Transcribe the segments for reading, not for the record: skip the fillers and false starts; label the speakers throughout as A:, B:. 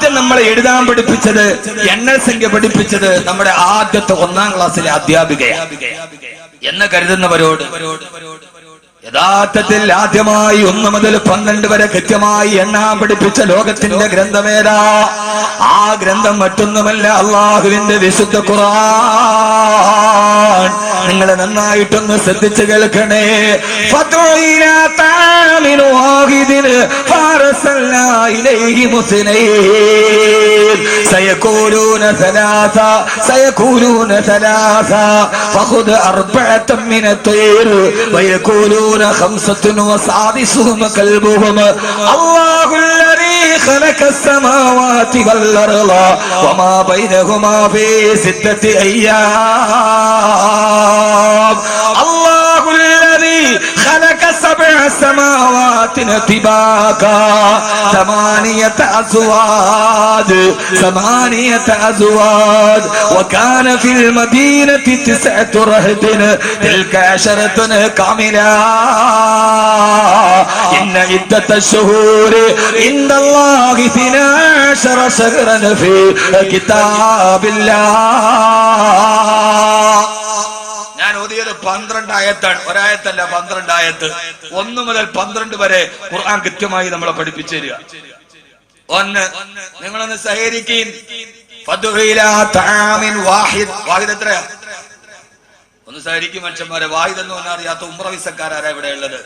A: ആദ്യം നമ്മളെ എഴുതാൻ പഠിപ്പിച്ചത്, എണ്ണൽ സംഖ്യ പഠിപ്പിച്ചത് നമ്മുടെ ആദ്യത്തെ 1ാം ക്ലാസ്സിലെ അധ്യാപികയാണ് എന്ന് കരുതുന്നവരോട് യഥാർത്ഥത്തിൽ ആദ്യമായി 1 മുതൽ 12 വരെ കൃത്യമായി എണ്ണാൻ പഠിപ്പിച്ച ലോകത്തിന്റെ ഗ്രന്ഥമേതാ? ആ ഗ്രന്ഥം മറ്റൊന്നുമല്ല, അള്ളാഹുവിന്റെ വിശുദ്ധ ഖുർആൻ. നിങ്ങൾ നന്നായിട്ടൊന്ന് ശ്രദ്ധിച്ചു കേൾക്കണേ. سيقولون ثلاثة فخذ 4 من الطير ويقولون 5 وسادسهم كلبهم الله الذي خلق السماوات والأرض وما بينهما في 6 أيام الله الذي خلق 7 سماوات طباقا 8 أزواج وكان في المدينة 9 رهط تلك 10 كاملة إن عدة الشهور عند الله 12 شهرا في كتاب الله. ഞാൻ ഓതിയത് 12 ആയത്താണ്, ഒരായത്തല്ല 12 ആയത്ത്. 1 മുതൽ 12 വരെ ഖുർആൻ കൃത്യമായി നമ്മളെ പഠിപ്പിച്ചു തരിക. നിങ്ങളൊന്ന് സഹകരിക്കും. വാഹിദ് എത്രയാ? ഒന്ന് സഹകരിക്കും മനുഷ്യന്മാരെ. വാഹിദ് എന്ന് പറഞ്ഞാൽ അറിയാത്ത ഉംറ വിസക്കാരാരാ ഇവിടെ ഉള്ളത്?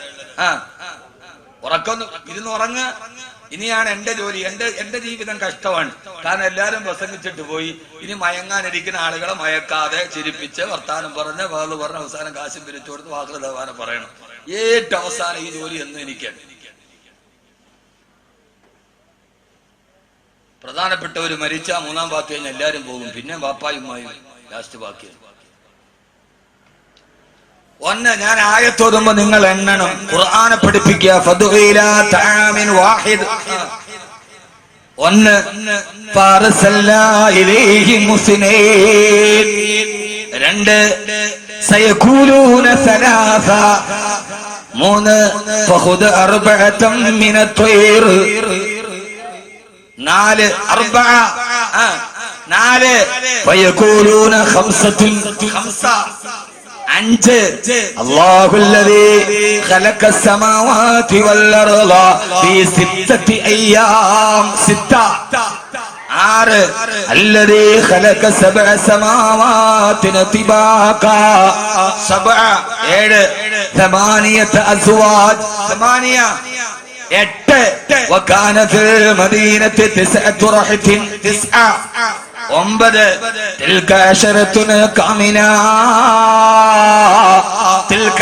A: ഉറക്കൊന്ന് ഇരുന്ന് ഉറങ്ങ. ഇനിയാണ് എന്റെ ജോലി, എന്റെ ജീവിതം കഷ്ടമാണ്. കാരണം എല്ലാരും പ്രസംഗിച്ചിട്ട് പോയി. ഇനി മയങ്ങാനിരിക്കുന്ന ആളുകളെ മയക്കാതെ ചിരിപ്പിച്ച് വർത്താനം പറഞ്ഞ് വേറെ പറഞ്ഞ അവസാനം കാശും പിരിച്ചു കൊടുത്ത് വാഹൃദവാനം പറയണം. ഏറ്റവും അവസാനം ഈ ജോലി എന്ന് എനിക്കാണ്. പ്രധാനപ്പെട്ടവര് മരിച്ച 3ാം വാക്ക് കഴിഞ്ഞാൽ എല്ലാരും പോകും. പിന്നെ വാപ്പായുമായും ലാസ്റ്റ് വാക്കിയാണ്. ഞാൻ ആയത്തോതുമ്പോ നിങ്ങൾ എണ്ണണം. ഖുർആനെ പഠിപ്പിക്കുക. 1 ഫാറസല്ലാ ഇലൈഹി മുസ്നൈൻ. 2 സയഖൂലൂന 3 ഫഖുദ് 4 മിന ത്വയ്ർ. 4 ഫയഖൂലൂന 5 5 അല്ലാഹുല്ലദീ ഖലഖസ് സമാവാതി വൽ അർള ഫീ 6 അയ്യാം. 6 الذي خلق 7 سماوات طباقا 7 8 أزواج 8 وكان في المدينة 9 رهط 9 تلك 10 كاملة تلك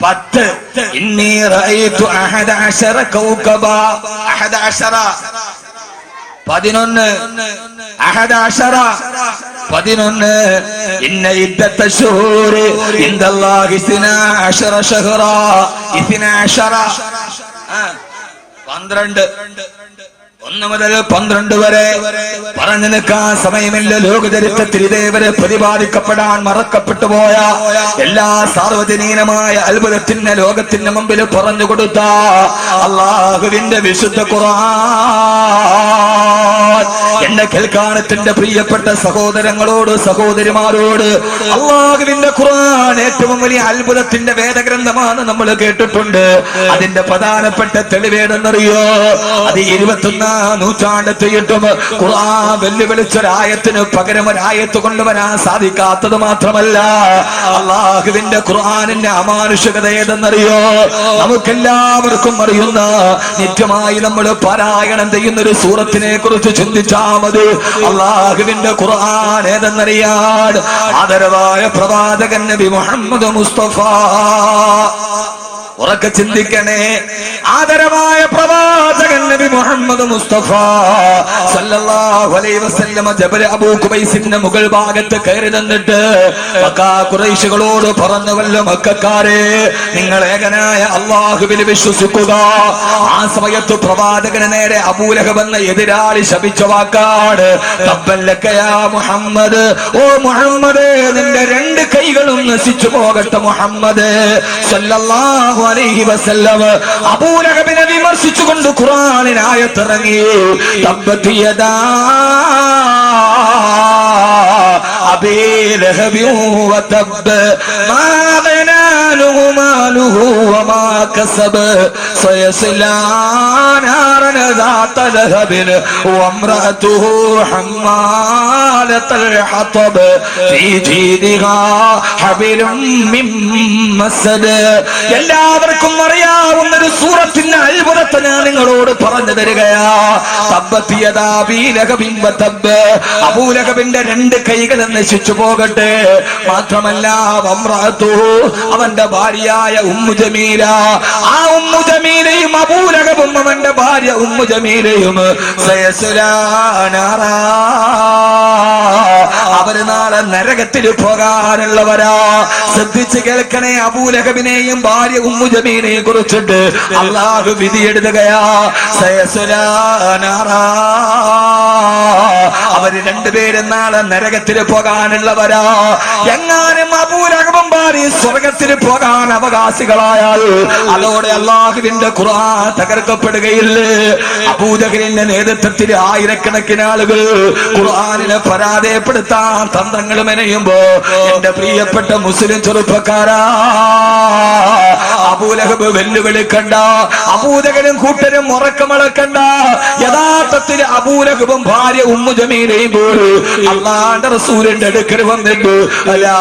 A: 10 إني رأيت 11 كوكبا 11 إن عدة الشهور عند الله 12 شهرا 12 12 1 മുതൽ 12 വരെ പറഞ്ഞു നിൽക്കാൻ സമയമില്ല. ലോകചരിത്രത്തിൽ ഇതേവരെ പ്രതിപാദിക്കപ്പെടാൻ മറക്കപ്പെട്ടു പോയ എല്ലാ സാർവജനീനമായ അത്ഭുതത്തിന് ലോകത്തിന് മുമ്പിൽ പറഞ്ഞു കൊടുത്ത അള്ളാഹുവിന്റെ വിശുദ്ധ ഖുർആൻ. എന്റെ കേൾക്കാനത്തിന്റെ പ്രിയപ്പെട്ട സഹോദരങ്ങളോട് സഹോദരിമാരോട്, അള്ളാഹുവിന്റെ ഖുർആൻ ഏറ്റവും വലിയ അത്ഭുതത്തിന്റെ വേദഗ്രന്ഥമാണ് നമ്മൾ കേട്ടിട്ടുണ്ട്. അതിന്റെ പ്രധാനപ്പെട്ട തെളിവേടെന്നറിയോ? അത് 21 നൂറ്റാണ്ടെത്തിയിട്ടും ഖുർആൻ വെല്ലുവിളിച്ചൊരായത്തിന് പകരം ഒരായത്ത് കൊണ്ടുവരാൻ സാധിക്കാത്തത് മാത്രമല്ല, അള്ളാഹുവിന്റെ ഖുർആനിന്റെ അമാനുഷികത ഏതെന്നറിയോ? നമുക്കെല്ലാവർക്കും അറിയുന്ന, നിത്യമായി നമ്മൾ പാരായണം ചെയ്യുന്ന ഒരു സൂറത്തിനെ കുറിച്ച് ചിന്തിച്ചാൽ മതി. അള്ളാഹുവിന്റെ ഖുർആൻ ഏതെന്നറിയാൻ ആദരവായ പ്രവാചകൻ നബി മുഹമ്മദ് മുസ്തഫ. ഉറക്കെ ചിന്തിക്കണേ. ആദരവായ പ്രവാചകൻ നബി മുഹമ്മദ് മുസ്തഫ സല്ലല്ലാഹു അലൈഹി വസല്ലം ജബൽ അബൂ ഖുബൈസിന്റെ മുകൾ ഭാഗത്ത് കയറി നിന്നിട്ട് മക്കാ ഖുറൈശികളോട് പറഞ്ഞുവല്ലോ, മക്കക്കാരെ, നിങ്ങൾ ഏകനായ അല്ലാഹുവിൽ വിശ്വസിക്കുക. ആ സമയത്ത് പ്രവാചകന് നേരെ അബൂ ലഹബ് എന്ന എതിരാളി ശപിച്ച വാക്കാണ് തബ്ബല്ലക യാ മുഹമ്മദ്. ഓ മുഹമ്മദ്, നിന്റെ 2 കൈകളും നശിച്ചു പോകട്ടെ മുഹമ്മദ് സല്ലല്ലാഹു അലൈഹി വസല്ലം. അബൂ ലഹബിനെ വിമർശിച്ചുകൊണ്ട് ഖുർആനിൽ ആയത്ത് ആയത്തിറങ്ങി. തബ്ബത് യദാ അബീ ലഹബിൻ വതബ്ബ മാ അഗ്നാ അൻഹു മാലുഹു വമാ കസബ സയസ്ലാ നാറൻ ذات لهب وامرأته حمالة الحطب في جيدها حبل من مسد. എല്ലാവർക്കും അറിയാവുന്ന ഒരു സൂറത്തിന്റെ അത്ഭുതത്തെ ഞാൻ നിങ്ങളോട് പറഞ്ഞു തരികയാ. തബ്ബത് യദാ അബീ ലഹബിൻ വതബ്ബ. അബൂലഹബിന്റെ രണ്ട് കൈകൾ നശിച്ചു പോകട്ടെ. മാത്രമല്ല വംറഅതുഹു, അവന്റെ ഭാര്യയായ ഉമ്മു ജമീല, ആ ഉമ്മു ജമീലയും അബൂലഹബും അവന്റെ ഭാര്യ ഉമ്മു ജമീലയും സയസ്ലാ നാറാ, അവര് നാളെ നരകത്തിൽ പോകാനുള്ളവരാ. ശ്രദ്ധിച്ച് കേൾക്കണേ. അബൂലഹബിനെയും ഭാര്യ ഉമ്മു ജമീലയെ കുറിച്ചിട്ട് അല്ലാഹു വിധി എഴുതുകയാ. സയസ്ലാ നാറാ, അവര് രണ്ടുപേരും നാളെ നരകത്തിൽ പോകാനുള്ളവരാ. എങ്ങാനും അബൂലഹബും ഭാര്യ സ്വർഗത്തിൽ പോകാൻ അവകാശികളായാൽ അതോടെ അല്ലാഹുവിന്റെ ഖുർആൻ തകർക്കപ്പെടുകയില്ലേ? അബൂജഹലിന്റെ നേതൃത്വത്തിൽ ആയിരക്കണക്കിന് ആളുകൾ ഖുർആനിനെ പരാജയപ്പെടുത്താൻ തന്ത്രങ്ങൾ മെനയുമ്പോ എന്റെ പ്രിയപ്പെട്ട മുസ്ലിം ചെറുപ്പക്കാരാ, അബൂലഹബ് വെല്ലുവിളിക്കണ്ട, അബൂജഹലും കൂട്ടരും ഉറക്കമളക്കണ്ട. യഥാർത്ഥത്തിൽ അബൂലഹബും ഭാര്യ ഉമ്മു ജമീലയും പോലും അല്ലാഹുവിന്റെ റസൂലിന്റെ അടുക്കൽ വന്നിട്ട് ലാ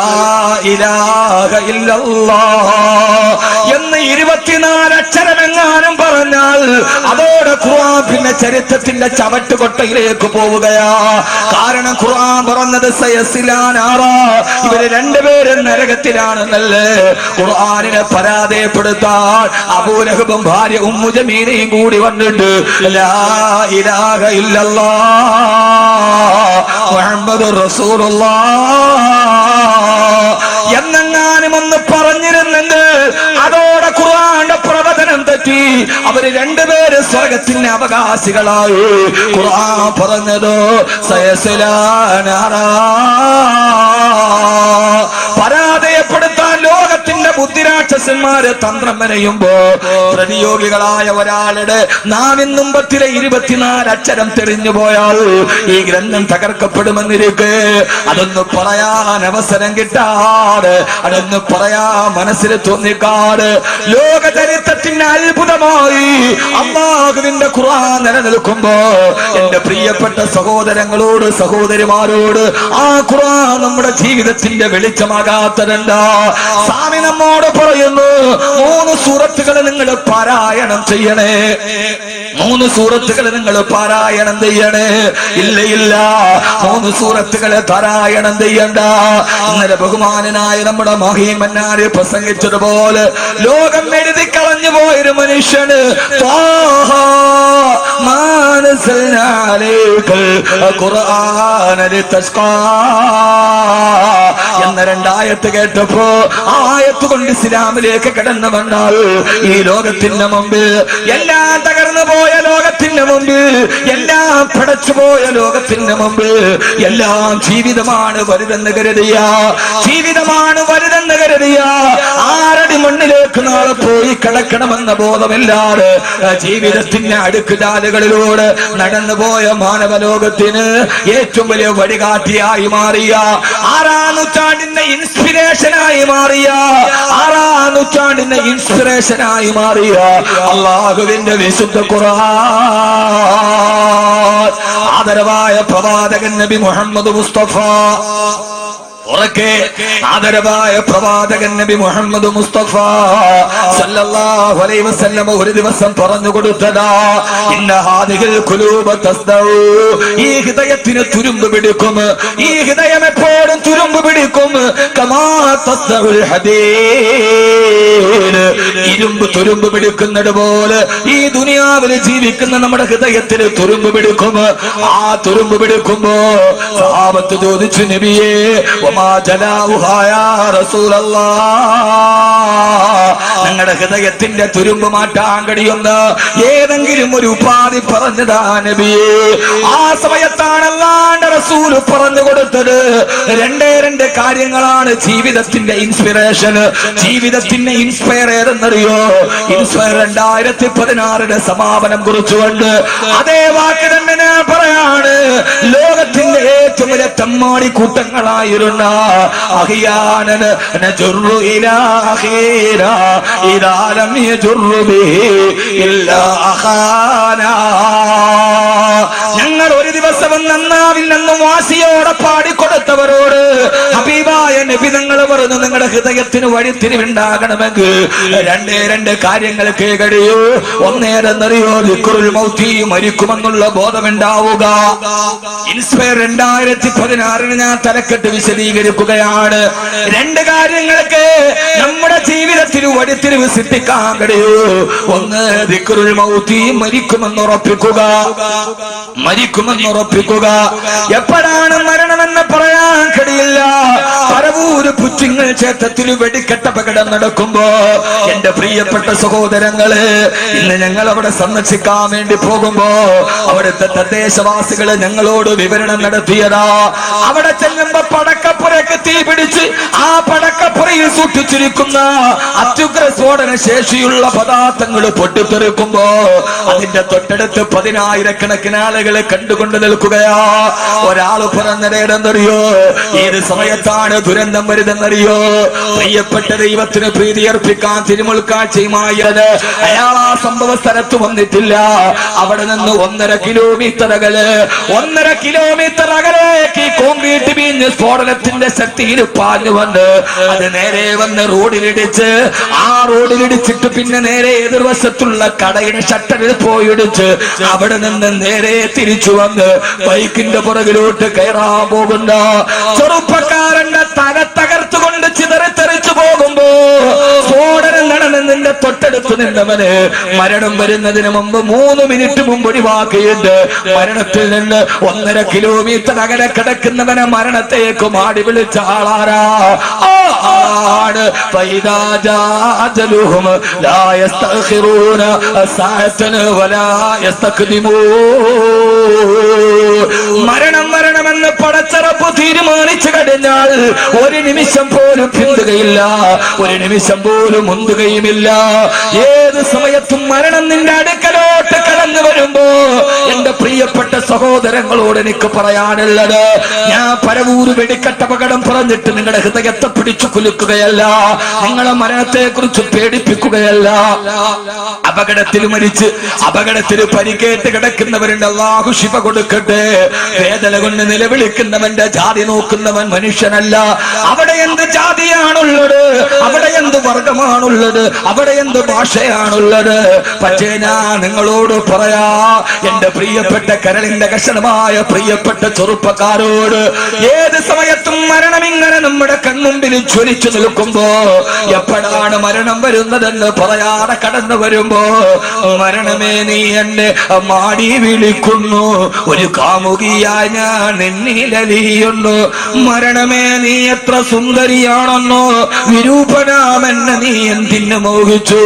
A: ഇലാഹ ഇല്ലല്ലാഹ് എന്ന് 24 അക്ഷരമെങ്ങാനും പറഞ്ഞാൽ അതോടെ ഖുർആൻ പിന്നെ ചരിത്രത്തിന്റെ ചവട്ടുകൊട്ടയിലേക്ക് പോവുകയാ. കാരണം ഖുർആൻ പറഞ്ഞത് സയസ്ലാ നാറാ, ഇവര് രണ്ടുപേരും നരകത്തിലാണെന്നല്ലേ. ഖുർആനിനെ പരാജയപ്പെടുത്താൻ അബൂലഹബും ഭാര്യ ഉമ്മു ജമീലയും കൂടി വന്നിട്ട് ലാ ഇലാഹ ഇല്ലല്ലാഹ് മുഹമ്മദുർ റസൂലുള്ളാഹ് എന്നെങ്ങാനും ഒന്ന് പറഞ്ഞിരുന്നെങ്കിൽ അതോടെ ഖുർആന്റെ പ്രവചനം തെറ്റി. അവര് രണ്ടുപേര് സ്വർഗത്തിന്റെ അവകാശികളായി. ഖുർആൻ പറഞ്ഞതോ സയസ്ലാ നാറാ. പരാജയപ്പെടുത്താൻ ലോകത്തിന്റെ ബുദ്ധിരാക്ഷസന്മാര് തന്ത്രം മെനയുമ്പോ പ്രതിയോഗികളായ ഒരാളുടെ നാവിൻ മുമ്പത്തിലെ 24 അക്ഷരം തെളിഞ്ഞു പോയാൽ ഈ ഗ്രന്ഥം തകർക്കപ്പെടുമെന്നിരിക്കെ അതൊന്ന് പറയാൻ അവസരം കിട്ടാതെ, അതൊന്ന് പറയാൻ മനസ്സിൽ തോന്നിക്കാട് ലോക ചരിത്രത്തിന്റെ അത്ഭുതമായി അല്ലാഹുവിന്റെ ഖുർആൻ നിലനിൽക്കുമ്പോ എന്റെ പ്രിയപ്പെട്ട സഹോദരങ്ങളോട് സഹോദരിമാരോട് ആ ഖുർആൻ നമ്മുടെ ജീവിതത്തിന്റെ വെളിച്ചമാകാത്തതെന്താ? സ്വാമി നമ്മോട് പറയുന്നു 3 സൂറത്തുകൾ നിങ്ങൾ പാരായണം ചെയ്യണേ. 3 സൂറത്തുകൾ നിങ്ങൾ പാരായണം ചെയ്യണേ. ഇല്ല 3 സൂറത്തുകൾ പാരായണം ചെയ്യണ്ട. ഇന്നലെ ബഹുമാനനായ നമ്മുടെ മഹീമന്നാര് പ്രസംഗിച്ചതുപോലെ ലോകം എഴുതി കളഞ്ഞു പോയൊരു മനുഷ്യന് എന്ന 2 ആയത്ത് കേട്ടപ്പോ ആ ആയത്ത് കൊണ്ട് ഇസ്ലാമിലേക്ക് കടന്നു വന്നാൽ ഈ ലോകത്തിന്റെ മുമ്പിൽ എല്ലാം തകർന്നു പോയ ലോകത്തിന്റെ മുമ്പിൽ, എല്ലാം പടച്ചുപോയ ലോകത്തിന്റെ മുമ്പിൽ എല്ലാം ജീവിതമാണ് വലുതെന്ന് കരുതിയ, ജീവിതമാണ് വലുതെന്ന് കരുതിയ 6 അടി മണ്ണിലേക്ക് നാളെ പോയി കിടക്കണമെന്ന ബോധമില്ലാതെ ജീവിതത്തിന്റെ അടുക്കുചാലുകളിലൂടെ നടന്നുപോയ മാനവലോകത്തിന് ഏറ്റവും വലിയ വഴികാട്ടിയായി മാറിയ 6ാം നൂറ്റാണ്ടിന്റെ ഇൻസ്പിറേഷനായി മാറിയ 6ാം നൂറ്റാണ്ടിന്റെ ഇൻസ്പിറേഷനായി മാറിയ അല്ലാഹുവിന്റെ വിശുദ്ധ ഖുർആൻ ആദരവായ പ്രവാചകൻ നബി മുഹമ്മദ് മുസ്തഫ ഉറക്കെ ആദരവായ പ്രവാചകൻ നബി മുഹമ്മദ് മുസ്തഫ സല്ലല്ലാഹു അലൈഹി വസല്ലം ഒരു ദിവസം പറഞ്ഞു കൊടുത്തതാ, ഇന്ന ഹാദിഹിൽ ഖുലൂബ തസ്ദഉ, ഈ ഹൃദയത്തിന് തുരുമ്പ് പിടിക്കും, ഈ ഹൃദയം എപ്പോഴും തുരുമ്പ് പിടിക്കും, കമാ തസ്ദഉൽ ഹദീദ്, ഇരുമ്പ് തുരുമ്പ് പിടിക്കുന്നത് പോലെ ഈ ദുനിയാവിൽ ജീവിക്കുന്ന നമ്മുടെ ഹൃദയത്തിന് തുരുമ്പ് പിടിക്കും. ആ തുരുമ്പ് പിടിക്കുമ്പോ സഹാബത്ത് ചോദിച്ചു, നബിയേ ഞങ്ങളുടെ ഹൃദയത്തിന്റെ തുരുമ്പ് മാറ്റാൻ കഴിയുന്ന ഏതെങ്കിലും ഒരു ഉപാധി പറഞ്ഞതാ നബിയേ. ആ സമയത്താണ് അല്ലാഹുവിന്റെ റസൂൽ പറഞ്ഞു കൊടുത്തത് രണ്ട് കാര്യങ്ങളാണ് ജീവിതത്തിന്റെ ഇൻസ്പിറേഷൻ, ജീവിതത്തിന്റെ ഇൻസ്പയർ ഏതെന്നറിയോ? ഇൻസ്പയർ 2016 സമാപനം കുറിച്ചുകൊണ്ട് അതേ വാക്ക് തന്നെ ഞാൻ പറയാണ്. ലോകത്തിന്റെ ഏറ്റവും വലിയ തമ്മാടി കൂട്ടങ്ങളായിരുന്ന അഹിയാനൻ നജുറു ഇലാ അഖീറ ഇദാ ലം യജുറു ബിഹി ഇല്ലാ അഖാനാ. ഞങ്ങൾ ഒരു ദിവസവും നന്നാവിൽ നിന്നും വാസിയോടെ പാടിക്കൊടുത്തവരോട് ഹബീബായ നബി തങ്ങൾ പറഞ്ഞു, നിങ്ങളുടെ ഹൃദയത്തിന് വഴിത്തിരിവുണ്ടാകണമെങ്കിൽ രണ്ട് കാര്യങ്ങൾക്ക് കഴിയൂ. ഒന്നേരെന്നറിയോ? ദിക്റുൽ മൗതി, മരിക്കുമെന്നുള്ള ബോധമുണ്ടാവുക. ഇൻസ്പയർ 2016 ഞാൻ തലക്കെട്ട് വിശദീകരിക്കുകയാണ്. രണ്ട് കാര്യങ്ങൾക്ക് നമ്മുടെ ജീവിതത്തിൽ വഴിത്തിരിവ് സൃഷ്ടിക്കാൻ കഴിയൂ. ഒന്ന് ദിക്റുൽ മൗതി, മരിക്കുമെന്നുറപ്പിക്കുക. എപ്പോഴാണ് മരണമെന്ന് പറയാൻ കഴിയില്ല. പരവൂര് പുച്ചിങ്ങൽ ക്ഷേത്രത്തിൽ വെടിക്കെട്ട് അപകടം നടക്കുമ്പോ എന്റെ പ്രിയപ്പെട്ട സഹോദരങ്ങള്, ഇന്ന് ഞങ്ങൾ അവിടെ സന്ദർശിക്കാൻ വേണ്ടി പോകുമ്പോ അവിടുത്തെ തദ്ദേശവാസികള് ഞങ്ങളോട് വിവരണം നടത്തിയതാ. അവിടെ ചെല്ലുമ്പോ പടക്കപ്പുറയ്ക്ക് തീ പിടിച്ച് ആ പടക്കപ്പുറയിൽ സൂക്ഷിച്ചിരിക്കുന്ന അത്യുഗ്ര സ്ഫോടന ശേഷിയുള്ള പദാർത്ഥങ്ങൾ പൊട്ടിത്തെറിക്കുമ്പോ അതിന്റെ തൊട്ടടുത്ത് 10,000-കണക്കിന് ആളുകളെ കണ്ടുകൊണ്ട് നിൽക്കുകയാ. ഒരാള് പറഞ്ഞതേടെന്നറിയോ? ഏത് സമയത്താണ് ദുരന്തം വരുതെന്നറിയോ? പ്രിയപ്പെട്ട ദൈവത്തിന് പ്രീതി അർപ്പിക്കാൻ തിരുമുൽക്കാഴ്ചയുമായത് അയാൾ ആ സംഭവ സ്ഥലത്ത് വന്നിട്ടില്ല. അവിടെ നിന്ന് 1.5 കിലോമീറ്റർ അകലേക്ക് ഈ കോൺക്രീറ്റ് വീഞ്ഞ് സ്ഫോടനത്തിന്റെ ശക്തിയിൽ പാഞ്ഞു വന്ന് അത് നേരെ വന്ന് റോഡിലിടിച്ച്, ആ റോഡിലിടിച്ചിട്ട് പിന്നെ നേരെ എതിർവശത്തുള്ള കടയുടെ ഷട്ടറിൽ പോയിടിച്ച് അവിടെ നിന്ന് നേരെ തിരിച്ചു വന്ന് ബൈക്കിന്റെ പുറകിലോട്ട് കയറാൻ പോകുന്ന ചെറുപ്പക്കാരന്റെ തല തകർത്തുകൊണ്ട് ചിതറിത്തെറിച്ചു പോകുമ്പോ സ്ഫോടനം നടന്നതിന്റെ തൊട്ടടുത്ത് നിന്നവന് മരണം വരുന്നതിന് മുമ്പ് 3 മിനിറ്റ് മുമ്പ് ഒഴിവാക്കിയിട്ട് മരണത്തിൽ നിന്ന് 1.5 കിലോമീറ്റർ അകലെ കിടക്കുന്നവനെ മരണത്തേക്ക് മാടി വിളിച്ച ആളാരാ? ആണ് മരണമെന്ന് പടച്ചറപ്പ് തീരുമാനിച്ചു കഴിഞ്ഞാൽ ഒരു നിമിഷം പോലും പിന്തുകയില്ല, ഒരു നിമിഷം പോലും മുന്തുകയുമില്ല. ഏത് സമയത്തും മരണം നിന്റെ അടുക്കലോട്ട് കടന്നു വരുമ്പോ എന്റെ പ്രിയപ്പെട്ട സഹോദരങ്ങളോട് എനിക്ക് പറയാനുള്ളത്, ഞാൻ പരവൂര് വെടിക്കെട്ട് അപകടം പറഞ്ഞിട്ട് നിങ്ങളുടെ ഹൃദയത്തെ പിടിച്ചു കുലുക്കുകയല്ല, നിങ്ങളെ മരണത്തെ കുറിച്ച് പേടിപ്പിക്കുകയല്ല. അപകടത്തിൽ മരിച്ച് അപകടത്തിൽ പരിക്കേറ്റ് കിടക്കുന്നവരുണ്ട്, അല്ലാഹു ശിഫ കൊടുക്കട്ടെ. വേദന കൊണ്ട് നിലവിളിക്കുന്നവന്റെ ജാതി നോക്കുന്നവൻ മനുഷ്യനല്ല. അവിടെ എന്ത് ജാതിയാണുള്ളത്, അവിടെ എന്ത് വർഗമാണുള്ളത്, അവിടെ എന്ത് ഭാഷയാണുള്ളത്? പക്ഷേ ഞാൻ നിങ്ങളോട് പറയാ, എന്റെ പ്രിയപ്പെട്ട കരളിന്റെ കഷണമായ പ്രിയപ്പെട്ട ചെറുപ്പക്കാരോട്, ഏത് സമയത്തും മരണം ഇങ്ങനെ നമ്മുടെ കൺമുമ്പിൽ ജ്വലിച്ചു നിൽക്കുമ്പോ എപ്പോഴാണ് മരണം വരുന്നതെന്ന് പറയാതെ കടന്നു വരുമ്പോ, മരണമേ നീ എന്നെ മാടി വിളിക്കുന്നു, ഒരു കാമുകിയായി ഞാൻ നിന്നിലലിയുന്നു. മരണമേ നീ എത്ര സുന്ദരിയാണെന്നോ, വിരൂപനാമെന്നെ നീ എന്തിന് മോഹിച്ചു.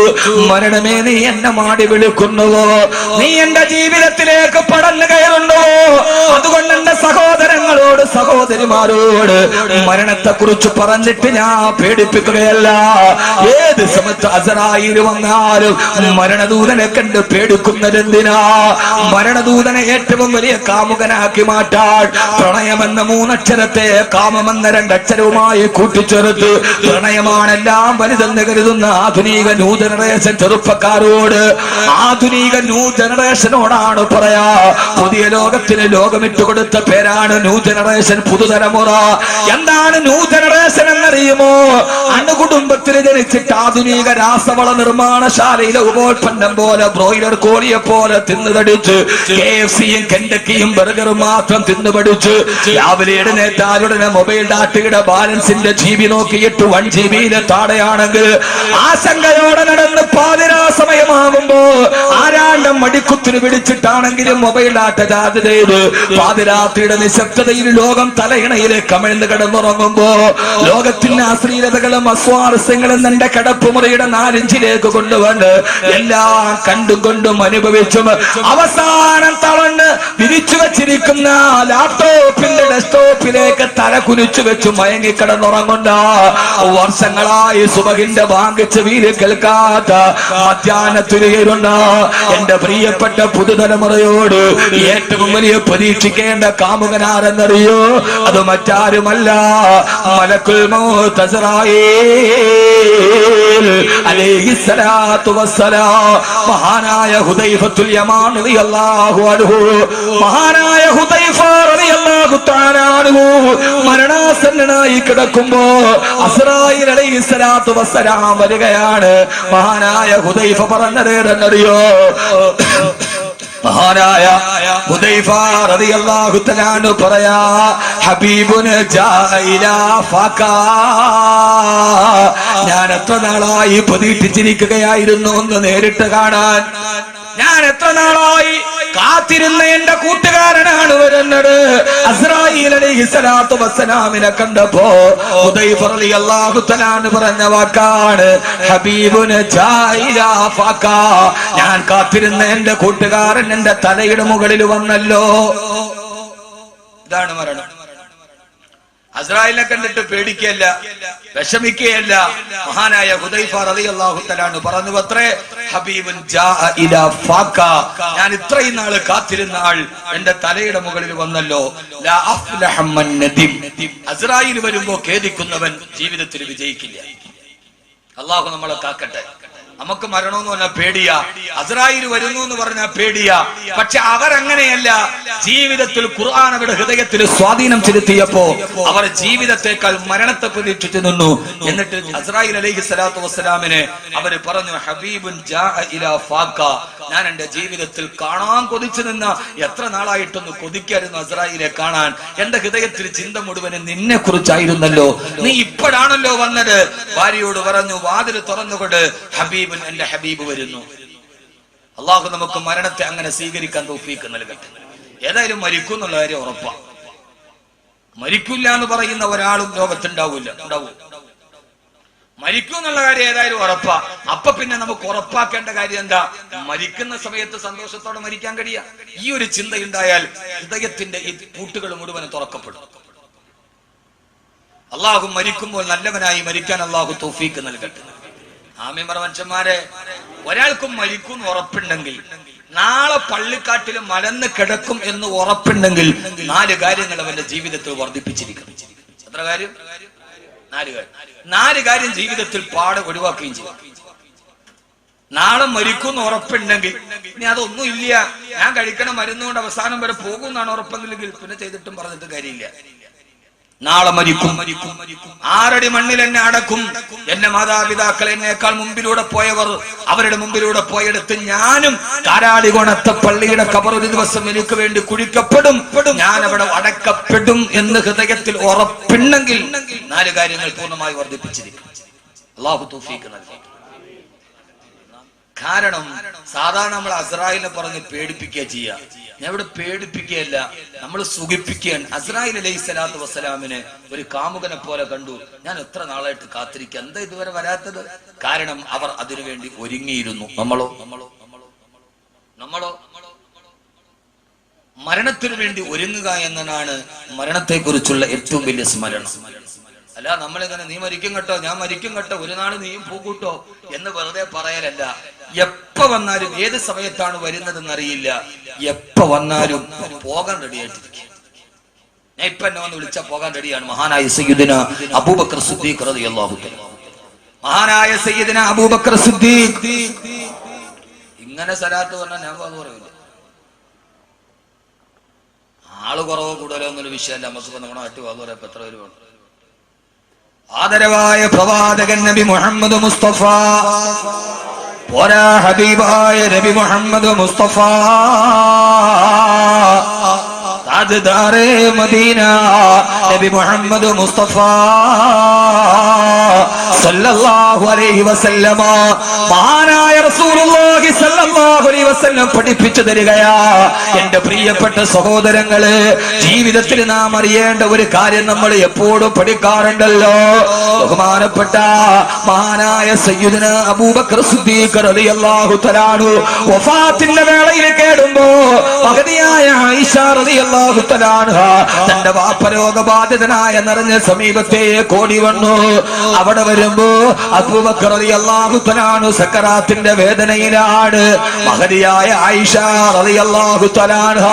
A: മരണമേ നീ എന്നെ മാടി വിളിക്കുന്നുവോ, നീ എന്റെ ജീവിതത്തിലേക്ക് പടന്നു കയറുന്നുവോ? അതുകൊണ്ട് എന്റെ സഹോദരങ്ങളോട് സഹോദരിമാരോട് മരണത്തെ കുറിച്ച് പറഞ്ഞിട്ട് ഞാൻ പേടിപ്പിക്കുകയല്ല. ഏത് സമയത്ത് അസറായിൽ വന്നാലും മരണദൂതനെ കണ്ട് പേടിക്കുന്നതെന്തിനാ? മരണദൂതനെ ഏറ്റവും വലിയ കാമുകനാക്കി മാറ്റാൻ പ്രണയമെന്ന 3 അക്ഷരത്തെ കാമമെന്ന 2 അക്ഷരവുമായി കൂട്ടിച്ചേർത്ത് പ്രണയമാണെല്ലാം വലുതെന്ന് കരുതുന്ന ആധുനിക ന്യൂ ജനറേഷൻ ചെറുപ്പക്കാരോട്, ആധുനിക ന്യൂ ജനറേഷനോടാണ് പറയാ, പുതിയ ലോകത്തിന് ലോകമിട്ട് കൊടുത്ത പേരാണ് ന്യൂ ജനറേഷൻ, പുതുതലമുറ. എന്താണ് ന്യൂ ജനറേഷൻ എന്നറിയുമോ? അണുകുടുംബത്തിൽ ജനിച്ചിട്ട് ആധുനിക രാസവള നിർമ്മാണശാലയിലെ ഉപോൽപ്പന്നം പോലെ ബ്രോയിലർ കോഴിയെ പോലെ തിന്നുതടിച്ച് KFCയും കെൻഡക്കിയും ബർഗറും മാത്രം തിന്നുപടിച്ച് രാവിലെ എഴുന്നേറ്റാലുടനെ മൊബൈൽ ഡാറ്റയുടെ ബാലൻസിന്റെ GB നോക്കിയിട്ട് 1 GB താഴെയാണെങ്കിൽ ആശങ്കയോടെ നടന്ന് പാതിരാ സമയമാകുമ്പോ ആരാണ്ടം മടിക്കുത്തിന് പിടിച്ചിട്ടാണെങ്കിലും മൊബൈൽ ഡാറ്റ ചാർജ് ചെയ്ത് പാതിരാത്രിയുടെ നിശബ്ദതയിൽ ലോകം തലയിണയിലെ കമിഴ്ന്ന് കിടന്നുറങ്ങുമ്പോ ലോകത്തിന്റെ അശ്ലീലതകളും അസ്വാരസ്യങ്ങളും നിന്റെ കിടപ്പുമുറിയുടെ 4 ഇഞ്ചിലേക്ക് കൊണ്ടുവന്ന് എല്ലാം കണ്ടും കൊണ്ടും അനുഭവിച്ചും അവസാനം തളർന്ന് വിരിച്ചു വെച്ചിരിക്കുന്ന ലാപ്ടോപ്പിന്റെ ഡെസ്ക്ടോപ്പിലേക്ക് തല കുനിച്ചു വെച്ച് മയങ്ങിക്കിടന്നുറങ്ങുന്ന വർഷങ്ങളായി സുബഹിന്റെ ബാങ്കിച്ച് വീല് കേൾക്കാത്ത മധ്യാഹ്നത്തിലുയരുന്ന എന്റെ പ്രിയപ്പെട്ട പുതുതലമുറയോട് ഏറ്റവും വലിയ പരീക്ഷിക്കേണ്ട കാമുകനാരെന്നറിയോ? അത് മറ്റാരുമല്ല, മലക്കുൽ മൗത്ത് അസ്റായീൽ അലൈഹിസ്സലാത്തു വസ്സലാം. മഹാനായ ഹുദൈഫത്തുൽ യമാൻ റളിയല്ലാഹു അൻഹു, മഹാനായ ഹുദൈഫ റളിയല്ലാഹു തആല അൻഹു മരണാസന്നനായി കിടക്കുമ്പോ അസ്റായീൽ അലൈഹിസ്സലാത്തു വസ്സലാം വരികയാണ്. മഹാനായ ഹുദൈഫ പറഞ്ഞത് എന്നറിയോ? മഹാനായ ഹുദൈഫ റളിയല്ലാഹു തആല അൻഹു പറയാ, ഹബീബുന ജാഅ ഇലാ ഫാകാ. ഞാൻ എത്ര നാളായി പ്രതീക്ഷിച്ചിരിക്കുകയായിരുന്നു ഒന്ന് നേരിട്ട് കാണാൻ. ഞാൻ എത്ര നാളായി കാത്തിരുന്ന എന്റെ കൂട്ടുകാരനാണ് വരുന്നത്. അസ്റായീൽ അലൈഹിസ്സലാത്തു വസ്സലാമിനെ കണ്ടപ്പോ ഹുദൈഫ റളിയല്ലാഹു തആല അൻഹു പറഞ്ഞ വാക്കാണ്, ഹബീബുന ജാഅ ഇലാ ഫാകാ. ഞാൻ കാത്തിരുന്ന എന്റെ കൂട്ടുകാരൻ എന്റെ തലയുടെ മുകളിൽ വന്നല്ലോ. ഇതാണ് മരണം. അസ്റായീലിനെ കണ്ടിട്ട് പേടിക്കുകയല്ല, വിഷമിക്കുകയല്ല. മഹാനായ ഹുദൈഫ റളിയല്ലാഹു തആല അൻഹു പറഞ്ഞു അത്രേ, ഹബീബുൻ ജാഅ ഇലാ ഫാകാ. ഞാൻ ഇത്രയും നാള് കാത്തിരുന്ന ആൾ എന്റെ തലയുടെ മുകളിൽ വന്നല്ലോ. ലാ അഫ്ലഹ മൻ നദിം. അസ്റായീൽ വരുമ്പോ ഖേദിക്കുന്നവൻ ജീവിതത്തിൽ വിജയിക്കില്ല. അല്ലാഹു നമ്മളെ കാക്കട്ടെ. നമുക്ക് മരണമെന്ന് പറഞ്ഞാൽ പേടിയാ, അസ്റായീൽ വരുന്നു എന്ന് പറഞ്ഞാൽ പേടിയാ. പക്ഷെ അവരങ്ങനെയല്ല. ജീവിതത്തിൽ ഖുർആൻ അവരുടെ ഹൃദയത്തിൽ സ്വാധീനം ചെലുത്തിയപ്പോ അവർ ജീവിതത്തെക്കാൾ മരണത്തെ പ്രതീക്ഷിച്ചു നിന്നു. എന്നിട്ട് അസ്റായീൽ അലൈഹിസ്സലാത്തു വസ്സലാമിനെ അവര് പറഞ്ഞു, ഹബീബുൻ ജാഅ ഇലാ ഫാകാ. ഞാൻ എന്റെ ജീവിതത്തിൽ കാണാൻ കൊതിച്ചു നിന്ന, എത്ര നാളായിട്ടൊന്ന് കൊതിക്കായിരുന്നു അസ്റായീലെ കാണാൻ. എന്റെ ഹൃദയത്തിൽ ചിന്ത മുഴുവനും നിന്നെ കുറിച്ചായിരുന്നല്ലോ. നീ ഇപ്പോഴാണല്ലോ വന്നത്. ഭാര്യയോട് പറഞ്ഞു, വാതിൽ തുറന്നുകൊണ്ട് ഹബീബ്, എന്റെ ഹബീബ് വരുന്നു. അള്ളാഹു നമുക്ക് മരണത്തെ അങ്ങനെ സ്വീകരിക്കാൻ തൗഫീഖ് നൽകട്ടെ. ഏതായാലും മരിക്കും എന്നുള്ള കാര്യം ഉറപ്പാ. മരിക്കില്ല എന്ന് പറയുന്ന ഒരാളും ലോകത്തുണ്ടാവില്ല. ഉണ്ടാവും. മരിക്കും എന്നുള്ള കാര്യം ഏതായാലും ഉറപ്പാ. അപ്പൊ പിന്നെ നമുക്ക് ഉറപ്പാക്കേണ്ട കാര്യം എന്താ? മരിക്കുന്ന സമയത്ത് സന്തോഷത്തോടെ മരിക്കാൻ കഴിയുക. ഈ ഒരു ചിന്തയുണ്ടായാൽ ഹൃദയത്തിന്റെ ഈ പൂട്ടുകൾ മുഴുവനും തുറക്കപ്പെടും. അള്ളാഹു മരിക്കുമ്പോൾ നല്ലവനായി മരിക്കാൻ അള്ളാഹു തൗഫീഖ് നൽകട്ടെ. ആമീൻ പറ മനുഷ്യന്മാരെ. ഒരാൾക്കും മരിക്കും ഉറപ്പുണ്ടെങ്കിൽ, നാളെ പള്ളിക്കാട്ടിൽ മലന്ന് കിടക്കും എന്ന് ഉറപ്പുണ്ടെങ്കിൽ 4 കാര്യങ്ങൾ അവന്റെ ജീവിതത്തിൽ വർദ്ധിപ്പിച്ചിരിക്കണം. എത്ര കാര്യം? 4 കാര്യം. 4 കാര്യം ജീവിതത്തിൽ പാടെ ഒഴിവാക്കുകയും ചെയ്യും. നാളെ മരിക്കും ഉറപ്പുണ്ടെങ്കിൽ, ഇനി അതൊന്നും ഇല്ല, ഞാൻ കഴിക്കണ മരുന്നുകൊണ്ട് അവസാനം വരെ പോകും എന്നാണ് ഉറപ്പെങ്കിൽ പിന്നെ ചെയ്തിട്ടും പറഞ്ഞിട്ട് കാര്യമില്ല. നാളെ മരിക്കും. 6 അടി മണ്ണിൽ എന്നെ അടക്കും. എന്റെ മാതാപിതാക്കൾ എന്നേക്കാൾ മുമ്പിലൂടെ പോയവർ, അവരുടെ മുമ്പിലൂടെ പോയെടുത്ത് ഞാനും കാരാടി കൊണത്തെ പള്ളിയുടെ ഖബർ ഒരു ദിവസം എനിക്ക് വേണ്ടി കുഴിക്കപ്പെടും, ഞാൻ അവിടെ അടക്കപ്പെടും എന്ന് ഹൃദയത്തിൽ ഉറപ്പുണ്ടെങ്കിൽ 4 കാര്യങ്ങൾ പൂർണ്ണമായി വർദ്ധിപ്പിച്ചിരിക്കും. അല്ലാഹു തൗഫീഖ് നൽകട്ടെ. കാരണം സാധാരണ നമ്മൾ അസ്റായീലിനെ പറഞ്ഞ് പേടിപ്പിക്കുക ചെയ്യാ. ഞാൻ ഇവിടെ പേടിപ്പിക്കുകയല്ല, നമ്മൾ സുഖിപ്പിക്കുകയാണ്. അസ്റായീൽ അലൈഹിസ്സലാത്തു വസ്സലാമിനെ ഒരു കാമുകനെ പോലെ കണ്ടു. ഞാൻ എത്ര നാളായിട്ട് കാത്തിരിക്കുക, എന്താ ഇതുവരെ വരാത്തത്? കാരണം അവർ അതിനുവേണ്ടി ഒരുങ്ങിയിരുന്നു. നമ്മളോ മരണത്തിനു വേണ്ടി ഒരുങ്ങുക എന്നതാണ് മരണത്തെ കുറിച്ചുള്ള ഏറ്റവും വലിയ സ്മരണം. അല്ല നമ്മളിങ്ങനെ നീ മരിക്കും കേട്ടോ, ഞാൻ മരിക്കും കേട്ടോ, ഒരു നാൾ നീയും പൂക്കൂട്ടോ എന്ന് വെറുതെ പറയലല്ല. എപ്പ വന്നാലും ഏത് സമയത്താണ് വരുന്നതെന്ന് അറിയില്ല. എപ്പ വന്നാലും പോകാൻ റെഡിയായിട്ടിരിക്കുക. ഞാൻ ഇപ്പൊ എന്നെ വന്ന് വിളിച്ചാൽ പോകാൻ റെഡിയാണ്. മഹാനായ സയ്യിദുന അബൂബക്കർ സിദ്ദീഖ് റളിയല്ലാഹു തആല. മഹാനായ സയ്യിദുന അബൂബക്കർ സിദ്ദീഖ് ഇങ്ങനെ സലാത്ത് പറഞ്ഞാൽ ഞാൻ പറയില്ല. ആള് കുറവോ കൂടുതലോ എന്നൊരു വിഷയമല്ല. നമുക്ക് നമ്മുടെ നാട്ടിൽ വാങ്ങു പറയാം. എത്ര പേര് വേണം? ആദരവായ പ്രവാചകൻ നബി മുഹമ്മദ് മുസ്തഫ, പോരാ ഹബീബായ നബി മുഹമ്മദ് മുസ്തഫ, താജ്ദാരെ മദീന നബി മുഹമ്മദ് മുസ്തഫ, സല്ലല്ലാഹു അലൈഹി വസല്ലമ മഹാനായ റസൂലുള്ളാഹി സല്ലല്ലാഹു അലൈഹി വസല്ലം പഠിപ്പിച്ചു തരികയാ. എന്റെ പ്രിയപ്പെട്ട സഹോദരങ്ങളെ, ജീവിതത്തിൽ നാം അറിയേണ്ട ഒരു കാര്യം നമ്മൾ എപ്പോഴും പഠിക്കാറുണ്ടല്ലോ. ബഹുമാനപ്പെട്ട മഹാനായ സയ്യിദുനാ അബൂബക്കർ സിദ്ദീഖ് റളിയല്ലാഹു തആല അൻഹു വഫാത്തിന്റെ വേളയിൽ കേടുമ്പോ മഹദിയായ ആയിഷ റളിയല്ലാഹു തആല അൻഹ തന്റെ വാപ്പ രോഗബാധിതനായ നിറഞ്ഞ സമീപത്തെ കോടി വന്നു. അവിടെ വരുമ്പോ അബൂബക്കർ റളിയല്ലാഹു തആല അൻഹു സക്കറാത്തിന്റെ വേദനയിലാണ്. മഹദിയായ ആയിഷ റളിയല്ലാഹു തആല അൻഹ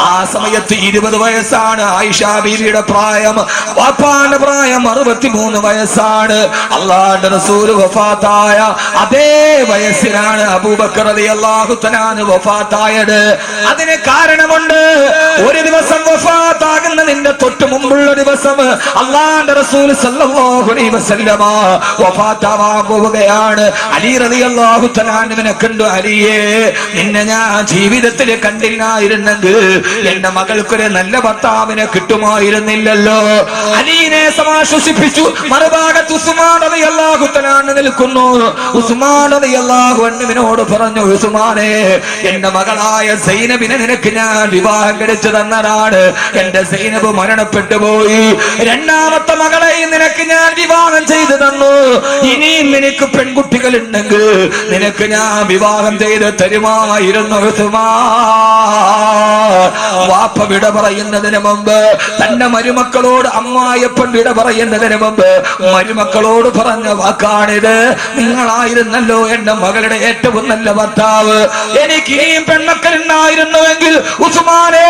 A: ആ സമയത്ത് 20 വയസ്സാണ് ആയിഷ ബീവിയുടെ പ്രായം. വാപ്പാന്റെ പ്രായം 63 വയസ്സാണ്. അല്ലാഹുവിന്റെ റസൂൽ വഫാത്തായ അതേ വയസ്സിലാണ് അബൂബക്കർ റളിയല്ലാഹു തആല അൻഹു വഫാത്തായത്. അതിന് കാരണമുണ്ട്. ഒരു ദിവസം വഫാത്താകുന്നതിന്റെ തൊട്ട് മുമ്പുള്ള ദിവസം അല്ലാഹുവിന്റെ റസൂൽ സല്ലല്ലാഹു അലൈഹി വസല്ലമ വഫാത്താവാൻ പോവുകയാണ്. അലി റളിയല്ലാഹു തആല അൻഹുവിനെ കണ്ടു, അലിയേ, നിന്നെ ഞാൻ ജീവിതത്തിൽ കണ്ടില്ലായിരുന്നെങ്കിൽ എന്റെ മകൾക്കൊരു നല്ല ഭർത്താവിനെ കിട്ടുമായിരുന്നില്ലല്ലോ. അലീനെ സമാശ്വസിപ്പിച്ചു. മറുഭാഗത്ത് ഉസ്മാൻ റളിയല്ലാഹു തആല അൻഹു നിൽക്കുന്നു. ഉസ്മാൻ റളിയല്ലാഹു അൻഹുവിനോട് പറഞ്ഞു, ഉസ്മാനെ, എന്റെ മകളായ സൈനബിനെ നിനക്ക് ഞാൻ വിവാഹം കഴിച്ചു തന്നതാണ്. എന്റെ സൈനബ് മരണപ്പെട്ടു പോയി. രണ്ടാമത്തെ മകളെ നിനക്ക് ഞാൻ വിവാഹം ചെയ്തു തന്നു. ഇനിയും നിനക്ക് പെൺകുട്ടികൾ ഉണ്ടെങ്കിൽ നിനക്ക് ഞാൻ വിവാഹം ചെയ്ത് തരുമായിരുന്നു. വാപ്പ വിട പറയുന്നതിന് മുമ്പ് തന്റെ മരുമക്കളോട്, അമ്മായിയപ്പൻ വിട പറയുന്നതിന് മുമ്പ് മരുമക്കളോട് പറഞ്ഞ വാക്കാണിത്. നിങ്ങളായിരുന്നല്ലോ എന്റെ മകളുടെ ഏറ്റവും നല്ല ഭർത്താവ്. എനിക്ക് ഇനിയും പെൺമക്കൾ ഉണ്ടായിരുന്നുവെങ്കിൽ ഉസ്മാനെ,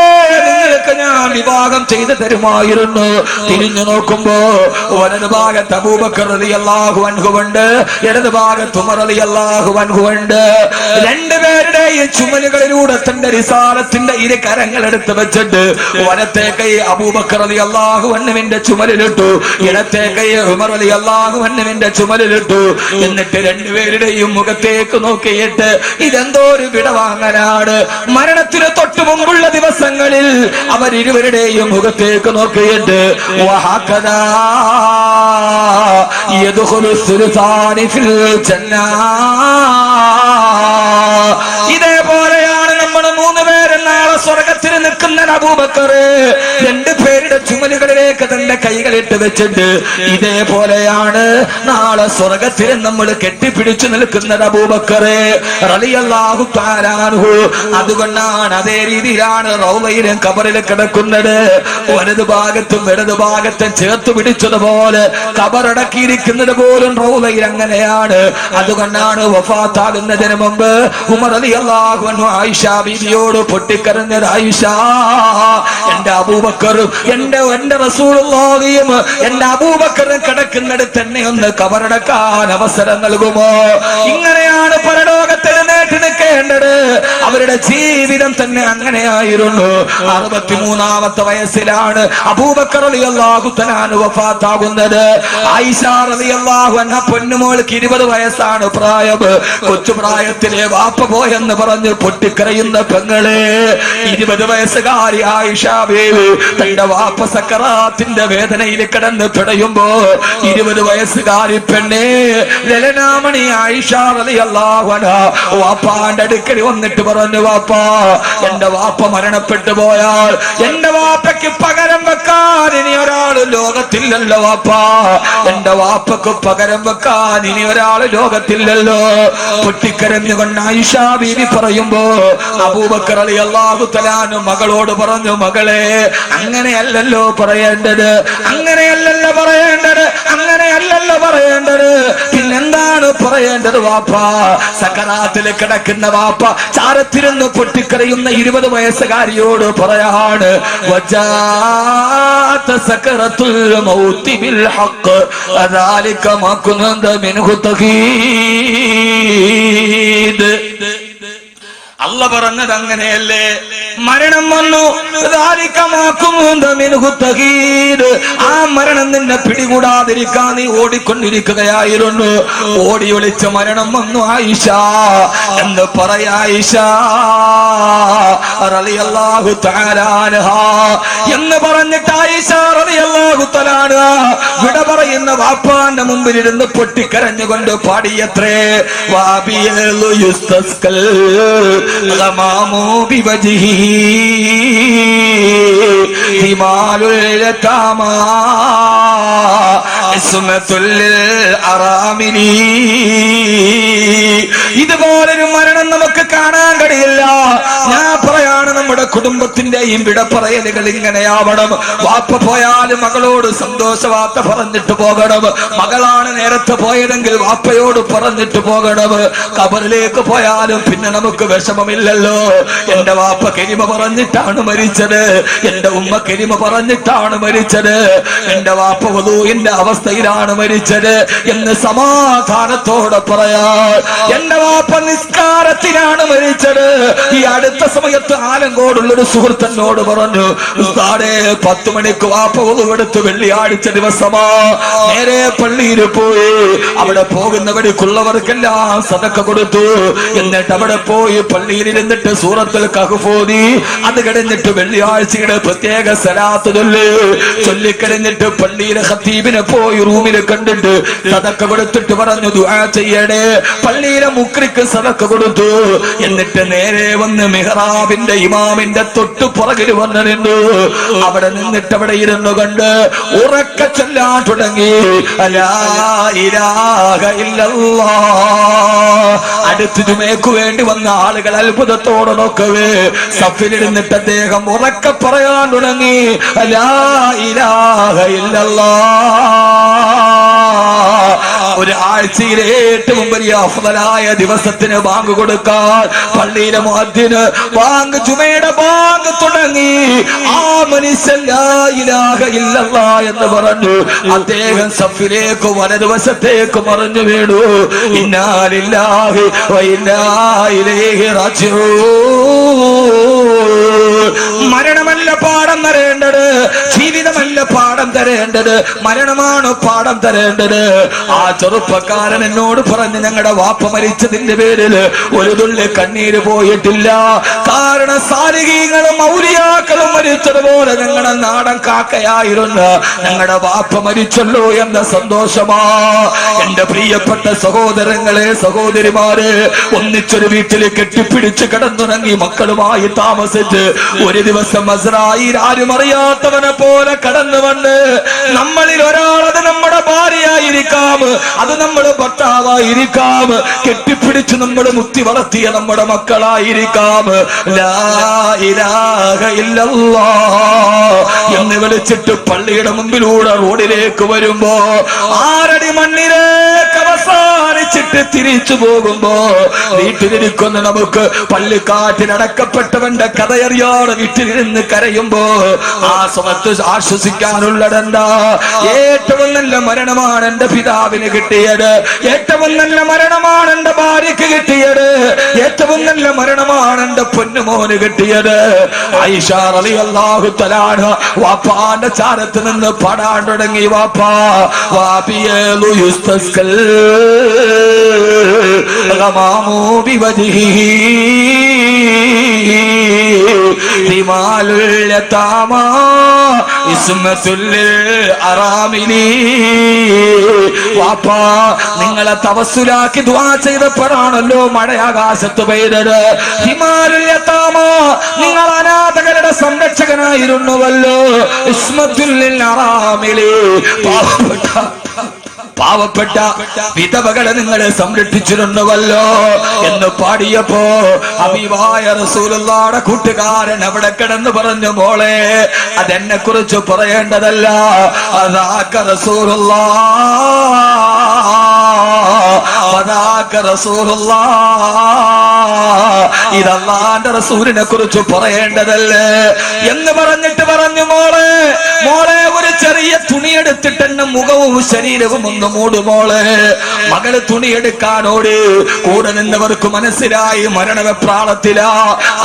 A: നിങ്ങൾക്ക് ഞാൻ വിവാഹം ചെയ്തു തരുമായിരുന്നു. തിരിഞ്ഞു നോക്കുമ്പോ വലത് ഭാഗത്ത് അബൂബക്കർ റളിയല്ലാഹു അൻഹു ഉണ്ട്, ഇടത് ഭാഗത്ത് ഉമർ റളിയല്ലാഹു അൻഹു ഉണ്ട്. രണ്ടുപേരുടെയും ചുമലുകളിലൂടെ തന്റെ റിസാലത്തിന്റെ ഇരു കരങ്ങൾ എടുത്ത് വെച്ചിട്ട് വലത്തെ കൈ അബൂബക്കർ റളിയല്ലാഹു അൻഹുവിന്റെ ചുമലിലിട്ടു, ഇടത്തെ കൈ ഉമർ റളിയല്ലാഹു അൻഹുവിന്റെ ചുമലിലിട്ടു. എന്നിട്ട് രണ്ടുപേരുടെയും മുഖത്തേക്ക് നോക്കിയിട്ട് ഇതെന്തോ ഒരു വിടവാങ്ങലാണ്. മരണത്തിന് തൊട്ടു മുമ്പുള്ള ദിവസങ്ങളിൽ അവരിരുവരുടെയും മുഖത്തേക്ക് നോക്കിയിട്ട് വഹകദാ യദ്ഖുലു സുൽത്താനി ഫിൽ ജന്നാ, ഇതേപോലെയാണ് നമ്മൾ 3 പേര് നാളെ സ്വർഗത്തിൽ നിൽക്കുന്ന അബൂബക്കർ രണ്ടുപേരുടെ ചുമലുകളിലേക്ക് തന്റെ കൈകളിട്ട് വെച്ചിട്ട് ഇതേപോലെയാണ് നാളെ സ്വർഗത്തിൽ നമ്മൾ കെട്ടിപ്പിടിച്ചു നിൽക്കുന്നത് അബൂബക്കർ റളിയല്ലാഹു തആല അൻഹു. അതുകൊണ്ടാണ് അതേ രീതിയിലാണ് റൗളയിലും ഖബറിൽ കിടക്കുന്നത്. വലതു ഭാഗത്തും ഇടതു ഭാഗത്തും ചേർത്ത് പിടിച്ചതുപോലെ ഖബറടക്കിയിരിക്കുന്നത് പോലും റൗളയിൽ അങ്ങനെയാണ്. അതുകൊണ്ടാണ് വഫാത്താകുന്നതിന് മുമ്പ് ഉമർ റളിയല്ലാഹു അൻഹു ആയിഷ ബീവിയോട് പൊട്ടിക്കരഞ്ഞത്, ആയിഷ, എന്റെ അബൂബക്കറും എന്റെ റസൂലുള്ളാഹിയും എന്റെ അബൂബക്കറും കിടക്കുന്നിടത്ത് തന്നെ ഒന്ന് ഖബറടക്കാൻ അവസരം നൽകുമോ? ഇങ്ങനെയാണ് പരലോകത്തിൽ നേട്ടി നിൽക്കേണ്ടത്. അവരുടെ ജീവിതം തന്നെ അങ്ങനെയായിരുന്നു. 63ാമത്തെ വയസ്സിലാണ് അബൂബക്കർ റളിയല്ലാഹു തആല അൻഹു വഫാത്താകുന്നത്. ആയിഷ റളിയല്ലാഹു അൻഹ പൊന്നുമോൾക്ക് 20 വയസ്സാണ് പ്രായം. കൊച്ചു പ്രായത്തിലെ വാപ്പ പോയെന്ന് പറഞ്ഞ് പൊട്ടിക്കരയുന്ന പെങ്ങളെ, 20 വയസ്സുകാരി ആയിഷ ബീവി തന്റെ വാപ്പ സക്കറാത്തിന്റെ വേദനയിൽ കിടന്ന് പിടയുമ്പോ 20 വയസ്സുകാരി പെണ്ണെ ലലനാമണി ആയിഷ റളിയല്ലാഹു അൻഹ വാപ്പാന്റെ അടുക്കൽ വന്നിട്ട് പറഞ്ഞു, വാപ്പാ, എന്റെ വാപ്പ മരണപ്പെട്ടു പോയാൽ എന്റെ വാപ്പയ്ക്ക് പകരം വെക്കാൻ ഇനി ഒരാൾ ലോകത്തില്ലല്ലോ വാപ്പാ. എന്റെ വാപ്പക്ക് പകരം വെക്കാൻ ഇനി ഒരാൾ ലോകത്തില്ലല്ലോ. പൊട്ടിക്കരഞ്ഞുകൊണ്ട് ആയിഷ ബീവി പറയുമ്പോ അബൂബക്കർ റളിയല്ലാഹു തആല അൻഹു മകളോട് പറഞ്ഞു, മകളെ, അങ്ങനെയല്ലല്ലോ പറയേണ്ടത്, അങ്ങനെയല്ലല്ലോ പറയേണ്ടത്, അങ്ങനെയല്ലല്ലോ പറയേണ്ടത്. പിന്നെന്താണ് പറയേണ്ടത് വാപ്പാ? സക്കറാത്തിൽ കിടക്കുന്ന വാപ്പ ചാരത്തിരുന്ന് പൊട്ടിക്കരയുന്ന 20 വയസ്സുകാരിയോട് പറയാണ്, വജാഅത സക്കറത്തുൽ മൗതി ബിൽ ഹഖ് അദാലിക മാ കുന്ത മിൻഹു തഖീദ്. അല്ല പറഞ്ഞത് അങ്ങനെയല്ലേ? മരണം വന്നു, ആ മരണം നിന്നെ പിടികൂടാതിരിക്കാൻ നീ ഓടിക്കൊണ്ടിരിക്കുകയായിരുന്നു. ഓടി ഒളിച്ച മരണം വന്നു ആയിഷ എന്ന് പറയാ. ആയിഷ റളിയല്ലാഹു തആല അൻഹാ എന്ന് പറഞ്ഞിട്ട് ആയിഷ റളിയല്ലാഹു തആല അൻഹാ വിട പറയുന്ന വാപ്പാന്റെ മുമ്പിൽ ഇരുന്ന് പൊട്ടിക്കരഞ്ഞുകൊണ്ട് പാടിയത്രേ, വാബിയലു യുസ്തസ്കൽ ഗമാമു ബിവജ്ഹി ഹിമാലുൽ യതാമാ ഇസ്മത്തുൽ അറാമിനി. ഇതുപോലൊരു മരണം നമുക്ക് കാണാൻ കഴിയില്ല. ഞാൻ പറയാണ്, നമ്മുടെ കുടുംബത്തിന്റെയും വിട പറയലുകൾ ഇങ്ങനെയാവണം. വാപ്പ പോയാലും മകളോട് സന്തോഷ വാർത്ത പറഞ്ഞിട്ട് പോകണം. മകളാണ് നേരത്തെ പോയതെങ്കിൽ വാപ്പയോട് പറഞ്ഞിട്ട് പോകണം. ഖബറിലേക്ക് പോയാലും പിന്നെ നമുക്ക് വിഷമമില്ലല്ലോ. എന്റെ വാപ്പ കരിമ പറഞ്ഞിട്ടാണ് മരിച്ചത്, എന്റെ ഉമ്മ കരിമ പറഞ്ഞിട്ടാണ് മരിച്ചത്, എന്റെ വാപ്പ വധുവിന്റെ അവസ്ഥയിലാണ് മരിച്ചത് എന്ന് സമാധാനത്തോടെ പറയാൻ. എന്റെ വാപ്പ നിസ്കാരത്തിലാണ് മരിച്ചത്. ഈ അടുത്ത സമയത്ത് ആലങ്കോടുള്ളൊരു സുഹൃത്തിനോട് പറഞ്ഞു, ഉസ്താദേ 10 മണിക്ക് വാപ്പ വധുവെടുത്ത് വെള്ളിയാഴ്ച ദിവസമാ നേരെ പള്ളിയിൽ പോയി. അവിടെ പോകുന്ന വഴിക്കുള്ളവർക്കെല്ലാം സദക്ക കൊടുത്തു. എന്നിട്ട് അവിടെ പോയി പള്ളിയിൽ ഇരുന്നിട്ട് സൂറത്തുൽ കഹ്ഫ് ഓതി. അത് കഴിഞ്ഞിട്ട് വെള്ളിയാഴ്ചയുടെ പ്രത്യേക സലാത്ത് ചൊല്ലിക്കഴിഞ്ഞിട്ട് പള്ളിയിലെ ഖത്തീബിനെ പോയി റൂമിൽ കണ്ടിട്ട് സദക്ക കൊടുത്തിട്ട് പറഞ്ഞു, ദുആ ചെയ്യണേ. പള്ളിയിലെ മുക്രിക്ക് സദക്ക കൊടുത്തു. എന്നിട്ട് നേരെ വന്ന് മിഹ്റാബിന്റെ ഇമാമിന്റെ തൊട്ട് പുറകിൽ വന്നു നിന്നു. അവിടെ നിന്നിട്ട് അവിടെ ഇരുന്നു കണ്ട് ഉറക്ക ചൊല്ലാൻ തുടങ്ങി, ലാ ഇലാഹ ഇല്ലല്ലാഹ്. അടുത്ത് ജുമയ്ക്ക് വേണ്ടി വന്ന ആളുകൾ അത്ഭുതത്തോടെ നോക്കവേ സഫിലിരുന്നിട്ട് അദ്ദേഹം ഉറക്കെ പറയാൻ തുടങ്ങി, ലാ ഇലാഹ ഇല്ലല്ലാഹ്. ഒരു ആഴ്ചയിലെ ഏറ്റവും വലിയ അഫ്ളലായ ദിവസത്തിന് ബാങ്ക് കൊടുക്കാൻ പള്ളിയിലെ മുഅദ്ദിന് ബാങ്ക് ജുമയുടെ ബാങ്ക് തുടങ്ങി. ആ മനുഷ്യൻ ലാ ഇലാഹ ഇല്ലല്ലാഹ് എന്ന് പറഞ്ഞു. അദ്ദേഹം സഫിലേക്ക് വലതുവശത്തേക്ക് മറിഞ്ഞു വീണു. ഇന്നാ ലില്ലാഹി വ ഇന്നാ ഇലൈഹി റാജിഊൻ. മരണമല്ല പാഠം തരേണ്ടത്, ജീവിതമല്ല പാഠം തരേണ്ടത്, മരണമാണ് പാഠം തരേണ്ടത്. ആ ചെറുപ്പക്കാരൻ എന്നോട് പറഞ്ഞ്, ഞങ്ങളുടെ വാപ്പ മരിച്ചതിന്റെ പേരിൽ ഒരു തുള്ളി കണ്ണീര് പോയിട്ടില്ല. കാരണം സാലിഹീങ്ങളും ഔലിയാക്കളും മരിച്ചതുപോലെ ഞങ്ങളുടെ നാടൻ കാക്കയായിരുന്നു. ഞങ്ങളുടെ വാപ്പ മരിച്ചല്ലോ എന്ന സന്തോഷമാ. എന്റെ പ്രിയപ്പെട്ട സഹോദരങ്ങളെ, സഹോദരിമാരെ, ഒന്നിച്ചൊരു വീട്ടിൽ കെട്ടിപ്പിടിച്ച് കിടന്നുറങ്ങി മക്കളുമായി താമസിച്ച് ഒരു ദിവസം അസ്രായീൽ ആരും അറിയാത്തവനെ പോലെ കടന്നു വന്ന് നമ്മളിൽ ഒരാൾ, അത് നമ്മുടെ ഭാര്യയായിരിക്കാം, അത് നമ്മുടെ ഭർത്താവായിരിക്കാം, കെട്ടിപ്പിടിച്ച് നമ്മൾ മുത്തി വളർത്തിയ നമ്മുടെ മക്കളായിരിക്കാം, ലാ ഇലാഹ ഇല്ലല്ലാഹ് എന്ന് വിളിച്ചിട്ട് പള്ളിയുടെ മുമ്പിലൂടെ റോഡിലേക്ക് വരുമ്പോ 6 അടി മണ്ണിലേക്ക് അവസാനിച്ചിട്ട് തിരിച്ചു പോകുമ്പോ വീട്ടിലിരിക്കുന്ന നമുക്ക് പള്ളിക്കാറ്റിലടക്കപ്പെട്ടവന്റെ കഥയറിയാതെ വീട്ടിലിരുന്ന് കരയുമ്പോ ആ സമയത്ത് ആശ്വസിക്കാനുള്ളതെന്താ? ഏറ്റവും നല്ല മരണമാണ് എന്റെ പിതാവിന് കിട്ടിയത്, ഏറ്റവും നല്ല മരണമാണ് എന്റെ ഭാര്യക്ക് കിട്ടിയത്, ഏറ്റവും നല്ല മരണമാണ് എന്റെ പൊന്നുമോന് കിട്ടിയത്. ആയിഷ റളിയല്ലാഹു തആല വാപ്പാന്റെ ചാരത്ത് നിന്ന് പാടാൻ തുടങ്ങി, വാപ്പാ വാബിയലു യുസ്തസ്കൽ ഗമാമു ബിവജ്ഹിഹി ഹിമാലുൽ യതാമാ ഇസ്മത്തുൽ അറാമിനി. വാപ്പാ, നിങ്ങളെ തവസ്സുലാക്കി ദുആ ചെയ്തപ്പോഴാണല്ലോ മഴ ആകാശത്ത് പെയ്തത്. ഹിമാലുൽ യതാമാ, നിങ്ങൾ അനാഥകളുടെ സംരക്ഷകനായിരുന്നുവല്ലോ. ഇസ്മത്തുൽ അറാമിനി, പാവപ്പെട്ട വിധവകളെ നിങ്ങളെ സംരക്ഷിച്ചിരുന്നുവല്ലോ എന്ന് പാടിയപ്പോ ഹബീബായ റസൂലുള്ളാഹിയുടെ കൂട്ടുകാരൻ അവിടെ കിടന്ന് പറഞ്ഞു, മോളെ അതെന്നെ കുറിച്ച് പറയേണ്ടതല്ല, അതാക റസൂലുള്ളാഹ് ഇത് അല്ലാഹുവിന്റെ റസൂലിനെ കുറിച്ച് പറയേണ്ടതല്ലേ എന്ന് പറഞ്ഞിട്ട് പറഞ്ഞു, മോളെ ഒരു ചെറിയ തുണിയെടുത്തിട്ട് എന്നെ മുഖവും ശരീരവും ഒന്ന് മൂടുമോളെ. മകള് തുണിയെടുക്കാനോട് കൂടെ നിന്നവർക്ക് മനസ്സിലായി മരണവെപ്രാളത്തിലാ.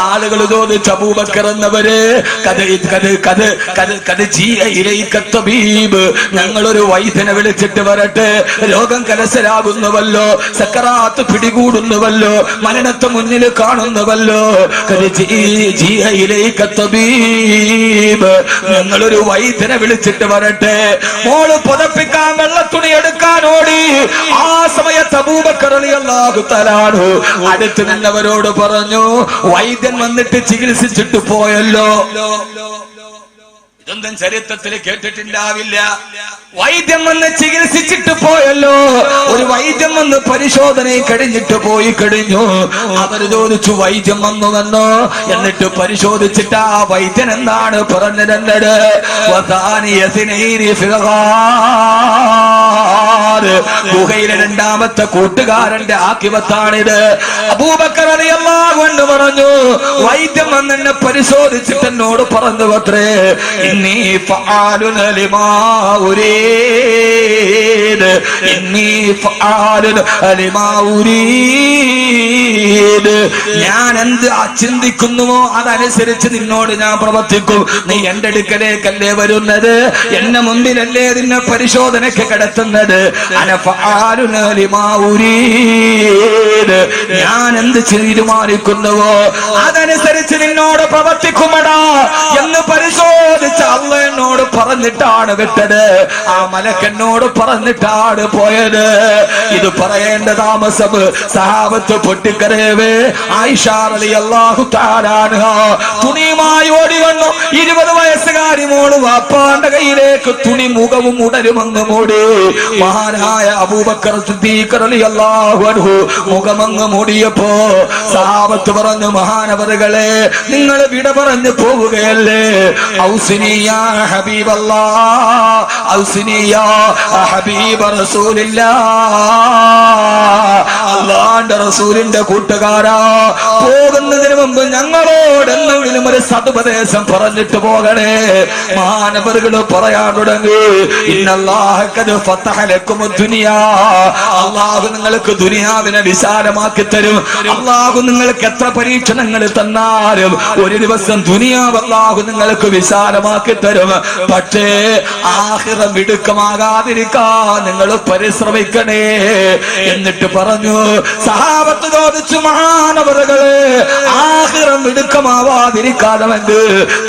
A: ആളുകൾ ചോദിച്ചു, അബൂബക്കർ എന്നവര് ഞങ്ങളൊരു വൈദ്യനെ വിളിച്ചിട്ട് വരട്ടെ, രോഗം കലശലാകുന്നുവല്ലോ, സക്കറാത്ത് പിടികൂടുന്നുവല്ലോ, മരണത്തെ മുന്നിൽ കാണുന്നുവല്ലോ. ഞങ്ങളൊരു വൈദ്യനെ വിളിച്ചിട്ട് വരട്ടെ. മോള് പുതപ്പിക്കാൻ വെള്ളത്തുണി എടുക്കാൻ ഓടി. ആ സമയത്ത് അബൂബക്കർ റളിയല്ലാഹു തആല അടുത്ത് നിന്നവരോട് പറഞ്ഞു, വൈദ്യൻ വന്നിട്ട് ചികിത്സിച്ചിട്ട് പോയല്ലോ. ഇതൊന്നും ചരിത്രത്തിൽ കേട്ടിട്ടുണ്ടാവില്ല. വൈദ്യം വന്ന് ചികിത്സിച്ചിട്ട് പോയല്ലോ. ഒരു വൈദ്യം വന്ന് പരിശോധന കഴിഞ്ഞിട്ട് പോയി കഴിഞ്ഞു. അവർ ചോദിച്ചു, വൈദ്യം വന്നുവെന്നോ? എന്നിട്ട് പരിശോധിച്ചിട്ട് ആ വൈദ്യൻ എന്താണ് പറഞ്ഞിരുന്നത്? ഗുഹയിലെ രണ്ടാമത്തെ കൂട്ടുകാരന്റെ ആക്കിവത്താണിത്. അബൂബക്കർ റളിയല്ലാഹു അൻഹു പറഞ്ഞു, വൈദ്യം വന്ന് എന്നെ പരിശോധിച്ചിട്ട് എന്നോട് പറഞ്ഞു അത്രേ, ഇന്നി ഫഅലുന ലിമാ ഉരീദ്, ഇന്നി ഫഅലുന ലിമാ ഉരീദ്. ഞാൻ എന്ത് ചിന്തിക്കുന്നുവോ അതനുസരിച്ച് നിന്നോട് ഞാൻ പ്രവർത്തിക്കും. നീ എന്റെ അടുക്കലേക്കല്ലേ വരുന്നത്, എന്നെ മുമ്പിലല്ലേ നിന്നെ പരിശോധനയ്ക്ക് കിടത്തുന്നത്. അന ഫഅലുന ലിമാ ഉരീദ്, ഞാൻ എന്ത് തീരുമാനിക്കുന്നുവോ അതനുസരിച്ച് നിന്നോട് പ്രവർത്തിക്കുമടാ എന്ന് പരിശോധിച്ച് അല്ലാഹ് എന്നോട് പറഞ്ഞിട്ടാണ് വിട്ടത്. ആ മലക്കെന്നോട് പറഞ്ഞിട്ടാണ് പോയത്. ഇത് പറയേണ്ട താമസം സഹാബത്ത് പൊട്ടിക്കരയവേ. ആയിഷ റളിയല്ലാഹു തആല അൻഹ തുണിയുമായി ഓടി വന്നു. 20 വയസ്സുകാരി മോള് വാപ്പാന്റെ കയ്യിലേക്ക് തുണി മുഖവും ഉടരുമങ്ങ് മൂടി. മഹാനായ അബൂബക്കർ സിദ്ദീഖ് റളിയല്ലാഹു അൻഹു മുഖമങ്ങ് മൂടിയപ്പോ സഹാബത്ത് പറഞ്ഞു, മഹാനവറുകളെ, നിങ്ങൾ വിട പറഞ്ഞു പോവുകയല്ലേ? ഔസിനി യാ ഹബീബല്ലാഹ്, ഔസിനി യാ ഹബീബ റസൂലില്ലാഹ്. അല്ലാഹുവിന്റെ റസൂലിന്റെ കൂട്ടുകാരാ, പോകുന്നതിന് മുമ്പ് ഞങ്ങളോട് എന്തെങ്കിലും ഒരു സതുപദേശം പറഞ്ഞിട്ട് പോകണേ. മഹാനവറുകൾ പറയാൻ തുടങ്ങി, ഇന്നല്ലാഹ ഖദ് ഫതഹ ലക്കും ദുനിയാ, അല്ലാഹു നിങ്ങൾക്ക് ദുനിയാവിനെ വിശാലമാക്കി തരും. അല്ലാഹു നിങ്ങൾക്ക് എത്ര പരീക്ഷണങ്ങൾ തന്നാലും ഒരു ദിവസം ദുനിയാവ് അല്ലാഹു നിങ്ങൾക്ക് വിശാലമാക്കി തരും. പക്ഷേ ആഖിറം ഇടുക്കമാകാതിരിക്കാൻ നിങ്ങൾ പരിശ്രമിക്കണേ എന്നിട്ട് പറഞ്ഞു. സഹാബത്ത് ചോദിച്ചു, മഹാനവറുകളെ, ആഖിറം ഇടുക്കമാവാതിരിക്കണമെങ്കിൽ,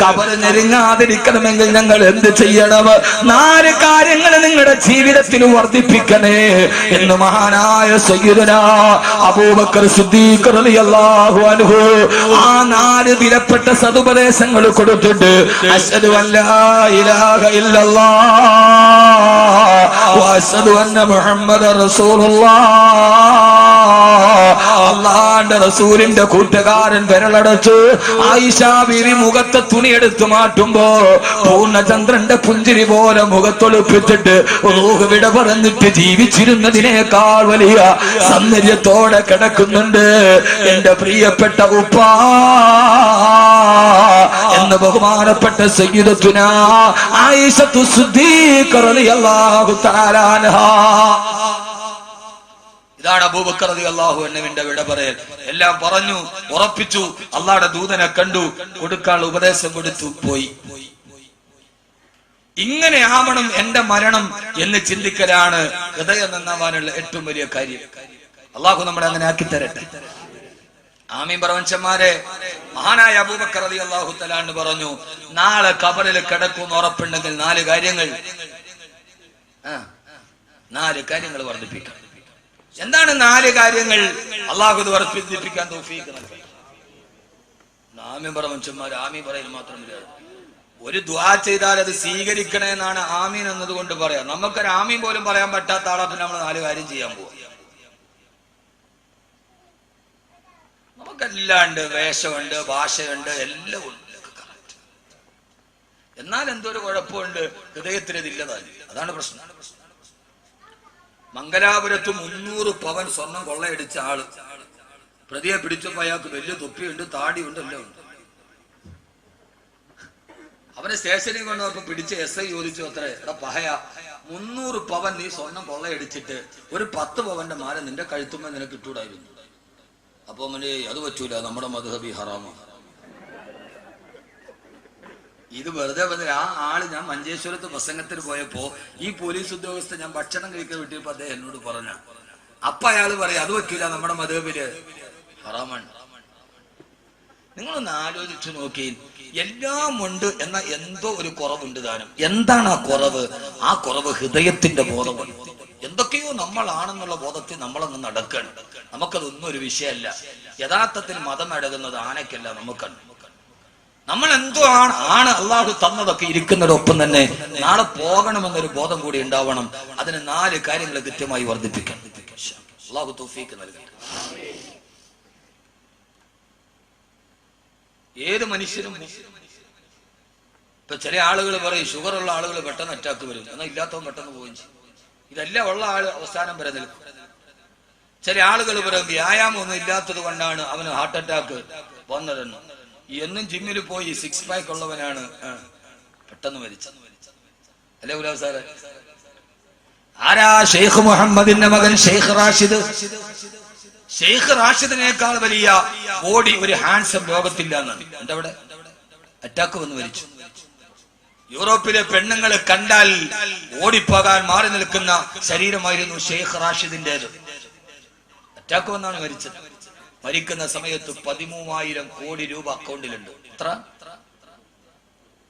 A: ഖബർ ഞെരുങ്ങാതിരിക്കണമെങ്കിൽ ഞങ്ങൾ എന്ത് ചെയ്യണം? 4 കാര്യങ്ങൾ നിങ്ങളുടെ ജീവിതത്തിൽ വർദ്ധിപ്പിക്കണേ എന്ന് മഹാനായ സയ്യിദുനാ അബൂബക്കർ സിദ്ദീഖ് റളിയല്ലാഹു അൻഹു ആ 4 വിലപ്പെട്ട സതുപദേശങ്ങൾ കൊടുത്തിട്ട്, അശ്ഹദു അല്ലാ ഇലാഹ ഇല്ലല്ലാഹ് വ അശ്ഹദു അന്ന മുഹമ്മദർ റസൂലുള്ളാഹ്. അല്ലാഹുവിന്റെ റസൂലിന്റെ കൂട്ടുകാരൻ വിരലടച്ച് ആയിഷ ബീവി മുഖത്തെ തുണിയെടുത്ത് മാറ്റുമ്പോ പൂർണ്ണചന്ദ്രന്റെ പുഞ്ചിരി പോലെ മുഖത്തൊളിപ്പിച്ചിട്ട് റൂഹ് വിട പറഞ്ഞിട്ട് ജീവിച്ചിരുന്നതിനേക്കാൾ വലിയ സൗന്ദര്യത്തോടെ കിടക്കുന്നുണ്ട് എന്റെ പ്രിയപ്പെട്ട ഉപ്പ എന്ന് ബഹുമാനപ്പെട്ട സയ്യിദത്തുനാ ആയിഷത്തു സിദ്ദീഖ റളിയല്ലാഹു തആല അൻഹാ. ഇതാണ് അബൂബക്കർ റളിയല്ലാഹു അൻഹുവിന്റെ വിട പറയൽ. എല്ലാം പറഞ്ഞു, ഉറപ്പിച്ചു, അല്ലാഹുവിന്റെ ദൂതനെ കണ്ടു, കൊടുക്കാനുള്ള ഉപദേശം കൊടുത്തു, പോയി. ഇങ്ങനെ ആവണം എന്റെ മരണം എന്ന് ചിന്തിക്കലാണ് ഹൃദയം നന്നാവാനുള്ള ഏറ്റവും വലിയ കാര്യം. അള്ളാഹു നമ്മളെ അങ്ങനെ ആക്കി തരട്ടെ. ആമീൻ പ്രവഞ്ചന്മാരെ. മഹാനായ അബൂബക്കർ റളിയല്ലാഹു തആല അൻഹു പറഞ്ഞു, നാളെ ഖബറിൽ കിടക്കുമെന്ന് ഉറപ്പുണ്ടെങ്കിൽ 4 കാര്യങ്ങൾ 4 കാര്യങ്ങൾ വർദ്ധിപ്പിക്കണം. എന്താണ് 4 കാര്യങ്ങൾ? അള്ളാഹു ഇത് വർദ്ധിപ്പിക്കാൻ തൗഫീഖ് നൽകട്ടെ. ആമീൻ പ്രവഞ്ചന്മാർ ആമീൻ പറയൽ മാത്രമില്ല. ഒരു ദുആ ചെയ്താൽ അത് സ്വീകരിക്കണേ എന്നാണ് ആമീൻ എന്നതുകൊണ്ട് പറയാം. നമുക്കൊരു ആമീൻ പോലും പറയാൻ പറ്റാത്ത ആളെ പിന്നെ നമ്മൾ 4 കാര്യം ചെയ്യാൻ പോവാം. നമുക്കെല്ലാം ഉണ്ട്, വേഷമുണ്ട്, ഭാഷയുണ്ട്, എല്ലാം ഉണ്ട്. എന്നാൽ എന്തൊരു കുഴപ്പമുണ്ട്, ഹൃദയത്തിന് ഇതില്ലതാണ്. അതാണ് പ്രശ്നം. മംഗലാപുരത്ത് 300 പവൻ സ്വർണം കൊള്ളയടിച്ച ആള് പ്രതിയെ പിടിച്ചപ്പോ അയാൾക്ക് വലിയ തൊപ്പിയുണ്ട്, താടിയുണ്ട്, എല്ലാം ഉണ്ട്. അവനെ സ്റ്റേഷനിൽ കൊണ്ടുപോയപ്പോ പിടിച്ച് SI ചോദിച്ചു, അത്ര എടാ പഹയ 300 പവൻ നീ സ്വർണം കൊള്ളയടിച്ചിട്ട് ഒരു 10 പവന്റെ മാല നിന്റെ കഴുത്തുമ്പോ നിനക്ക് ഇട്ടൂടായിരുന്നു. അപ്പൊ അവന് അത് പറ്റൂല, നമ്മുടെ മദ്ഹബി ഹറാമാണ്. ഇത് വെറുതെ പറഞ്ഞ ആ ആള്, ഞാൻ മഞ്ചേശ്വരത്ത് പ്രസംഗത്തിന് പോയപ്പോ ഈ പോലീസ് ഉദ്യോഗസ്ഥ ഞാൻ ഭക്ഷണം കഴിക്കാൻ വിട്ടിയപ്പോ അദ്ദേഹം എന്നോട് പറഞ്ഞ, അപ്പൊ അയാള് പറയാം അത് പറ്റൂല, നമ്മുടെ മദ്ഹബില് ഹറാമാണ്. നിങ്ങളൊന്ന് ആലോചിച്ചു നോക്കി, എല്ലാം ഉണ്ട് എന്ന എന്തോ ഒരു കുറവുണ്ട് താനും. എന്താണ് ആ കുറവ്? ആ കുറവ് ഹൃദയത്തിന്റെ ബോധമാണ്. എന്തൊക്കെയോ നമ്മളാണെന്നുള്ള ബോധത്തിൽ നമ്മളങ്ങ് നടക്കണം. നമുക്കതൊന്നും ഒരു വിഷയമല്ല. യഥാർത്ഥത്തിൽ മതം അടങ്ങുന്നത് ആനയ്ക്കല്ല, നമുക്കാണ്. നമ്മൾ എന്തോ ആണ് അള്ളാഹു തന്നതൊക്കെ ഇരിക്കുന്നതിനൊപ്പം തന്നെ നാളെ പോകണമെന്നൊരു ബോധം കൂടി ഉണ്ടാവണം. അതിന് 4 കാര്യങ്ങൾ കൃത്യമായി വർദ്ധിപ്പിക്കണം. അള്ളാഹു തൗഫീഖ് നൽകട്ടെ. ഏത് മനുഷ്യനും ഇപ്പൊ ചില ആളുകൾ പറയും ഷുഗർ ഉള്ള ആളുകൾ പെട്ടെന്ന് അറ്റാക്ക് വരും, എന്നാൽ ഇല്ലാത്തവൻ പെട്ടെന്ന് പോവുകയും ചെയ്യും. ഇതെല്ലാം ഉള്ള ആള് അവസാനം വരെ നിൽക്കും. ചില ആളുകൾ പറയും വ്യായാമം ഒന്നും ഇല്ലാത്തത് കൊണ്ടാണ് അവന് ഹാർട്ട് അറ്റാക്ക് വന്നതെന്ന്. എന്നും ജിമ്മിൽ പോയി 6 പാക്ക് ഉള്ളവനാണ് പെട്ടെന്ന് മരിച്ചത്. അല്ലേ ഗുലാം സാറേ? ആരാ? ഷെയ്ഖ് മുഹമ്മദിന്റെ മകൻ ഷെയ്ഖ് റാഷിദ്. ഷെയ്ഖ് റാഷിദിനേക്കാൾ വലിയ ബോഡി ഒരു ഹാൻസം ലോകത്തില്ല എന്നാണ്. എന്റെ അവിടെ അറ്റാക്ക് വന്ന് മരിച്ചു. യൂറോപ്പിലെ പെണ്ണുങ്ങളെ കണ്ടാൽ ഓടിപ്പോകാൻ മാറി നിൽക്കുന്ന ശരീരമായിരുന്നു ഷെയ്ഖ് റാഷിദിന്റേത്. അറ്റാക്ക് വന്നാണ് മരിച്ചത്. മരിക്കുന്ന സമയത്ത് 13,000 കോടി രൂപ അക്കൗണ്ടിലുണ്ട്. എത്ര?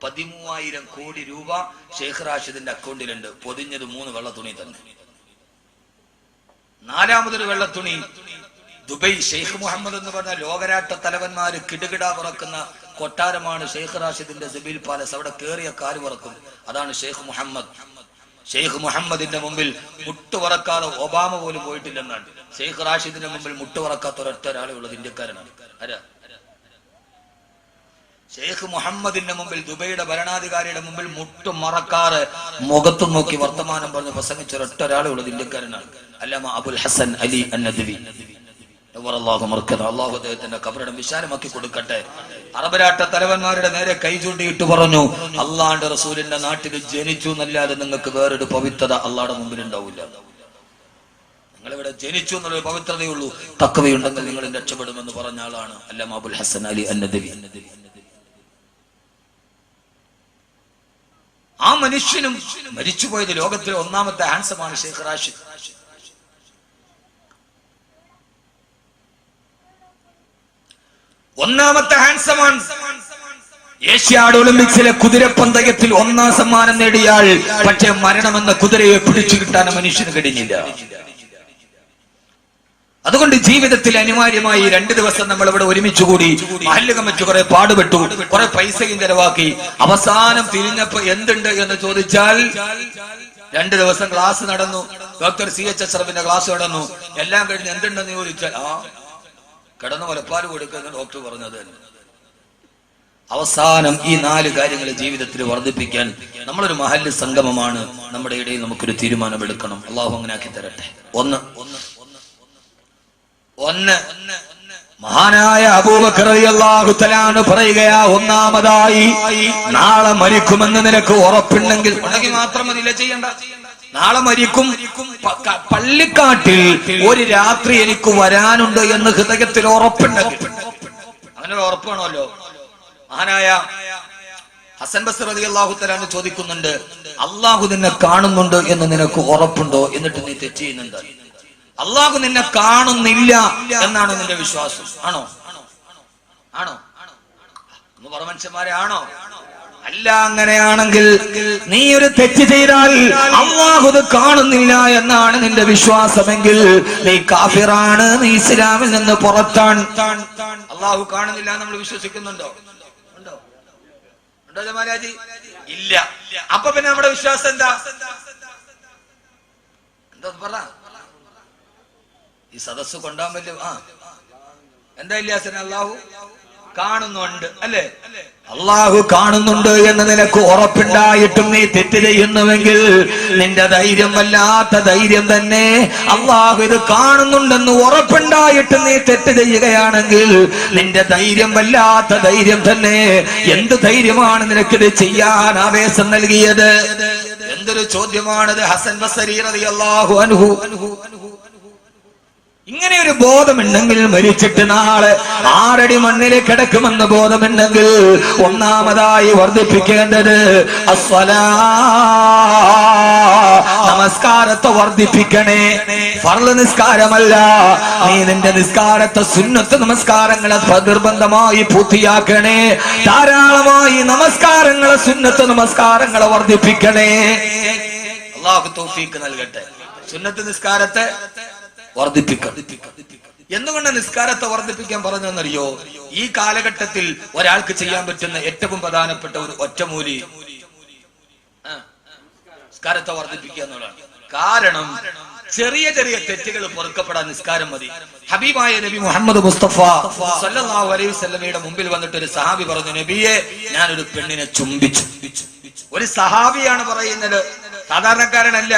A: 13,000 കോടി രൂപ ഷെയ്ഖ് റാഷിദിന്റെ അക്കൗണ്ടിലുണ്ട്. പൊതിഞ്ഞത് 3 വെള്ളത്തുണി തന്നെ. 4മതൊരു വെള്ളത്തുണി ദുബൈ. ഷെയ്ഖ് മുഹമ്മദ് എന്ന് പറഞ്ഞ ലോകരാട്ട തലവന്മാര് കിടുകിട പറക്കുന്ന കൊട്ടാരമാണ് ഷെയ്ഖ് റാഷിദിന്റെ സബീൽ പാലസ്. അവിടെ കേറിയ കാല് പറക്കും. അതാണ് ഷെയ്ഖ് മുഹമ്മദ്. ഷെയ്ഖ് മുഹമ്മദിന്റെ മുമ്പിൽ മുട്ടുവറക്കാതെ ഒബാമ പോലും പോയിട്ടില്ലെന്നാണ്. ഷെയ്ഖ് റാഷിദിന്റെ മുമ്പിൽ മുട്ടുവറക്കാത്ത ഒരൊറ്റ ഒരാളെ ഉള്ളത് ഇന്ത്യക്കാരനാണ്. ആരാ? ഷെയ്ഖ് മുഹമ്മദിന്റെ മുമ്പിൽ, ദുബൈയുടെ ഭരണാധികാരിയുടെ മുമ്പിൽ മുട്ടു മറക്കാറ് മുഖത്തു നോക്കി വർത്തമാനം പറഞ്ഞ് പ്രസംഗിച്ച ഒരൊറ്റ ഒരാളെ ഉള്ളത് ഇന്ത്യക്കാരനാണ്. അല്ലാമ അബുൽ ഹസൻ അലി അന്നദ്വി. അള്ളാഹു അദ്ദേഹത്തിന്റെ ഖബറിടം വിശാലമാക്കി കൊടുക്കട്ടെ. അറബരാട്ട തലവന്മാരുടെ നേരെ കൈ ചൂണ്ടിയിട്ട് പറഞ്ഞു, അള്ളാന്റെ റസൂലിന്റെ നാട്ടിൽ ജനിച്ചു എന്നല്ലാതെ നിങ്ങൾക്ക് വേറൊരു പവിത്രത അള്ളാഹുടെ മുമ്പിൽ ഉണ്ടാവില്ല. നിങ്ങളിവിടെ ജനിച്ചു എന്നുള്ളൊരു പവിത്രതയുള്ളൂ, തഖ്വയുണ്ടെങ്കിൽ നിങ്ങൾ രക്ഷപ്പെടുമെന്ന് പറഞ്ഞ ആളാണ് അല്ലാമ അബുൽ ഹസൻ അലി അന്നദ്വി. ആ മനുഷ്യനും മരിച്ചുപോയത് ലോകത്തിലെ 1ാമത്തെ ഹാൻസമാണ് ഷെയ്ഖ് റാഷിദ്. ഒന്നാമത്തെ ഹാൻസമാണ്. ഏഷ്യാഡ് ഒളിമ്പിക്സിലെ കുതിരപ്പന്തയത്തിൽ 1ാം സമ്മാനം നേടിയാൽ പക്ഷേ മരണമെന്ന കുതിരയെ പിടിച്ചു കിട്ടാൻ മനുഷ്യന് കഴിഞ്ഞില്ല. അതുകൊണ്ട് ജീവിതത്തിൽ അനിവാര്യമായി 2 ദിവസം നമ്മൾ ഇവിടെ ഒരുമിച്ച് കൂടി മഹല്ല് കമ്മിറ്റി കുറെ പാടുപെട്ടു, കുറെ പൈസയും ചെലവാക്കി. അവസാനം തിരിഞ്ഞപ്പോ എന്തുണ്ട് എന്ന് ചോദിച്ചാൽ 2 ദിവസം ക്ലാസ് നടന്നു. ഡോക്ടർ CH അഷ്റഫിന്റെ ക്ലാസ് നടന്നു. എല്ലാം കഴിഞ്ഞ് എന്തുണ്ടെന്ന് ചോദിച്ചാൽ കിടന്ന് മുലപ്പാൽ കൊടുക്കുന്ന ഡോക്ടർ പറഞ്ഞത് തന്നെ. അവസാനം ഈ 4 കാര്യങ്ങൾ ജീവിതത്തിൽ വർദ്ധിപ്പിക്കാൻ നമ്മളൊരു മഹല്ല് സംഗമമാണ്. നമ്മുടെ ഇടയിൽ നമുക്കൊരു തീരുമാനമെടുക്കണം. അള്ളാഹു അങ്ങനെ ആക്കി തരട്ടെ. ഒന്ന് മഹാനായ അബൂബക്കർ റളിയല്ലാഹു തആല പറയുകയാ, ഒന്നാമതായി നാളെ മരിക്കുമെന്ന് നിനക്ക് ഉറപ്പുണ്ടെങ്കിൽ മാത്രം മതിയില്ല ചെയ്യണ്ട. നാളെ മരിക്കും. പള്ളിക്കാട്ടിൽ ഒരു രാത്രി എനിക്ക് വരാനുണ്ട് എന്ന് ഹൃദയത്തിൽ ഉറപ്പുണ്ടെങ്കിൽ, അങ്ങനെ ഒരു ഉറപ്പ് വേണമല്ലോ. മഹാനായ ഹസൻ ബസ്രി റളിയല്ലാഹു തആല ചോദിക്കുന്നുണ്ട്, അള്ളാഹു നിന്നെ കാണുന്നുണ്ട് എന്ന് നിനക്ക് ഉറപ്പുണ്ടോ? എന്നിട്ട് നീ തെറ്റ് ചെയ്യുന്നുണ്ട്. അള്ളാഹു നിന്നെ കാണുന്നില്ല എന്നാണ് നിന്റെ വിശ്വാസം. ആണോ? എന്ന് പറ മനുഷ്യന്മാരെ, ആണോ? അല്ല. അങ്ങനെയാണെങ്കിൽ നീ ഒരു തെറ്റ് ചെയ്താൽ അല്ലാഹു ഇത് കാണുന്നില്ല എന്നാണ് നിന്റെ വിശ്വാസമെങ്കിൽ നീ കാഫിറാണ്, നീ ഇസ്ലാമിൽ നിന്ന് പുറത്താണ്. അല്ലാഹു കാണുന്നില്ല നമ്മൾ വിശ്വസിക്കുന്നുണ്ടോ? ഉണ്ടോ ജമാലാജി? ഇല്ല. അപ്പൊ പിന്നെ നമ്മുടെ വിശ്വാസം എന്താ പറ? ഈ സദസ്സ് കൊണ്ടാൻ പറ്റും. എന്താ ഇല്ലാസന? അല്ലാഹു കാണുന്നുണ്ട് അല്ലേ? അള്ളാഹു കാണുന്നുണ്ട് എന്ന് നിനക്ക് ഉറപ്പുണ്ടായിട്ടും നീ തെറ്റ് ചെയ്യുന്നുവെങ്കിൽ നിന്റെ ധൈര്യം വല്ലാത്ത ധൈര്യം തന്നെ. അള്ളാഹു ഇത് കാണുന്നുണ്ടെന്ന് ഉറപ്പുണ്ടായിട്ട് നീ തെറ്റ് ചെയ്യുകയാണെങ്കിൽ നിന്റെ ധൈര്യം വല്ലാത്ത ധൈര്യം തന്നെ. എന്ത് ധൈര്യമാണ് നിനക്കിത് ചെയ്യാൻ ആവേശം നൽകിയത്? എന്തൊരു ചോദ്യമാണത്. ഹസൻ ബസരി റളിയല്ലാഹു അൻഹു ഇങ്ങനെ ഒരു ബോധമുണ്ടെങ്കിൽ മരിച്ചിട്ട് നാളെ 6 അടി മണ്ണിൽ കിടക്കുമെന്ന് ബോധമുണ്ടെങ്കിൽ ഒന്നാമതായി വർദ്ധിപ്പിക്കേണ്ടത് നമസ്കാരത്തെ വർദ്ധിപ്പിക്കണേ. ഫർള് നിസ്കാരമല്ല, നീ നിന്റെ നിസ്കാരത്തെ സുന്നത്ത് നമസ്കാരങ്ങളെ നിർബന്ധമായി പൂർത്തിയാക്കണേ. ധാരാളമായി നമസ്കാരങ്ങളെ സുന്നത്ത് നമസ്കാരങ്ങളെ വർദ്ധിപ്പിക്കണേ. അല്ലാഹു തൗഫീഖ് നൽകട്ടെ. സുന്നത്ത് നിസ്കാരത്തെ വർദ്ധിപ്പിക്കണം. എന്തുകൊണ്ട് നിസ്കാരത്തെ വർദ്ധിപ്പിക്കാൻ പറഞ്ഞെന്നറിയോ? ഈ കാലഘട്ടത്തിൽ ഒരാൾക്ക് ചെയ്യാൻ പറ്റുന്ന ഏറ്റവും പ്രധാനപ്പെട്ട ഒരു ഒറ്റമൂലി നിസ്കാരത്തെ വർദ്ധിപ്പിക്കുക എന്നുള്ളതാണ്. കാരണം ചെറിയ ചെറിയ തെറ്റുകൾ പൊറുക്കപ്പെടാൻ നിസ്കാരം മതി. ഹബീബായ നബി മുഹമ്മദ് മുസ്തഫ സല്ലല്ലാഹു അലൈഹി വസല്ലമയുടെ മുമ്പിൽ വന്നിട്ട് ഒരു സഹാബി പറഞ്ഞു, നബിയെ, ഞാനൊരു പെണ്ണിനെ ചുംബിച്ചു. ഒരു സഹാബിയാണ് പറയുന്നത്, സാധാരണക്കാരനല്ല.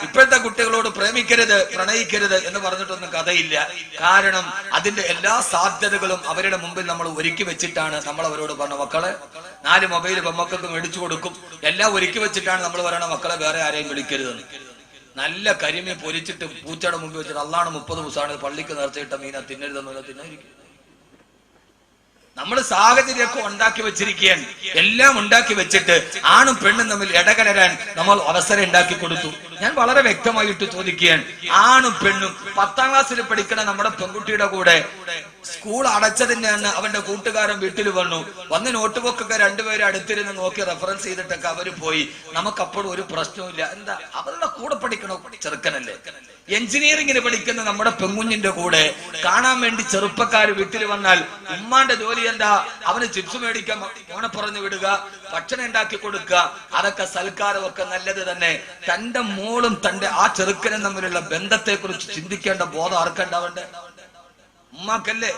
A: ഇപ്പോഴത്തെ കുട്ടികളോട് പ്രേമിക്കരുത്, പ്രണയിക്കരുത് എന്ന് പറഞ്ഞിട്ടൊന്നും കഥയില്ല. കാരണം അതിന്റെ എല്ലാ സാധ്യതകളും അവരുടെ മുമ്പിൽ നമ്മൾ ഒരുക്കി വെച്ചിട്ടാണ് നമ്മൾ അവരോട് പറഞ്ഞ, മക്കളെ 4 മൊബൈൽ പെമ്മക്കൾക്ക് മേടിച്ചു കൊടുക്കും, എല്ലാം ഒരുക്കി വെച്ചിട്ടാണ് നമ്മൾ പറയണ, മക്കളെ വേറെ ആരെയും വിളിക്കരുതെന്ന്. നല്ല കരിമീൻ പൊരിച്ചിട്ട് പൂച്ചയുടെ മുമ്പിൽ വെച്ചിട്ട് അള്ളാണ് 30 ദിവസമാണ് പള്ളിക്ക് നേർച്ചയിട്ട മീന തിന്നരുതെന്നല്ല തിന്നായിരിക്കും. നമ്മൾ സാഹചര്യമൊക്കെ ഉണ്ടാക്കി വെച്ചിരിക്കുകയാണ്. എല്ലാം ഉണ്ടാക്കി വെച്ചിട്ട് ആണും പെണ്ണും തമ്മിൽ ഇടകലരാൻ നമ്മൾ അവസരം ഉണ്ടാക്കി കൊടുത്തു. ഞാൻ വളരെ വ്യക്തമായിട്ട് ചോദിക്കുകയാണ്, ആണും പെണ്ണും 10ാം ക്ലാസ്സിൽ പഠിക്കണ നമ്മുടെ പെൺകുട്ടിയുടെ കൂടെ സ്കൂൾ അടച്ചതിന്റെ അന്ന് അവന്റെ കൂട്ടുകാരൻ വീട്ടിൽ വന്ന് നോട്ട് ബുക്കൊക്കെ രണ്ടുപേരും അടുത്തിരുന്ന് നോക്കി റെഫറൻസ് ചെയ്തിട്ടൊക്കെ അവര് പോയി. നമുക്കപ്പോഴും ഒരു പ്രശ്നവുമില്ല. എന്താ, അവരുടെ കൂടെ പഠിക്കണോ ചെറുക്കനല്ലേ? എഞ്ചിനീയറിംഗിന് പഠിക്കുന്ന നമ്മുടെ പെൺകുഞ്ഞിന്റെ കൂടെ കാണാൻ വേണ്ടി ചെറുപ്പക്കാര് വീട്ടിൽ വന്നാൽ ഉമ്മാന്റെ ജോലി എന്താ? അവന് ചിപ്സ് മേടിക്കാൻ മോനെ പറഞ്ഞു വിടുക, ഭക്ഷണം ഉണ്ടാക്കി കൊടുക്കുക, അതൊക്കെ സൽക്കാരമൊക്കെ നല്ലത് തന്നെ. തന്റെ മോളും തന്റെ ആ ചെറുക്കനും തമ്മിലുള്ള ബന്ധത്തെ കുറിച്ച് ചിന്തിക്കേണ്ട ബോധം ആർക്കുണ്ടാവണ്ടേ? ഉമ്മാക്കല്ലേ?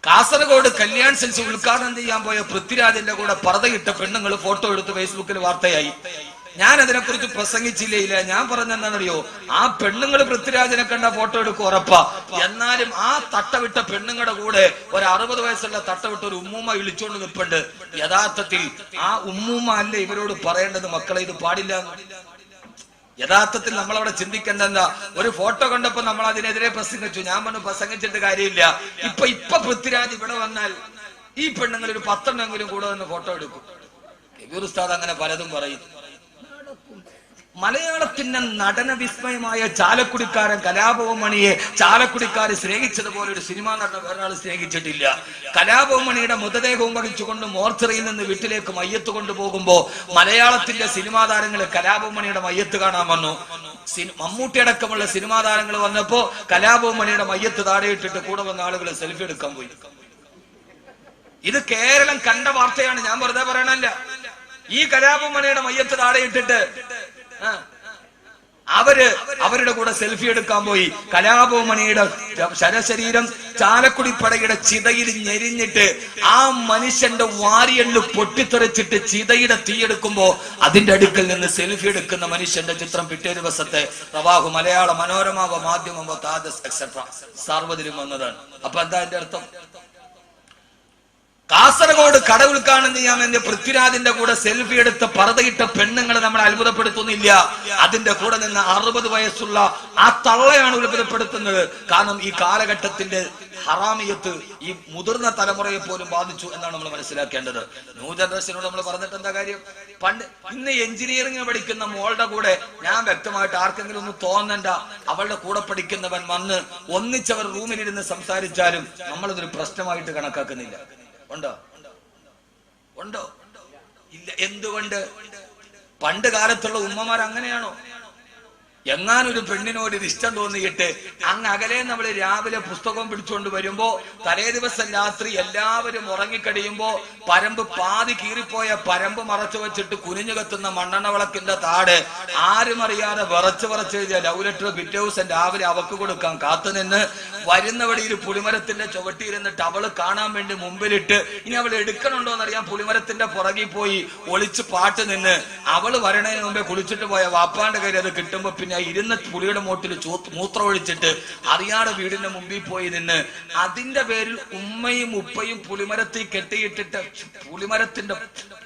A: കാസർഗോഡ് കല്യാൺ സിൽസ് ഉദ്ഘാടനം ചെയ്യാൻ പോയ പൃഥ്വിരാജിന്റെ കൂടെ പർദ്ദയിട്ട പെണ്ണുങ്ങൾ ഫോട്ടോ എടുത്ത് ഫേസ്ബുക്കിൽ വാർത്തയായി. ഞാൻ അതിനെക്കുറിച്ച് പ്രസംഗിച്ചില്ല. ഞാൻ പറഞ്ഞെന്താണെന്നറിയോ, ആ പെണ്ണുങ്ങൾ പൃഥ്വിരാജിനെ കണ്ട ഫോട്ടോ എടുക്കും ഉറപ്പാ. എന്നാലും ആ തട്ടവിട്ട പെണ്ണുങ്ങളുടെ കൂടെ ഒരു 60 വയസ്സുള്ള തട്ടവിട്ട ഒരു ഉമ്മൂമ്മ വിളിച്ചോണ്ട് നിൽപ്പുണ്ട്. യഥാർത്ഥത്തിൽ ആ ഉമ്മൂമ്മ അല്ലേ ഇവരോട് പറയേണ്ടത്, മക്കളെ ഇത് പാടില്ല. യഥാർത്ഥത്തിൽ നമ്മളവിടെ ചിന്തിക്കേണ്ട എന്താ? ഒരു ഫോട്ടോ കണ്ടപ്പോ നമ്മൾ അതിനെതിരെ പ്രസംഗിച്ചു. ഞാൻ പറഞ്ഞു പ്രസംഗിച്ചിട്ട് കാര്യമില്ല. ഇപ്പൊ പൃഥ്വിരാജ് ഇവിടെ വന്നാൽ ഈ പെണ്ണുങ്ങൾ ഒരു 10 എണ്ണമെങ്കിലും കൂടെ വന്ന് ഫോട്ടോ എടുക്കും. ഉസ്താദ് അങ്ങനെ പലതും പറയും. മലയാളത്തിന്റെ നടന വിസ്മയമായ ചാലക്കുടിക്കാരൻ കലാഭവൻ മണിയെ ചാലക്കുടിക്കാര് സ്നേഹിച്ചതുപോലെ ഒരു സിനിമാ നടൻ ഒരാൾ സ്നേഹിച്ചിട്ടില്ല. കലാഭവൻ മണിയുടെ മൃതദേഹവും വഹിച്ചുകൊണ്ട് മോർച്ചറിയിൽ നിന്ന് വീട്ടിലേക്ക് മയ്യത്ത് കൊണ്ടുപോകുമ്പോ മലയാളത്തിന്റെ സിനിമാ താരങ്ങള് കലാഭവൻ മണിയുടെ മയ്യത്ത് കാണാൻ വന്നു. മമ്മൂട്ടി അടക്കമുള്ള സിനിമാ താരങ്ങൾ വന്നപ്പോ കലാഭവൻ മണിയുടെ മയ്യത്ത് താഴെയിട്ടിട്ട് കൂടെ വന്ന ആളുകൾ സെൽഫി എടുക്കാൻ പോയി. ഇത് കേരളം കണ്ട വാർത്തയാണ്, ഞാൻ വെറുതെ പറയണല്ല. ഈ കലാഭവൻ മണിയുടെ മയ്യത്ത് താഴെയിട്ടിട്ട് അവരുടെ കൂടെ സെൽഫി എടുക്കാൻ പോയി. കലാഭവൻ മണിയുടെ ശരശരീരം ചാലക്കുടി പടയുടെ ചിതയിൽ ഞെരിഞ്ഞിട്ട് ആ മനുഷ്യന്റെ വാരിയല് പൊട്ടിത്തെറിച്ചിട്ട് ചിതയുടെ തീയെടുക്കുമ്പോ അതിന്റെ അടുക്കൽ നിന്ന് സെൽഫി എടുക്കുന്ന മനുഷ്യന്റെ ചിത്രം പിറ്റേ ദിവസത്തെ റവാഹു, മലയാള മനോരമ, മാധ്യമം, താജസ് എക്സെട്ര സർവ്വതിലും വന്നതാണ്. അപ്പൊ എന്താ അതിന്റെ അർത്ഥം? കാസർഗോഡ് കട ഉദ്ഘാടനം ചെയ്യാൻ വേണ്ടി പൃഥ്വിരാജിന്റെ കൂടെ സെൽഫി എടുത്ത് പർദ്ദയിട്ട പെണ്ണുങ്ങളെ നമ്മൾ അത്ഭുതപ്പെടുത്തുന്നില്ല. അതിന്റെ കൂടെ നിന്ന് 60 വയസ്സുള്ള ആ തള്ളയാണ് അത്ഭുതപ്പെടുത്തുന്നത്. കാരണം ഈ കാലഘട്ടത്തിന്റെ ഹറാമിയത്ത് ഈ മുതിർന്ന തലമുറയെ പോലും ബാധിച്ചു എന്നാണ് നമ്മൾ മനസ്സിലാക്കേണ്ടത്. ന്യൂ ജനറേഷനോട് നമ്മൾ പറഞ്ഞിട്ട് എന്താ കാര്യം? ഇന്ന് എഞ്ചിനീയറിംഗ് പഠിക്കുന്ന മോളുടെ കൂടെ ഞാൻ വ്യക്തമായിട്ട് ആർക്കെങ്കിലും ഒന്ന് തോന്നണ്ട, അവളുടെ കൂടെ പഠിക്കുന്നവൻ വന്ന് ഒന്നിച്ചവർ റൂമിലിരുന്ന് സംസാരിച്ചാലും നമ്മളതൊരു പ്രശ്നമായിട്ട് കണക്കാക്കുന്നില്ല. ഉണ്ടോ? ഇല്ല. എന്തുകൊണ്ട്? പണ്ട് കാലത്തുള്ള ഉമ്മമാർ അങ്ങനെയാണോ? എങ്ങാനൊരു പെണ്ണിനോട് ഇത് ഇഷ്ടം തോന്നിയിട്ട് അങ്ങ് അകലെ നമ്മൾ രാവിലെ പുസ്തകം പിടിച്ചുകൊണ്ട് വരുമ്പോ തലേ ദിവസം രാത്രി എല്ലാവരും ഉറങ്ങിക്കഴിയുമ്പോ പരമ്പ് പാതി കീറിപ്പോയ പരമ്പ് മറച്ചു വെച്ചിട്ട് കുനിഞ്ഞു കത്തുന്ന മണ്ണെണ്ണ വിളക്കിന്റെ താട് ആരും അറിയാതെ വിറച്ച് എഴുതിയ ലവ് ലെറ്റർ പിറ്റേ ദിവസം രാവിലെ അവക്ക് കൊടുക്കാൻ കാത്തുനിന്ന് വരുന്ന വഴിയിൽ പുളിമരത്തിന്റെ ചുവട്ടിയിരുന്നിട്ട് അവള് കാണാൻ വേണ്ടി മുമ്പിലിട്ട് ഇനി അവൾ എടുക്കണുണ്ടോ എന്നറിയാൻ പുളിമരത്തിന്റെ പുറകിൽ പോയി ഒളിച്ച് പാട്ട് നിന്ന് അവള് വരണതിന് മുമ്പേ കുളിച്ചിട്ട് പോയ വാപ്പാന്റെ കയ്യിൽ അത് കിട്ടുമ്പോ പിന്നെ ഇരുന്ന പുളിയുടെ മൂട്ടിൽ മൂത്രം ഒഴിച്ചിട്ട് അറിയാതെ വീടിന്റെ മുമ്പിൽ പോയി നിന്ന് അതിന്റെ പേരിൽ ഉമ്മയും ഉപ്പയും പുളിമരത്തിൽ കെട്ടിയിട്ടിട്ട്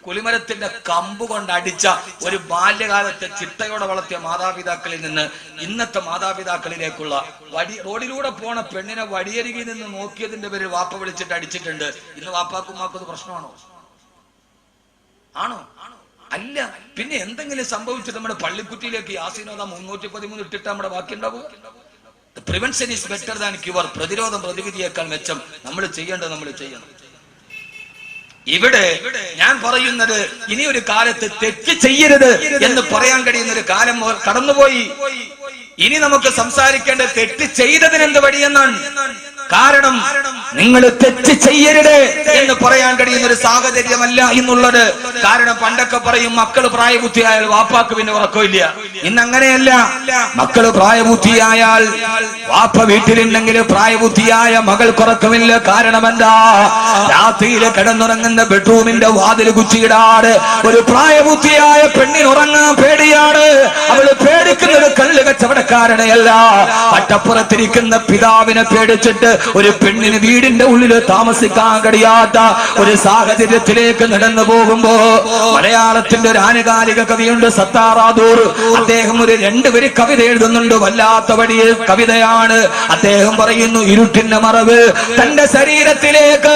A: പുളിമരത്തിന്റെ കമ്പ് കൊണ്ട് അടിച്ച ഒരു ബാല്യകാലത്തെ ചിട്ടയോടെ വളർത്തിയ മാതാപിതാക്കളിൽ നിന്ന് ഇന്നത്തെ മാതാപിതാക്കളിലേക്കുള്ള റോഡിലൂടെ പോണ പെണ്ണിനെ വടിയരികിൽ നിന്ന് നോക്കിയതിന്റെ പേരിൽ വാപ്പ വിളിച്ചിട്ട് അടിച്ചിട്ടുണ്ട്. ഇന്ന് വാപ്പാക്കും ഉമ്മാക്കും പ്രശ്നമാണോ? ആണോ? അല്ല. പിന്നെ എന്തെങ്കിലും സംഭവിച്ചിട്ട് നമ്മുടെ പള്ളിക്കുറ്റിയിലേക്ക് യാസീനോദ 313 ഇട്ടിട്ട് നമ്മുടെ ബാക്കി ഉണ്ടാവുക? Prevention is better than cure. പ്രതിരോധം പ്രതിവിധിയേക്കാൾ മെച്ചം. നമ്മൾ ചെയ്യേണ്ടത് നമ്മൾ ചെയ്യണം. ഇവിടെ ഞാൻ പറയുന്നത് ഇനി ഒരു കാലത്ത് തെറ്റ് ചെയ്യരുത് എന്ന് പറയാൻ കഴിയുന്ന ഒരു കാലം കടന്നുപോയി. ഇനി നമുക്ക് സംസാരിക്കേണ്ട തെറ്റ് ചെയ്തതിന് എന്ത് വഴിയെന്നാണ്. കാരണം നിങ്ങൾ തെറ്റ് ചെയ്യരുത് എന്ന് പറയാൻ കഴിയുന്ന ഒരു സാഹചര്യമല്ല ഇന്നുള്ളത്. കാരണം പണ്ടൊക്കെ പറയും മക്കള് പ്രായബുദ്ധിയായാൽ വാപ്പാക്ക് പിന്നെ ഉറക്കമില്ല. ഇന്ന് അങ്ങനെയല്ല. മക്കള് പ്രായബുദ്ധിയായാൽ വാപ്പ വീട്ടിലുണ്ടെങ്കിൽ പ്രായബുദ്ധിയായ മകൾക്കുറക്കമില്ല. കാരണം എന്താ? രാത്രിയിൽ കിടന്നുറങ്ങുന്ന ബെഡ്റൂമിന്റെ വാതിൽ കുറ്റിയിടാട് ഒരു പ്രായബുദ്ധിയായ പെണ്ണിനുറങ്ങാൻ പേടിയാണ്. അവള് പേടിക്കുന്നത് കല്ല് കച്ചവടക്കാരനെയല്ല, പട്ടപ്പുറത്തിരിക്കുന്ന പിതാവിനെ പേടിച്ചിട്ട് ഒരു പെണ്ണിന് വീടിന്റെ ഉള്ളിൽ താമസിക്കാൻ കഴിയാത്ത ഒരു സാഹചര്യത്തിലേക്ക് നടന്നു പോകുമ്പോ മലയാളത്തിന്റെ ഒരു ആനുകാലിക കവിയുണ്ട് സത്താറാദൂർ. അദ്ദേഹം ഒരു 2 വരി കവിത എഴുതുന്നുണ്ട്. വല്ലാത്ത വലിയ കവിതയാണ്. അദ്ദേഹം പറയുന്നു, ഇരുട്ടിന്റെ മറവ് തന്റെ ശരീരത്തിലേക്ക്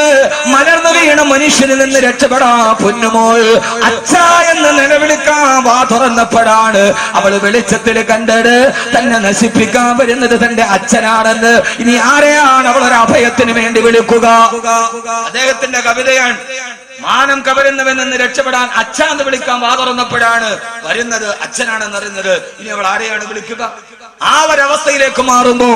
A: മലർന്നു വീണ മനുഷ്യനിൽ നിന്ന് രക്ഷപ്പെടാ പൊന്നുമോൾ അച്ഛ എന്ന് നിലവിളിക്കാൻ വാ തുറന്നപ്പോഴാണ് അവൾ വെളിച്ചത്തിൽ കണ്ടത് തന്നെ നശിപ്പിക്കാൻ വരുന്നത് തന്റെ അച്ഛനാണെന്ന്. ഇനി ആരെയാണ് അവൾ ഒരു അഭയത്തിന് വേണ്ടി വിളിക്കുക? അദ്ദേഹത്തിന്റെ കവിതയാണ്. മാനം കവരുന്നവൻ നിന്ന് രക്ഷപ്പെടാൻ അച്ഛാന്ന് വിളിക്കാൻ വാ തുറന്നപ്പോഴാണ് വരുന്നത് അച്ഛനാണെന്ന് അറിയുന്നത്. ഇനി അവൾ ആരെയാണ് വിളിക്കുക? ആ ഒരവസ്ഥയിലേക്ക് മാറുമ്പോ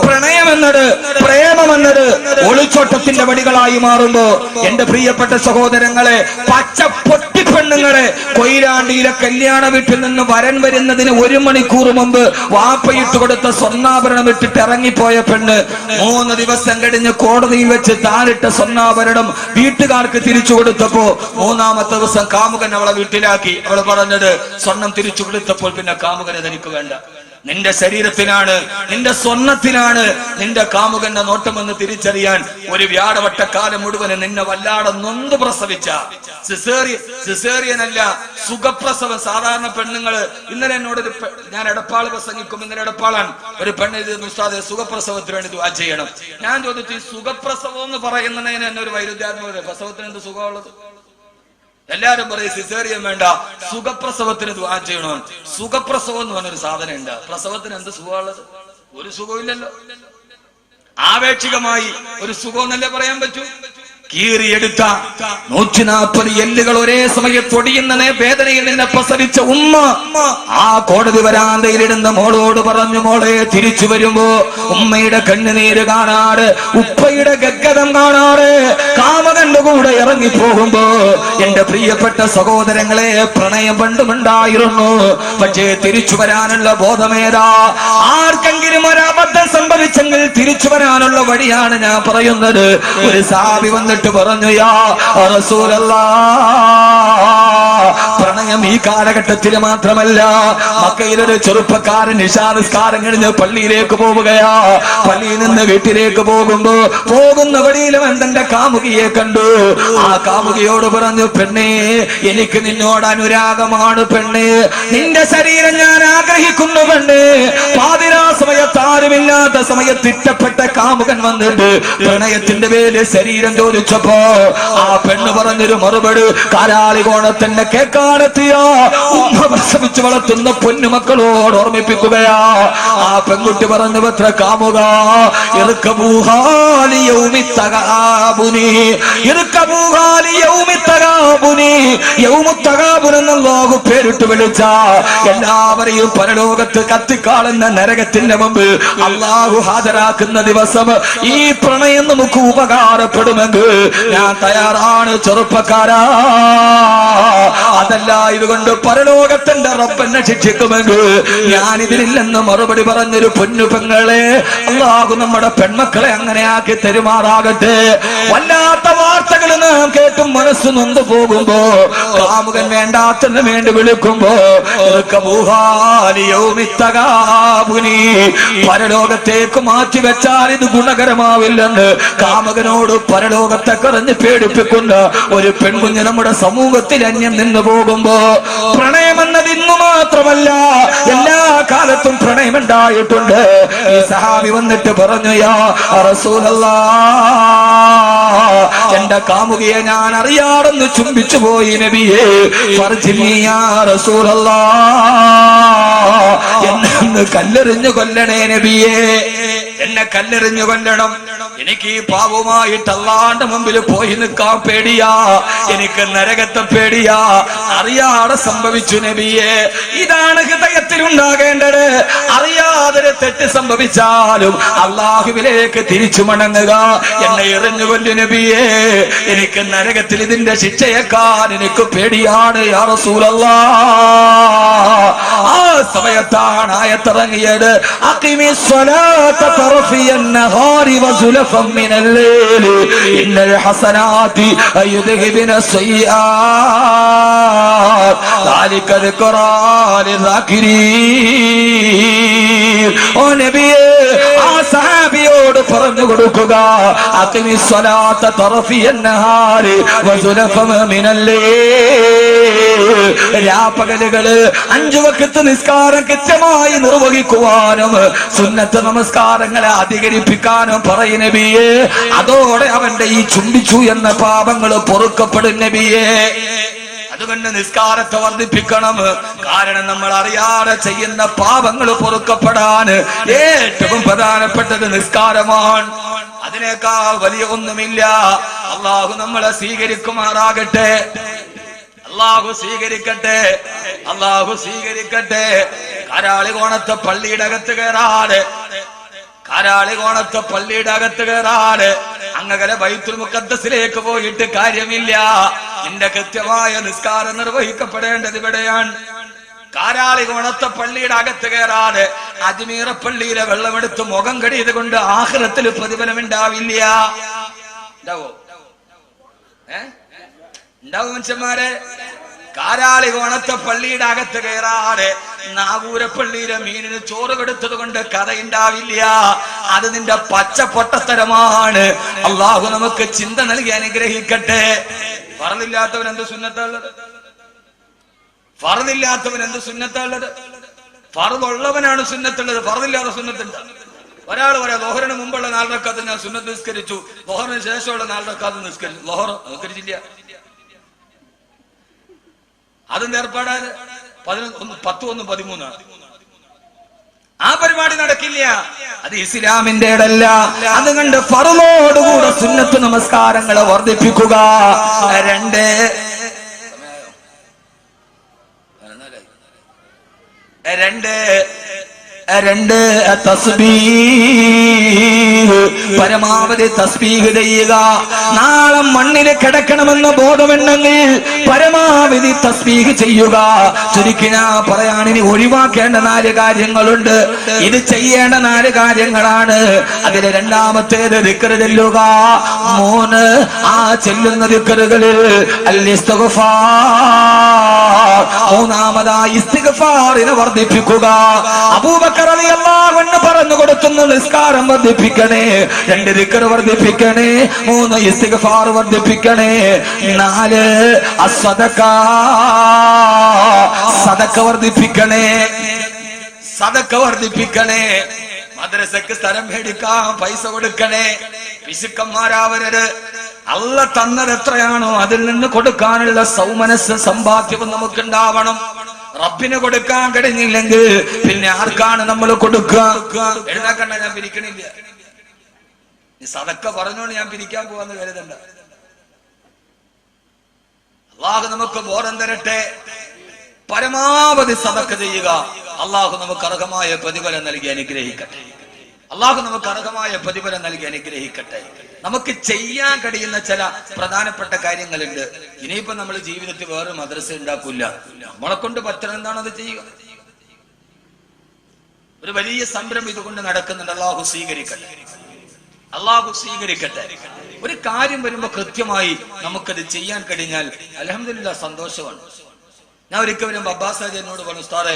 A: പ്രണയം എന്നത്, പ്രേമം എന്നത് ഒളിച്ചോട്ടത്തിന്റെ വടികളായി മാറുമ്പോ എന്റെ പ്രിയപ്പെട്ട സഹോദരങ്ങളെ, പച്ച പൊട്ടിപ്പെണ്ണുങ്ങളെ, കൊയിലാണ്ടിയിലെ കല്യാണ വീട്ടിൽ നിന്ന് വരൻ വരുന്നതിന് 1 മണിക്കൂർ മുമ്പ് വാപ്പയിട്ട് കൊടുത്ത സ്വർണ്ണാഭരണം ഇട്ടിട്ട് ഇറങ്ങിപ്പോയ പെണ്ണ് 3 ദിവസം കഴിഞ്ഞ് കോടതിയിൽ വെച്ച് താലിട്ട സ്വർണ്ണാഭരണം വീട്ടുകാർക്ക് തിരിച്ചു കൊടുത്തപ്പോ 3-ാമത്തെ ദിവസം കാമുകൻ അവളെ വീട്ടിലാക്കി. അവള് പറഞ്ഞത് സ്വർണം തിരിച്ചു കൊടുത്തപ്പോൾ പിന്നെ കാമുകനെ തനിക്ക് വേണ്ട. നിന്റെ ശരീരത്തിനാണ്, നിന്റെ സ്വർണത്തിനാണ് നിന്റെ കാമുകന്റെ നോട്ടമെന്ന് തിരിച്ചറിയാൻ ഒരു വ്യാഴവട്ടക്കാലം മുഴുവനും നിന്നെ വല്ലാതെ നൊന്ത് പ്രസവിച്ച സിസേറിയൻ അല്ല, സുഖപ്രസവം. സാധാരണ പെണ്ണുങ്ങള് ഇന്നലെ എന്നോട് ഞാൻ എടപ്പാള് പ്രസംഗിക്കും, ഇന്നലെ എടപ്പാളാണ് ഒരു പെണ്ണ് ഇത് ഉസ്താദേ സുഖപ്രസവത്തിന് വേണ്ടി ദുആ ചെയ്യണം. ഞാൻ ചോദിച്ചു, ഈ സുഖപ്രസവം എന്ന് പറയുന്നതിന് എന്നെ ഒരു വൈരുദ്ധ്യാത്മക പ്രസവത്തിന് എന്ത് സുഖമുള്ളത്? എല്ലാരും പറയും സിസേറിയൻ വേണ്ട, സുഖപ്രസവത്തിന് ദുആ ചെയ്യണം. സുഖപ്രസവം എന്ന് പറഞ്ഞൊരു സാധനം ഉണ്ട്. പ്രസവത്തിന് എന്ത് സുഖമുള്ളത്? ഒരു സുഖമില്ലല്ലോ. ആവേശികമായി ഒരു സുഖം എന്നല്ലേ പറയാൻ പറ്റൂ? കീറിയെടുത്ത 140 എല്ലുകൾ ഒരേ സമയത്ത് ഒടിയുന്ന വേദനയിൽ നിന്നെ പ്രസവിച്ച ഉമ്മ ആ കോടതി വരാന്തയിലിരുന്ന മോളോട് പറഞ്ഞു, മോളെ തിരിച്ചു വരുമ്പോ ഉമ്മയുടെ കണ്ണുനീര് കാണാറ്, ഉപ്പയുടെ ഗദ്ഗതം കാണാറ്, കാമകന്റെ കൂടെ ഇറങ്ങിപ്പോകുമ്പോ എന്റെ പ്രിയപ്പെട്ട സഹോദരങ്ങളെ, പ്രണയം പണ്ടുമുണ്ടായിരുന്നു. പക്ഷേ തിരിച്ചു വരാനുള്ള ബോധമേതാ? ആർക്കെങ്കിലും ഒരു അബദ്ധം സംഭവിച്ചെങ്കിൽ തിരിച്ചു വരാനുള്ള വഴിയാണ് ഞാൻ പറയുന്നത്. ഒരു സാബി വന്നിട്ട് പറഞ്ഞു, യാ റസൂലല്ലാഹ്, പ്രണയം ഈ കാലഘട്ടത്തിൽ മാത്രമല്ല. മക്കയിലൊരു ചെറുപ്പക്കാരൻ നിശാനിസ്കാരം കഴിഞ്ഞ് പള്ളിയിലേക്ക് പോവുകയാ. പള്ളിയിൽ നിന്ന് വീട്ടിലേക്ക് പോകുന്ന വഴിയിലും തന്റെ കാമുകിയെ കണ്ടു. ആ കാമുകിയോട് പറഞ്ഞു, പെണ്ണേ, എനിക്ക് നിന്നോട് അനുരാഗമാണ് പെണ്ണേ, നിന്റെ ശരീരം ഞാൻ ആഗ്രഹിക്കുന്നു പെണ്ണേ. പാതിരാ സമയത്ത് ആരുമില്ലാത്ത സമയത്ത് ഇഷ്ടപ്പെട്ട കാമുകൻ വന്നിട്ട് പ്രണയത്തിന്റെ പേര് ശരീരം ചോദിച്ചപ്പോ ആ പെണ്ണ് പറഞ്ഞൊരു മറുപടി കാരാളി കോണത്തിന്റെ കേക്കാണെത്തിയ ഉമ്മ പ്രസവിച്ച് വളർത്തുന്ന പൊന്നുമക്കളോട് ഓർമ്മിപ്പിക്കുകയാ. ആ പെൺകുട്ടി പറഞ്ഞു, പത്ര കാമുക, ഇറുക്കബൂഹാലി യൗമി തഗാബുനി, ഇറുക്കബൂഹാലി യൗമി യൗമുത്തഗാബുനെന്ന് പേരിട്ട് വിളിച്ച എല്ലാവരെയും പരലോകത്ത് കത്തിക്കാളുന്ന നരകത്തിന്റെ മുമ്പ് അള്ളാഹു ഹാജരാക്കുന്ന ദിവസം ഈ പ്രണയം നമുക്ക് ഉപകാരപ്പെടുമെങ്കിൽ ഞാൻ തയ്യാറാണ് ചെറുപ്പക്കാരാ. അതല്ല ഇതുകൊണ്ട് പരലോകത്തിന്റെ റബ്ബെന്നെ ശിക്ഷിക്കുമെങ്കിൽ ഞാൻ ഇതിലില്ലെന്ന് മറുപടി പറഞ്ഞൊരു പൊന്നു പെങ്ങളെ, അള്ളാഹു നമ്മുടെ പെൺമക്കളെ അങ്ങനെ ആക്കി തെരുമാറാകട്ടെ. വല്ലാത്ത വാർത്തകൾ നാം കേട്ടും മനസ്സ് നൊന്തു പോകുമ്പോ, കാമുകൻ വേണ്ടാത്തതിന് വേണ്ടി വിളിക്കുമ്പോ പരലോകത്തേക്ക് മാറ്റി വെച്ചാൽ ഇത് ഗുണകരമാവില്ലെന്ന് കാമുകനോട് പരലോകത്തെ കറഞ്ഞ് പേടിപ്പിക്കുന്ന ഒരു പെൺകുഞ്ഞ് നമ്മുടെ സമൂഹത്തിൽ അന്യം നിന്ന് പോകുമ്പോ, പ്രണയമെന്നത് ഇന്നു മാത്രമല്ല എല്ലാ കാലത്തും പ്രണയമുണ്ടായിട്ടുണ്ട്. ഈ സഹാബി വന്നിട്ട് പറഞ്ഞു, യാ റസൂലല്ലാഹ്, എന്റെ കാമുകിയെ ഞാൻ അറിയാറെന്ന് ചുംബിച്ചു പോയി നബിയേ. ഫർജിനി യാ റസൂലല്ലാഹ്, എന്നെ കല്ലെറിഞ്ഞു കൊല്ലണേ നബിയേ, എന്നെ കല്ലെറിഞ്ഞു കൊല്ലണം. എനിക്ക് ഈ പാവമായിട്ട് അല്ലാന്റെ മുമ്പിൽ പോയി നിൽക്കാൻ പേടിയാ, എനിക്ക് നരകത്തെ പേടിയാ, അറിയാതെ സംഭവിച്ചു നബിയെ. ഇതാണ് ഹൃദയത്തിൽ ഉണ്ടാകേണ്ടത്. അറിയാതെ തെറ്റ് സംഭവിച്ചാലും അള്ളാഹുവിലേക്ക് തിരിച്ചു മടങ്ങുക. എന്നെ എറിഞ്ഞുകൊല്ലു നബിയെ, എനിക്ക് നരകത്തിൽ ഇതിന്റെ ശിക്ഷയേക്കാൾ എനിക്ക് പേടിയാണ് യാ റസൂലല്ലാഹ്. ആ സമയത്താണ് ആയത്തിറങ്ങിയത്, അഖിമിസ്സലാത്ത തർഫിയൻ നഹാരി വസുലഫൻ മിനൽ ലൈലി ഇന്നൽ ഹസനാതി യുദ്ഹിബുന സയ്യിആത് ദാലിക ദിക്റാ ലിസാകിരീൻ. ഓ നബിയേ, ആ സഹാബിയോട് പറഞ്ഞു കൊടുക്കുക, അഖിമിസ്സലാത്ത തർഫിയൻ നഹാരി വസുലഫൻ മിനൽ ലൈൽ, രാപ്പകലുകള് 5 വഖത്ത് നിസ്കാരം കൃത്യമായി നിർവഹിക്കുവാനും സുന്നത്ത് നമസ്കാരങ്ങളെ അധികരിപ്പിക്കാനും പറയും നബിയെ. അതോടെ അവന്റെ ഈ ചുംബിച്ചു എന്ന പാപങ്ങൾ പൊറുക്കപ്പെടും നബിയെ. അതുകൊണ്ട് നിസ്കാരത്തെ വർദ്ധിപ്പിക്കണം. കാരണം നമ്മൾ അറിയാതെ ചെയ്യുന്ന പാപങ്ങൾ പൊറുക്കപ്പെടാൻ ഏറ്റവും പ്രധാനപ്പെട്ടത് നിസ്കാരമാണ്. അതിനേക്കാൾ വലിയ ഒന്നുമില്ല. അള്ളാഹു നമ്മളെ സ്വീകരിക്കുമാറാകട്ടെ. അള്ളാഹു സ്വീകരിക്കട്ടെ, അള്ളാഹു സ്വീകരിക്കട്ടെ. കാരാളികോണത്തെ പള്ളിയുടെ അകത്ത് കയറാതെ, കാരാളികോണത്തെ പള്ളിയുടെ അകത്ത് കയറാതെ അങ്ങനെ ബൈത്തുൽ മുഖദ്ദസിലേക്ക് പോയിട്ട് കാര്യമില്ല. നിന്റെ കൃത്യമായ നിസ്കാരം നിർവഹിക്കപ്പെടേണ്ടത് ഇവിടെയാണ്. കാരാളികോണത്തെ പള്ളിയുടെ അകത്ത് കയറാതെ അജ്മീർ പള്ളിയിലെ വെള്ളമെടുത്ത് മുഖം കടിയത് കൊണ്ട് ആഖിറത്തിൽ പ്രതിഫലം ഉണ്ടാവില്ല. ഉണ്ടാവോ? ഉണ്ടാവും മനുഷ്യന്മാരെ. കാരാളികോണത്തെ പള്ളിയുടെ അകത്ത് കയറാതെ നാവൂരപ്പള്ളിയിലെ മീനിന് ചോറ് കൊടുത്തത് കൊണ്ട് കഥയുണ്ടാവില്ല. അത് നിന്റെ പച്ച പൊട്ടത്തരമാണ്. അള്ളാഹു നമുക്ക് ചിന്ത നൽകി അനുഗ്രഹിക്കട്ടെ. ഫർദില്ലാത്തവൻ എന്ത് സുന്നത്തുള്ളത്? ഫർദില്ലാത്തവൻ എന്ത് സുന്നത്തുള്ളത്? ഫർദുള്ളവനാണ് സുന്നത്തുള്ളത്, ഫർദില്ലാതെ സുന്നത്തുണ്ട്. ഒരാൾ പറയാം, ലോഹറിന് മുമ്പുള്ള 4 റക്അത്ത് ഞാൻ സുന്നത്ത് നിസ്കരിച്ചു, ലോഹറിന് ശേഷമുള്ള 4 റക്അത്ത് നിസ്കരിച്ചു. ലോഹർ നിസ്കരിച്ചില്ല. അതെന്ത് ഏർപ്പാടായത്? 10, 1, 13. ആ പരിപാടി നടക്കില്ല. അത് ഇസ്ലാമിന്റെ ഇടല്ല. അതുകൊണ്ട് ഫർളോടുകൂടെ സുന്നത്ത് നമസ്കാരങ്ങളെ വർദ്ധിപ്പിക്കുക. 2 തസ്ബീഹ്, പരമാവധി തസ്ബീഹ് ചെയ്യുക. നാളെ മണ്ണിൽ കിടക്കണമെന്ന ബോധമുണ്ടെങ്കിൽ പരമാവധി തസ്ബീഹ് ചെയ്യുക. ചുരുക്കി ഞാൻ പറയാൻ ഇനി ഒഴിവാക്കേണ്ട 4 കാര്യങ്ങളുണ്ട്. ഇത് ചെയ്യേണ്ട 4 കാര്യങ്ങളാണ്. അതിലെ രണ്ടാമത്തേത് ദിക്ർ ചൊല്ലുക. 3 ആ ചെല്ലുന്ന ദിക്റുകളിൽ അൽ ഇസ്തിഗ്ഫാർ, മൂന്നാമതായി ഇസ്തിഗ്ഫാറിനെ വർദ്ധിപ്പിക്കുക. അബൂബക്കർ റളിയല്ലാഹു അൻഹു പറഞ്ഞു കൊടുത്തുന്ന നിസ്കാരം വർദ്ധിപ്പിക്കണേ, 2 ദിക്ർ വർദ്ധിപ്പിക്കണേ, 3 ഇസ്തിഗ്ഫാർ വർദ്ധിപ്പിക്കണേ, 4 അസ്സദഖ, സദഖ വർദ്ധിപ്പിക്കണേ, സദഖ വർദ്ധിപ്പിക്കണേ. മദ്രസക്ക് സ്ഥലം മേടിക്കാൻ പൈസ കൊടുക്കണേ. പിശുക്കന്മാരാവരുത്. അള്ള തന്നത് എത്രയാണോ അതിൽ നിന്ന് കൊടുക്കാനുള്ള സൗമനസ് സമ്പാദ്യവും നമുക്കുണ്ടാവണം. റബ്ബിന് കൊടുക്കാൻ കഴിഞ്ഞില്ലെങ്കിൽ പിന്നെ ആർക്കാണ് നമ്മൾ കൊടുക്കുക? എഴുതാക്കണ്ട, ഞാൻ പിരിക്കണില്ല. സദക്ക പറഞ്ഞോണ്ട് ഞാൻ പിരിക്കാൻ പോവാന്ന് കരുതണ്ട. അള്ളാഹു നമുക്ക് ബോധം തരട്ടെ. പരമാവധി സദഖ ചെയ്യുക. അള്ളാഹു നമുക്ക് അർഹമായ പ്രതിഫലം നൽകി അനുഗ്രഹിക്കട്ടെ. അള്ളാഹു നമുക്ക് അർഹമായ പ്രതിഫലം നൽകി അനുഗ്രഹിക്കട്ടെ. നമുക്ക് ചെയ്യാൻ കഴിയുന്ന ചില പ്രധാനപ്പെട്ട കാര്യങ്ങളുണ്ട്. ഇനിയിപ്പോ നമ്മൾ ജീവിതത്തിൽ വേറെ മദ്രസ ഉണ്ടാക്കില്ല. നമ്മളെ കൊണ്ട് പറ്റണം എന്താണ് അത് ചെയ്യുക. ഒരു വലിയ സംരംഭം ഇതുകൊണ്ട് നടക്കുന്നുണ്ട്. അള്ളാഹു സ്വീകരിക്കട്ടെ. അള്ളാഹു സ്വീകരിക്കട്ടെ. ഒരു കാര്യം വരുമ്പോ കൃത്യമായി നമുക്കത് ചെയ്യാൻ കഴിഞ്ഞാൽ അൽഹംദുലില്ലാഹ് സന്തോഷമാണ്. ഞാൻ ഒരിക്കൽ വരുമ്പോ അബ്ബാസ് എന്നോട് പറഞ്ഞു, ഉസ്താദേ,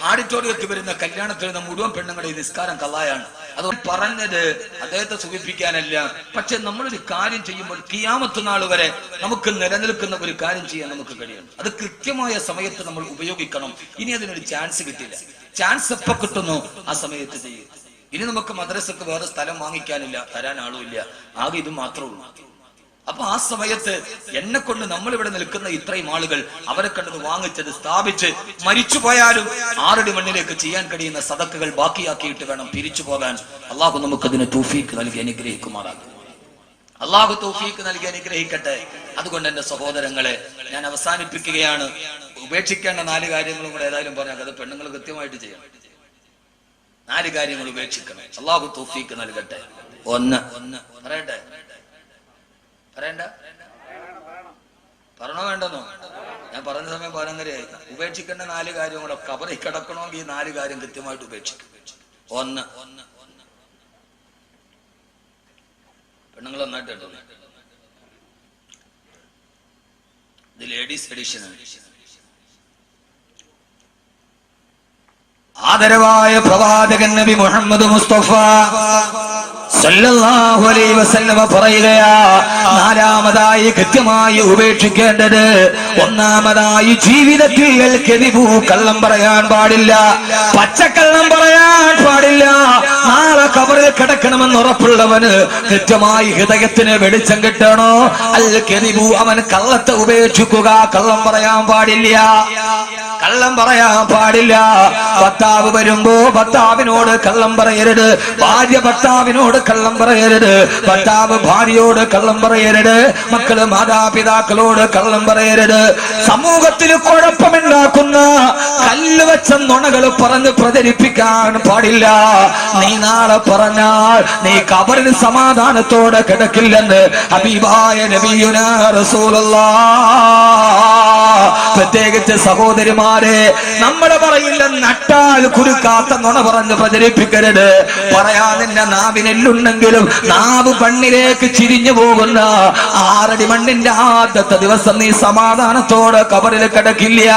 A: ഓഡിറ്റോറിയത്തിൽ വരുന്ന കല്യാണത്തിൽ നിന്ന് മുഴുവൻ പെണ്ണുങ്ങളുടെ നിസ്കാരം കള്ളായാണ്. അത് പറഞ്ഞത് അദ്ദേഹത്തെ സൂചിപ്പിക്കാനല്ല. പക്ഷെ നമ്മളൊരു കാര്യം ചെയ്യുമ്പോൾ ഖിയാമത്ത് നാൾ വരെ നമുക്ക് നിലനിൽക്കുന്ന ഒരു കാര്യം ചെയ്യാൻ നമുക്ക് കഴിയണം. അത് കൃത്യമായ സമയത്ത് നമ്മൾ ഉപയോഗിക്കണം. ഇനി അതിനൊരു ചാൻസ് കിട്ടില്ല. ചാൻസ് എപ്പോ കിട്ടുന്നു ആ സമയത്ത് ചെയ്യും. ഇനി നമുക്ക് മദ്രസക്ക് വേറെ സ്ഥലം വാങ്ങിക്കാനില്ല, തരാൻ ആളുമില്ല. ആകെ ഇത് മാത്രമേ ഉള്ളൂ. അപ്പൊ ആ സമയത്ത് എന്നെ കൊണ്ട് നമ്മൾ ഇവിടെ നിൽക്കുന്ന ഇത്രയും ആളുകൾ അവരെ കണ്ടത് വാങ്ങിച്ചത് സ്ഥാപിച്ച് മരിച്ചു പോയാലും 6 അടി മണ്ണിലേക്ക് ചെയ്യാൻ കഴിയുന്ന സദഖകൾ ബാക്കിയാക്കിയിട്ട് വേണം തിരിച്ചു പോകാൻ. അള്ളാഹു നമുക്കതിന് തൗഫീഖ് നൽകി അനുഗ്രഹിക്കുമാറാകും. അള്ളാഹു തൗഫീഖ് നൽകി അനുഗ്രഹിക്കട്ടെ. അതുകൊണ്ട് എന്റെ സഹോദരങ്ങളെ, ഞാൻ അവസാനിപ്പിക്കുകയാണ്. ഉപേക്ഷിക്കേണ്ട 4 കാര്യങ്ങളും കൂടെ ഏതായാലും പറയാം. അത് പെണ്ണുങ്ങൾ കൃത്യമായിട്ട് ചെയ്യണം. 4 കാര്യങ്ങൾ ഉപേക്ഷിക്കണം. അള്ളാഹു തൗഫീഖ് നൽകട്ടെ. ഒന്ന് പറയട്ടെ, പറയണ്ട, പറഞ്ഞോ വേണ്ടെന്നോ? ഞാൻ പറഞ്ഞ സമയം പരങ്കരയായി. ഉപേക്ഷിക്കേണ്ട 4 കാര്യങ്ങളോ കബറിൽ കിടക്കണമെങ്കിൽ ഈ 4 കാര്യം കൃത്യമായിട്ട് ഉപേക്ഷിക്കും. ഒന്ന്, പെണ്ണുങ്ങൾ നന്നായിട്ട് കേട്ടോ, ഇത് ലേഡീസ് എഡിഷനാണ്. ആദരവായ പ്രവാചകൻ നബി മുഹമ്മദ് മുസ്തഫ സല്ലല്ലാഹു അലൈഹി വസല്ലം പറയുകയാ, 4ാമതായി കൃത്യമായി ഉപേക്ഷിക്കേണ്ടത്, ഒന്നാമതായി ജീവിതത്തിൽ കെദിബു, കള്ളം പറയാൻ പാടില്ല, പച്ചക്കള്ളം പറയാൻ പാടില്ല. നാളെ ഖബറിൽ കിടക്കണമെന്ന് ഉറപ്പുള്ളവന് കൃത്യമായി ഹൃദയത്തിന് വെളിച്ചം കിട്ടണോ. അൽ കെദിബു, അവൻ കള്ളത്തെ ഉപേക്ഷിക്കുക. കള്ളം പറയാൻ പാടില്ല, കള്ളം പറയാൻ പാടില്ല. ഭർത്താവ് വരുമ്പോ ഭർത്താവിനോട് കള്ളം പറയരുത്, ഭാര്യ ഭർത്താവിനോട് കള്ളം പറയരുത്, ഭർത്താവ് ഭാര്യയോട് കള്ളം പറയരുത്, മക്കള് മാതാപിതാക്കളോട് കള്ളം പറയരുത്. സമൂഹത്തിൽ കുഴപ്പമുണ്ടാക്കുന്ന കല്ല് വെച്ച നുണകൾ പറഞ്ഞ് പ്രചരിപ്പിക്കാൻ പാടില്ല. നീ നാളെ പറഞ്ഞാൽ നീ ഖബറിൽ സമാധാനത്തോടെ കിടക്കില്ലെന്ന് ഹബീബായ നബിയുനാ റസൂലുള്ളാഹ്. പ്രത്യേകിച്ച് സഹോദരിമാരെ, നമ്മൾ പറയില്ല നട്ടാൽ കുരുക്കാത്ത നുണ പറഞ്ഞ് പ്രചരിപ്പിക്കരുത്. പറയാൻ നിന്റെ നാവിനെല്ലുണ്ടെങ്കിലും നാവ് മണ്ണിലേക്ക് ചിരിഞ്ഞു പോകുന്ന 6 അടി മണ്ണിന്റെ ആദ്യത്തെ ദിവസം നീ സമാധാനത്തോടെ ഖബറിൽ കിടക്കില്ല.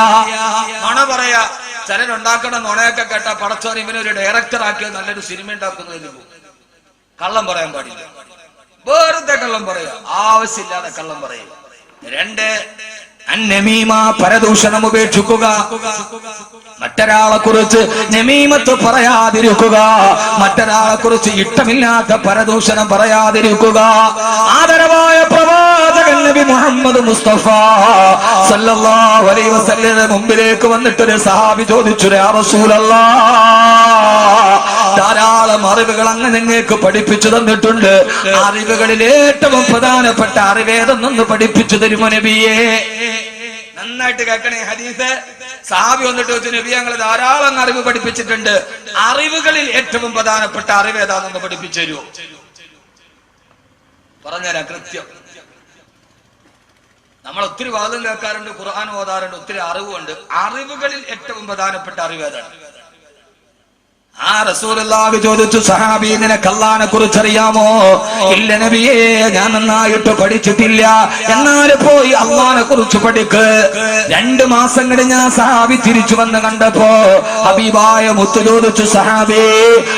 A: നുണ പറയാ. ചിലരുണ്ടാക്കുന്ന നുണയൊക്കെ കേട്ടാ പടച്ചോൻ ഇവനൊരു ഡയറക്ടർ ആക്കിയ നല്ലൊരു സിനിമ ഉണ്ടാക്കുന്നതിന് പോകും. കള്ളം പറയാൻ പാടില്ല. വെറുതെ കള്ളം പറയാ, ആവശ്യമില്ലാതെ കള്ളം പറയുക. 2, നമീമ, പരദൂഷണം ഉപേക്ഷിക്കുക. മറ്റൊരാളെ കുറിച്ച് നമീമത്ത് പറയാതിരിക്കുക. മറ്റൊരാളെ കുറിച്ച് ഇഷ്ടമില്ലാത്ത പരദൂഷണം പറയാതിരിക്കുക. ആദരവായ പ്രവാചകൻ നബി മുഹമ്മദ് മുസ്തഫ സല്ലല്ലാഹു അലൈഹി വസല്ലം മുമ്പിലേക്ക് വന്നിട്ടൊരു സഹാബി ചോദിച്ചു, യാ റസൂലല്ലാഹ്, ധാരാളം അറിവുകൾ അങ്ങ് നിങ്ങൾക്ക് പഠിപ്പിച്ചു തന്നിട്ടുണ്ട്. അറിവുകളിൽ ഏറ്റവും പ്രധാനപ്പെട്ട അറിവേതെന്നൊന്ന് പഠിപ്പിച്ചു തരുമോ നബിയേ? നന്നായിട്ട് കേൾക്കണേ ഹദീസ്. സഹാബി വന്നിട്ട് വെച്ച്, നബി ഞങ്ങൾ ധാരാളം അറിവ് പഠിപ്പിച്ചിട്ടുണ്ട്, അറിവുകളിൽ ഏറ്റവും പ്രധാനപ്പെട്ട അറിവ് ഏതാണെന്ന് പഠിപ്പിച്ചു തരുമോ? പറഞ്ഞുതരാം കൃത്യം. നമ്മൾ ഒത്തിരി വാദം കേൾക്കാറുണ്ട്, ഖുർആൻ ഓതാറുണ്ട്, ഒത്തിരി അറിവുണ്ട്. അറിവുകളിൽ ഏറ്റവും പ്രധാനപ്പെട്ട അറിവ് ഏതാണ്? ആ റസൂലുള്ളാഹി ചോദിച്ചു, സഹാബി നിനക്ക് അല്ലാഹനെ കുറിച്ച് അറിയാമോ? ഇല്ല നബിയേ, ഞാൻ നന്നായിട്ട് പഠിച്ചിട്ടില്ല. എന്നാൽ പോയി അല്ലാഹനെ കുറിച്ച് പഠിക്ക്. 2 മാസം കഴിഞ്ഞ സഹാബി തിരിച്ചു വന്ന് കണ്ടപ്പോ ഹബീബായ മുത്ത് ചോദിച്ചു, സഹാബി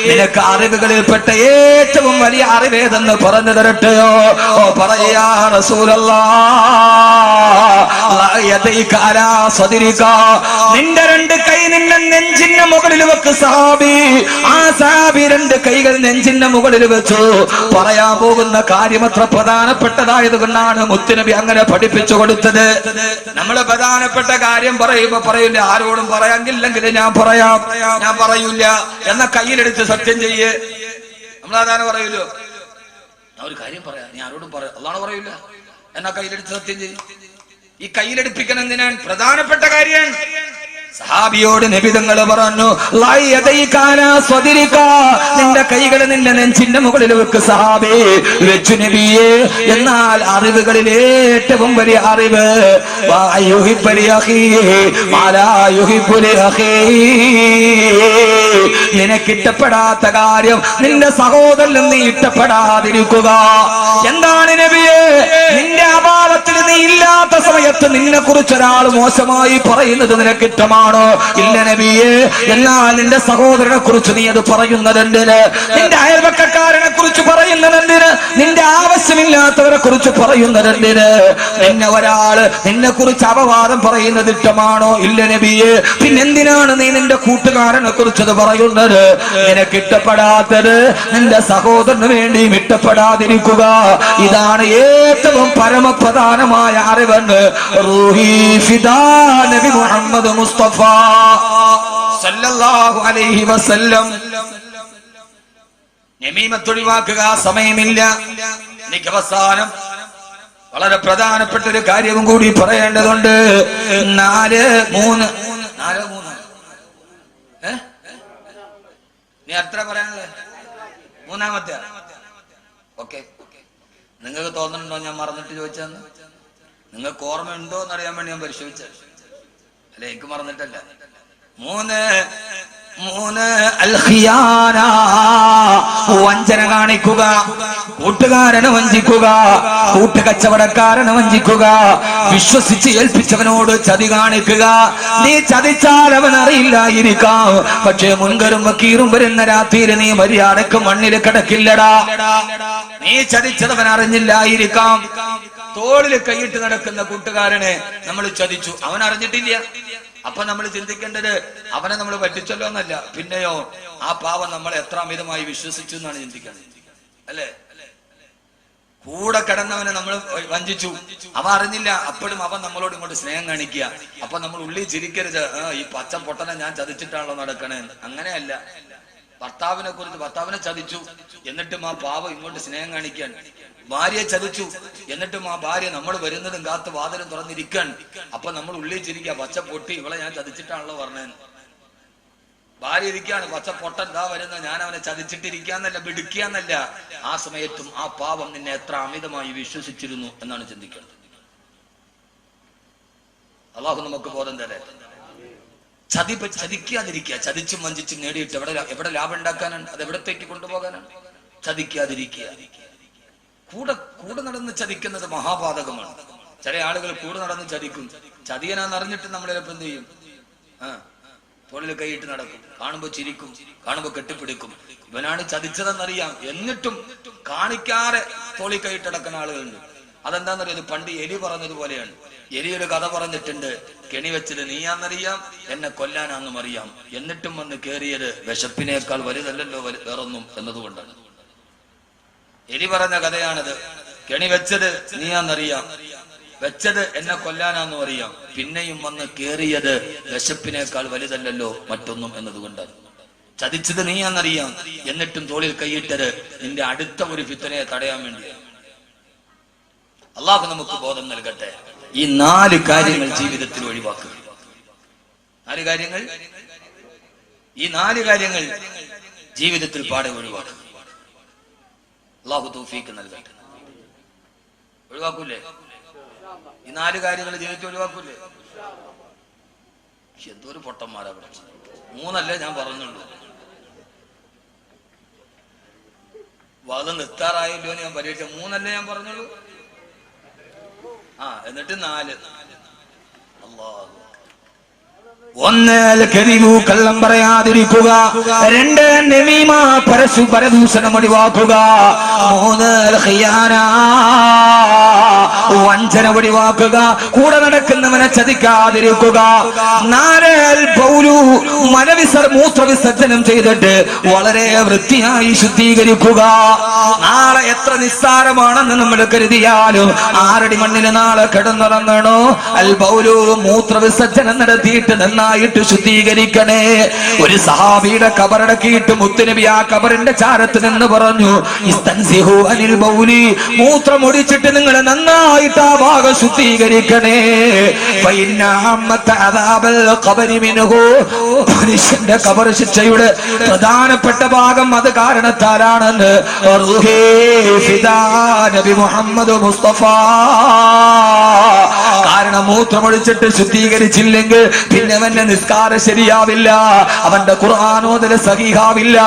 A: നിനക്ക് അറിവുകളിൽപ്പെട്ട ഏറ്റവും വലിയ അറിവേതെന്ന് പറഞ്ഞു തരട്ടെയോ? ഓ പറയാ റസൂലല്ലാഹ്, നിന്റെ 2 കൈ നിന്റെ നെഞ്ചിന്റെ മുകളിൽ വെക്ക് സഹാബി. ആ സഹാബി 2 കൈകൾ നെഞ്ചിന്റെ മുകളിൽ വെച്ചു. പറയാൻ പോകുന്ന കാര്യം അത്ര പ്രധാനപ്പെട്ടതായത് കൊണ്ടാണ് മുത്തുനബി അങ്ങനെ പഠിപ്പിച്ചു കൊടുത്തത്. നമ്മള് പ്രധാനപ്പെട്ട കാര്യം പറയുമ്പോ പറയില്ല, ആരോടും പറയാമെങ്കിൽ ഞാൻ പറയാം, ഞാൻ പറയൂല എന്ന കയ്യിലെടുത്ത് സത്യം ചെയ്യേ. നമ്മളാരാണ് പറയൂലോ, ഞാൻ ഒരു കാര്യം പറയാം, നീ ആരോടും പറയാം, അല്ലാഹു പറയൂല എന്നാ കയ്യിലെടുത്ത് സത്യം ചെയ്യും. ഈ കയ്യിലെടുപ്പിക്കണം എന്തിനാണ്? പ്രധാനപ്പെട്ട കാര്യമാണ്. സഹാബിയോട് നബി തങ്ങൾ പറഞ്ഞു, നിന്റെ കൈകൾ നിന്റെ നെഞ്ചിന്റെ മുകളിൽ വെക്ക് സഹാബേ. വെച്ചു നബിയേ. എന്നാൽ അറിവുകളിൽ ഏറ്റവും വലിയ അറിവ് നിനക്കിഷ്ടപ്പെടാത്ത കാര്യം നിന്റെ സഹോദരനും നീ ഇഷ്ടപ്പെടാതിരിക്കുക. എന്താണ് നബിയേ? നിന്റെ അഭാവത്തിൽ നീ ഇല്ലാത്ത സമയത്ത് നിന്നെ കുറിച്ച് ഒരാൾ മോശമായി പറയുന്നത് നിനക്കിഷ്ടമാണോ? ഇല്ല നബിയേ. എന്നാൽ നിന്റെ സഹോദരനെ കുറിച്ച് നീ അത് പറയുന്നതെന്തിന്? നിന്റെ അയൽവക്കക്കാരനെ കുറിച്ച് പറയുന്നതെന്തിന്? നിന്റെ ആവശ്യമില്ലാത്തവരെ കുറിച്ച് പറയുന്നതെന്തിന്? നിന്നെ ഒരാള് നിന്നെ കുറിച്ച് അപവാദം പറയുന്നത് ഇഷ്ടമാണോ? ഇല്ല നബിയേ. പിന്നെന്തിനാണ് നീ നിന്റെ കൂട്ടുകാരനെ കുറിച്ചത് പറയുന്നത്? നിനക്ക് ഇഷ്ടപ്പെടാത്തത് നിന്റെ സഹോദരന് വേണ്ടിയും ഇഷ്ടപ്പെടാതിരിക്കുക. ഇതാണ് ഏറ്റവും പരമപ്രധാനമായ അറിവെന്ന് റൂഹി ഫിദാ നബി മുഹമ്മദ് മുസ്തഫ സല്ലല്ലാഹു അലൈഹി വസല്ലം. നമീമത്ത് ഒഴിവാക്കുക സമയമില്ല. എനിക്ക് അവസാനം വളരെ പ്രധാനപ്പെട്ട ഒരു കാര്യവും കൂടി പറയേണ്ടതുണ്ട്. 4-3 നീ എത്ര പറയാനുള്ളത്? മൂന്നാമത്തെ. ഓക്കെ, നിങ്ങൾക്ക് തോന്നുന്നുണ്ടോ ഞാൻ മറന്നിട്ട് ചോദിച്ചെന്ന്? നിങ്ങൾക്ക് ഓർമ്മയുണ്ടോ എന്നറിയാൻ വേണ്ടി ഞാൻ പരിശോധിച്ച അല്ലെ, എനിക്ക് മറന്നിട്ടല്ല. 3 അൽ-ഖിയാന, വഞ്ചന കാണിക്കുക. കൂട്ടുകാരനെ വഞ്ചിക്കുക, കൂട്ടുകച്ചവടക്കാരനെ വഞ്ചിക്കുക, വിശ്വസിച്ച് ഏൽപ്പിച്ചവനോട് ചതി കാണിക്കുക. നീ ചതിച്ചാൽ അവൻ അറിയില്ലായിരിക്കാം, പക്ഷേ മുൻകരും വക്കീറും വരുന്ന രാത്രിയിൽ നീ മര്യാദക്ക് മണ്ണിൽ കിടക്കില്ലടാ. നീ ചതിച്ചതവൻ അറിഞ്ഞില്ലായിരിക്കാം. തോളിൽ കൈയിട്ട് നടക്കുന്ന കൂട്ടുകാരനെ നമ്മൾ ചതിച്ചു, അവൻ അറിഞ്ഞിട്ടില്ല. അപ്പൊ നമ്മൾ ചിന്തിക്കേണ്ടത് അവനെ നമ്മൾ പറ്റിച്ചല്ലോ എന്നല്ല, പിന്നെയോ ആ പാവം നമ്മളെ എത്ര അമിതമായി വിശ്വസിച്ചു എന്നാണ് ചിന്തിക്കേണ്ടത്, അല്ലേ? കൂടെ കിടന്നവനെ നമ്മൾ വഞ്ചിച്ചു, അവൻ അറിഞ്ഞില്ല. അപ്പോഴും അവൻ നമ്മളോട് ഇങ്ങോട്ട് സ്നേഹം കാണിക്കുക. അപ്പൊ നമ്മൾ ഉള്ളിൽ ചിരിക്കരുത്, ഈ പച്ച പൊട്ടനെ ഞാൻ ചതിച്ചിട്ടാണല്ലോ നടക്കണേ. അങ്ങനെയല്ല. ഭർത്താവിനെ ചതിച്ചു, എന്നിട്ടും ആ പാവം ഇങ്ങോട്ട് സ്നേഹം കാണിക്കാൻ. ഭാര്യയെ ചതിച്ചു, എന്നിട്ടും ആ ഭാര്യ നമ്മൾ വരുന്നതും കാത്ത് വാതിലും തുറന്നിരിക്കാൻ. അപ്പൊ നമ്മൾ ഉള്ളിൽ ചിരിക്കുക, പച്ച പൊട്ടി ഇവളെ ഞാൻ ചതിച്ചിട്ടാണല്ലോ പറഞ്ഞേന്ന്. ഭാര്യ ഇരിക്കാണ്, പച്ച പൊട്ടൻ ദാ വരുന്ന, ഞാൻ അവനെ ചതിച്ചിട്ടിരിക്കാന്നല്ല, പിടിക്കാന്നല്ല. ആ സമയത്തും ആ പാവം നിന്നെ എത്ര അമിതമായി വിശ്വസിച്ചിരുന്നു എന്നാണ് ചിന്തിക്കേണ്ടത്. അള്ളാഹു നമുക്ക് ബോധം തരേ. ചതിക്കാതിരിക്കുക. ചതിച്ചും വഞ്ചിച്ചും നേടിയിട്ട് എവിടെ ലാഭം ഉണ്ടാക്കാനാണ്? അത് എവിടത്തേക്ക് കൊണ്ടുപോകാനാണ്? ചതിക്കാതിരിക്കുക. കൂടെ നടന്ന് ചതിക്കുന്നത് മഹാപാതകമാണ്. ചില ആളുകൾ കൂടെ നടന്ന് ചതിക്കും. ചതിയനാന്ന് അറിഞ്ഞിട്ട് നമ്മൾ ചിലപ്പോൾ എന്ത് ചെയ്യും? തോളിൽ കൈയിട്ട് നടക്കും, കാണുമ്പോ ചിരിക്കും, കാണുമ്പോ കെട്ടിപ്പിടിക്കും. ഇവനാണ് ചതിച്ചതെന്നറിയാം, എന്നിട്ടും കാണിക്കാതെ തോളിൽ കൈയിട്ട് നടക്കുന്ന ആളുകളുണ്ട്. അതെന്താന്നറിയാം? പണ്ട് എലി പറഞ്ഞതുപോലെയാണ്. എലിയൊരു കഥ പറഞ്ഞിട്ടുണ്ട്, കെണി വെച്ചത് നീയാന്നറിയാം, എന്നെ കൊല്ലാനാന്നും അറിയാം, എന്നിട്ടും വന്ന് കേറിയത് വിശപ്പിനേക്കാൾ വലുതല്ലല്ലോ വേറൊന്നും എന്നതുകൊണ്ടാണ്. എലി പറഞ്ഞ കഥയാണിത്. കെണി വെച്ചത് നീയാന്നറിയാം, വെച്ചത് എന്നെ കൊല്ലാനാന്നും അറിയാം, പിന്നെയും വന്ന് കേറിയത് വിശപ്പിനേക്കാൾ വലുതല്ലല്ലോ മറ്റൊന്നും എന്നതുകൊണ്ടാണ്. ചതിച്ചത് നീയാന്നറിയാം, എന്നിട്ടും തോളിൽ കൈയിട്ടത് നിന്റെ അടുത്ത ഒരു ഫിത്തനയെ തടയാൻ വേണ്ടിയാണ്. അള്ളാഹു നമുക്ക് ബോധം നൽകട്ടെ. ഈ 4 കാര്യങ്ങൾ ജീവിതത്തിൽ ഒഴിവാക്കുക. 4 കാര്യങ്ങൾ, ഈ 4 കാര്യങ്ങൾ ജീവിതത്തിൽ പാടെ ഒഴിവാക്കുക. അള്ളാഹു തൗഫീഖ് നൽകട്ടെ. ഒഴിവാക്കൂലേ? ഈ 4 കാര്യങ്ങൾ ജീവിതത്തിൽ ഒഴിവാക്കൂലേ? എന്തൊരു പൊട്ടന്മാരാ പഠിച്ചു. 3 ഞാൻ പറഞ്ഞുള്ളൂ. വാദം നിർത്താറായല്ലോ ഞാൻ പരീക്ഷ. 3 ഞാൻ പറഞ്ഞുള്ളൂ. എന്നിട്ട് 4. അല്ലാഹു. 1 കരിവു, കള്ളം പറയാതിരിക്കുക. 2 നമീമ, പരദൂഷണം ഒഴിവാക്കുക. 3 ഖിയാന, വഞ്ചന ഒഴിവാക്കുക. കൂടെ നടക്കുന്നവനെ ചതിക്കാതിരിക്കുക. 4 ബൗലു, മൂത്രവിസർജനം ചെയ്തിട്ട് വളരെ വൃത്തിയായി ശുദ്ധീകരിക്കുക. നാളെ എത്ര നിസ്സാരമാണെന്ന് നമ്മൾ കരുതിയാലും 6 അടി മണ്ണിന് നാളെ കിടന്നുറങ്ങണോ? അൽ ബൗലു, മൂത്രവിസർജനം നടത്തിയിട്ട് നന്നായിട്ട് ശുദ്ധീകരിക്കണേ. ഒരു സഹാബിയുടെ കബറടക്കിയിട്ട് മുത്തുനബി ആ കബറിന്റെ ചാരത്ത് നിന്ന് പറഞ്ഞു, ഇസ്തൻസിഹു അനിൽ ബൗലി, മൂത്രം ഒടിച്ചിട്ട് നിങ്ങൾ നന്നായി തയ്യാറായിട്ട് ആ ഭാഗം ശുദ്ധീകരിക്കണേ. മനുഷ്യന്റെ ഖബർ ശിക്ഷയുടെ പ്രധാനപ്പെട്ട ഭാഗം അത് കാരണത്താലാണെന്ന് നബി മുഹമ്മദ് മുസ്തഫ. കാരണം മൂത്രമൊഴിച്ചിട്ട് ശുദ്ധീകരിച്ചില്ലെങ്കിൽ പിന്നെ അവന്റെ നിസ്കാരം ശരിയാവില്ല, അവന്റെ ഖുർആനോദന സഹീഹാവില്ല.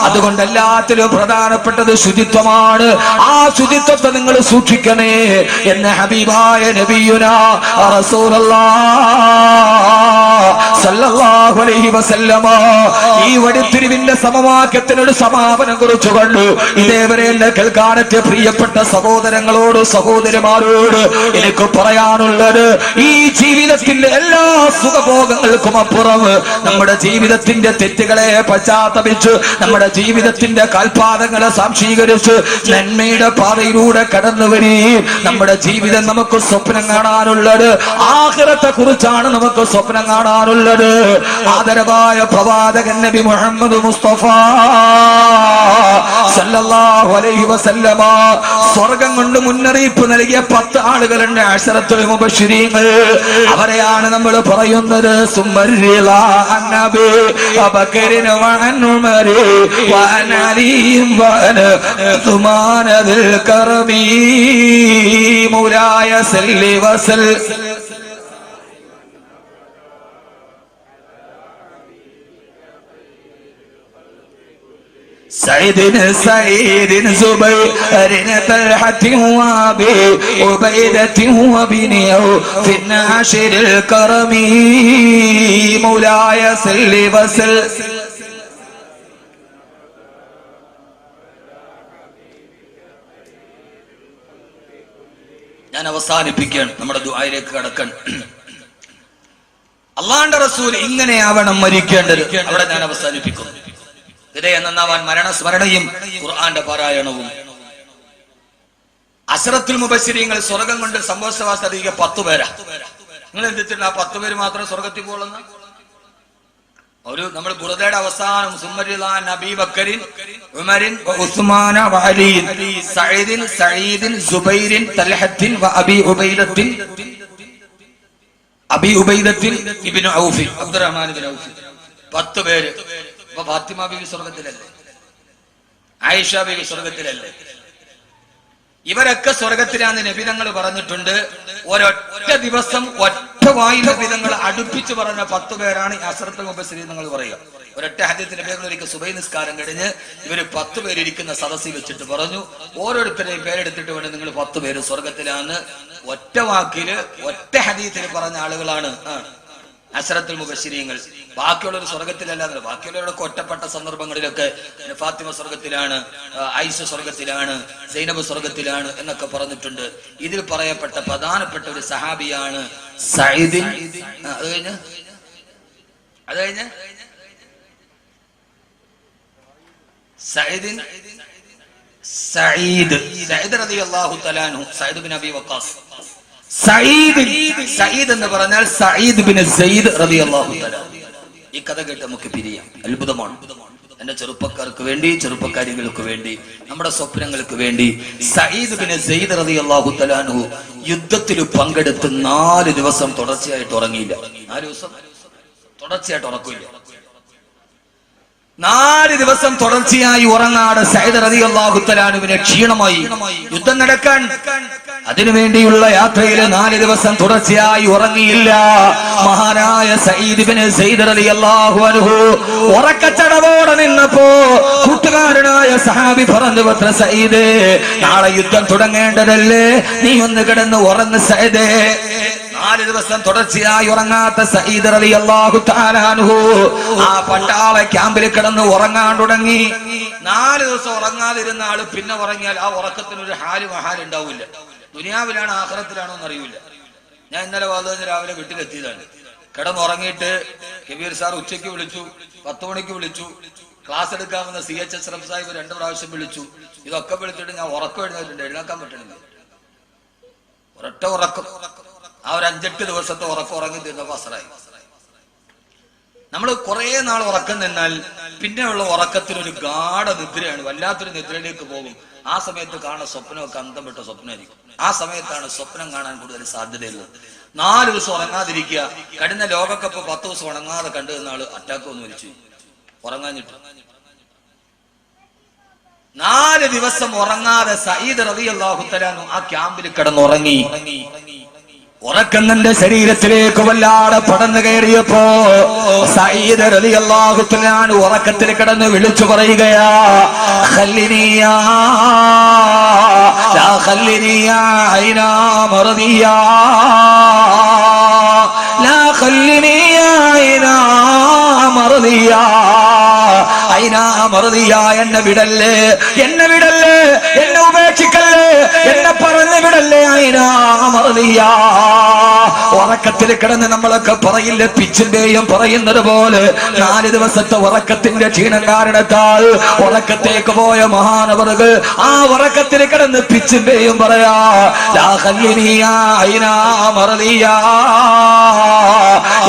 A: അതുകൊണ്ട് എല്ലാത്തിലും പ്രധാനപ്പെട്ടത് ശുചിത്വമാണ്. ആ ശുചിത്വത്തെ നിങ്ങൾ സൂക്ഷിക്കണേ എന്ന് ഹബീബായ നബിയുനാ റസൂലുള്ളാഹി സ്വല്ലല്ലാഹു അലൈഹി വസല്ലമ ഈ വടിത്തിരിവിന്റെ സമവാക്യത്തിനൊരു സമാപനം കുറിച്ചുകൊണ്ട് ഇതേവരെ എന്നെ കേൾക്കാനെത്തിയ പ്രിയപ്പെട്ട സഹോദരങ്ങളോട് സഹോദരിമാരോട് എനിക്ക് പറയാനുള്ളത്, ഈ ജീവിതത്തിന്റെ എല്ലാ സുഖഭോഗങ്ങൾക്കും അപ്പുറം നമ്മുടെ ജീവിതത്തിന്റെ തെറ്റുകളെ പശ്ചാത്തപിച്ച് നമ്മുടെ ജീവിതത്തിന്റെ കാൽപാദങ്ങളെ സാംശീകരിച്ച് നന്മയുടെ പാതയിലൂടെ കടന്നു വരികയും നമ്മുടെ ജീവിതം നമുക്ക് സ്വപ്നം കാണാനുള്ളത് ആഖിറത്തെ കുറിച്ചാണ് നമുക്ക് സ്വപ്നം കാണാനുള്ളത്. ആദരവായ പ്രവാചകൻ നബി മുഹമ്മദ് മുസ്തഫ സല്ലല്ലാഹു അലൈഹി വസല്ലമ സ്വർഗം കൊണ്ട് മുന്നറിയിപ്പ് നൽകിയ 10 ആളുകളുണ്ട്, അശറത്തുൽ മുബശ്ശിരീങ്ങൾ. അവരെയാണ് നമ്മൾ പറയുന്നത്. സുമർരിലാ അന്നബി അബൂബക്കറിൻ വഅൻ ഉമർ വഅൻ അലി വഅൻ ഉസ്മാൻ ബിൽ കറമി മൗലായ സല്ലി വസൽ. سعيد زبير طلحة وابي عبيدة وبنيه في الناشر الكرم مولاي صل وسلم. ഞാൻ അവസാനിപ്പിക്കുകയാണ്, നമ്മുടെ ദുആയിലേക്ക് കടക്കാൻ. അല്ലാഹുവിന്റെ റസൂൽ ഇങ്ങനെയാവണം മരിക്കേണ്ടത്. അവിടെ ഞാൻ അവസാനിപ്പിക്കുന്നു. ഹൃദയം നന്നാവാൻ മരണസ്മരണയും ഖുർആന്റെ പാരായണവും. അശറത്തുൽ മുബശ്ശിരീങ്ങൾ സ്വർഗം കൊണ്ട് സംഭവസ്ഥവാസ 10 പേരാ. നിങ്ങൾ എന്തിട്ടുണ്ട് ആ 10 പേര് മാത്രം സ്വർഗത്തിൽ പോകുന്ന ഒരു നമ്മൾ ബുറദയുടെ അവസാനം സുമരിലാൻ അബീബക്കറിൻ ഉമറിൻ ഉസ്മാന വഅലിൻ സഈദിൻ സഈദിൻ സുബൈറിൻ തൽഹത്തിൻ വഅബി ഉബൈദത്തിൻ ഇബ്നു ഔഫ് അബ്ദുറഹ്മാൻ ഇബ്നു ഔഫ് 10 പേര്. ഫാത്തിമ ബീവി സ്വർഗത്തിലല്ലേ, ആയിഷ ബീവി സ്വർഗത്തിലല്ലേ? ഇവരൊക്കെ സ്വർഗത്തിലാന്ന് നബിതങ്ങൾ പറഞ്ഞിട്ടുണ്ട്. ഒരൊറ്റ ദിവസം ഒറ്റ വായിൽ നബിതങ്ങൾ അടുപ്പിച്ച് പറഞ്ഞ 10 പേരാണ് അശറത്തുൽ മുബശ്ശിരീൻ നിങ്ങൾ പറയുക. ഒരൊറ്റ ഹദീസിൽ നബിതങ്ങൾ ഒരിക്കൽ സുബഹി നിസ്കാരം കഴിഞ്ഞ് ഇവര് 10 പേരിരിക്കുന്ന സദസ്സിൽ വെച്ചിട്ട് പറഞ്ഞു, ഓരോരുത്തരെയും പേരെടുത്തിട്ട് വേണം നിങ്ങൾ 10 പേര് സ്വർഗത്തിലാന്ന് ഒറ്റ വാക്കില് ഒറ്റ ഹദീസിൽ പറഞ്ഞ ആളുകളാണ് അശറത്തുൽ മുബശ്ശിരീങ്ങൾ. ബാക്കിയുള്ളവർ സ്വർഗത്തിലല്ല. ബാക്കിയുള്ളവരൊക്കെ ഒറ്റപ്പെട്ട സന്ദർഭങ്ങളിലൊക്കെ ഫാത്തിമ സ്വർഗത്തിലാണ്, ഐഷ സ്വർഗത്തിലാണ്, സൈനബ് സ്വർഗത്തിലാണ് എന്നൊക്കെ പറഞ്ഞിട്ടുണ്ട്. ഇതിൽ പറയപ്പെട്ട പ്രധാനപ്പെട്ട ഒരു സഹാബിയാണ് സഈദിൻ. അത് കഴിഞ്ഞ് സഈദ് റളിയല്ലാഹു തആല അൻഹു, സഈദ് ബിൻ അബി വഖാസ്. സഈദ് എന്ന് പറഞ്ഞാൽ സഈദ് ബിൻ സയ്യിദ് റളിയല്ലാഹു തആല. ഈ കഥ കേട്ട് നമുക്ക് പിരിയാം. അത്ഭുതമാണ്. എന്റെ ചെറുപ്പക്കാർക്ക് വേണ്ടി, ചെറുപ്പക്കാരികൾക്ക് വേണ്ടി, നമ്മുടെ സ്വപ്നങ്ങൾക്ക് വേണ്ടി സഈദ് ബിൻ സയ്യിദ് റളിയല്ലാഹു തആല അൻഹു യുദ്ധത്തിൽ പങ്കെടുത്ത് 4 ദിവസം തുടർച്ചയായിട്ട് ഉറങ്ങിയില്ല. 4 ദിവസം തുടർച്ചയായിട്ട് ഉറക്കില്ല. 4 ദിവസം തുടർച്ചയായി ഉറങ്ങാതെ സഈദ് റളിയല്ലാഹു തആല അൻഹുവിനെ ക്ഷീണമായി. യുദ്ധം നടക്കാൻ അതിനുവേണ്ടിയുള്ള യാത്രയിൽ 4 ദിവസം തുടർച്ചയായി ഉറങ്ങിയില്ല. മഹാനായ സഈദ് ഇബ്നു സയ്യിദ് റളിയല്ലാഹു അൻഹു ഉറക്കച്ചടവോടെ നിന്നപ്പോ കൂട്ടുകാരനായ സഹാബി പറഞ്ഞു, പത്ര സഈദ്, നാളെ യുദ്ധം തുടങ്ങേണ്ടതല്ലേ, നീ ഒന്ന് കിടന്ന് ഉറങ്ങ് സഈദേ. 4 ദിവസം തുടർച്ചയായി ഉറങ്ങാത്ത സഈദ് റളിയല്ലാഹു തആല അൻഹു ആ പട്ടാള ക്യാമ്പിൽ കിടന്ന് ഉറങ്ങാൻ തുടങ്ങി. 4 ദിവസം ഉറങ്ങാതിരുന്ന ആള് പിന്നെ ഉറങ്ങിയാൽ ആ ഉറക്കത്തിനൊരു ഹാല് ഉണ്ടാവില്ല. ദുനിയാവിലാണ് ആഖിറത്തിലാണോ എന്നറിയില്ല. ഞാൻ ഇന്നലെ വാദത്തിന് രാവിലെ വീട്ടിലെത്തിയതാണ്. കിടന്നുറങ്ങിയിട്ട് കബീർ സാർ ഉച്ചയ്ക്ക് വിളിച്ചു, 10 മണിക്ക് വിളിച്ചു, ക്ലാസ് എടുക്കാമെന്ന് CH അഷ്റഫ് സാഹിബ് 2 പ്രാവശ്യം വിളിച്ചു. ഇതൊക്കെ വിളിച്ചിട്ട് ഞാൻ ഉറക്കം എഴുന്നേക്കാൻ പറ്റണില്ല. ഒരൊറ്റ ഉറക്കം. ആ ഒരു 5-8 ദിവസത്തെ ഉറക്കം ഉറങ്ങി തീർന്നപ്പോ അസറായി. നമ്മൾ കുറെ നാൾ ഉറക്കം നിന്നാൽ പിന്നെയുള്ള ഉറക്കത്തിനൊരു ഗാഢ നിദ്രയാണ്, വല്ലാത്തൊരു നിദ്രയിലേക്ക് പോകും. ആ സമയത്ത് കാണുന്ന സ്വപ്നമൊക്കെ അന്തം വിട്ട സ്വപ്നമായിരിക്കും. ആ സമയത്താണ് സ്വപ്നം കാണാൻ കൂടുതൽ സാധ്യതയുള്ളത്. 4 ദിവസം ഉറങ്ങാതിരിക്കുക. കഴിഞ്ഞ ലോകകപ്പ് 10 ദിവസം ഉറങ്ങാതെ കണ്ടു നിന്ന ആള് അറ്റാക്ക് വന്ന് മരിച്ചു, ഉറങ്ങാഞ്ഞിട്ട്. 4 ദിവസം ഉറങ്ങാതെ സയ്യിദ് റളിയല്ലാഹു തആല ആ ക്യാമ്പിൽ കിടന്നുറങ്ങി. ഉറക്കം തന്റെ ശരീരത്തിലേക്ക് വല്ലാതെ പടന്നു കയറിയപ്പോ സയ്യിദ് റളിയല്ലാഹു തആല ഉറക്കത്തിൽ കിടന്ന് വിളിച്ചു പറയുകയാ, ഖല്ലിനിയാ ലാ ഖല്ലിനിയാ ഐനാ മർദിയാ ലാ ഖല്ലിനിയാ ഐനാ മർദിയാ ഐനാ മർദിയാ, എന്നെ വിടല്ലേ, എന്നെ വിടല്ലേ, എന്നെ ഉപേക്ഷിക്കല്ലേ, എന്നെ പറഞ്ഞു വിടല്ലേ ഐനാ മർദിയാ. ഉറക്കത്തിൽ കിടന്ന് നമ്മളൊക്കെ പറയില്ലേ, പിച്ചിന്റെയും പറയുന്നത് പോലെ 4 ദിവസത്തെ ഉറക്കത്തിന്റെ ക്ഷീണം കാരണത്താൽ ഉറക്കത്തേക്ക് പോയ മഹാനവറുകൾ ആ ഉറക്കത്തിൽ കിടന്ന് പിച്ചിന്റെയും പറയാ, ലാ ഖല്ലിനിയാ ഐനാ മർദിയാ,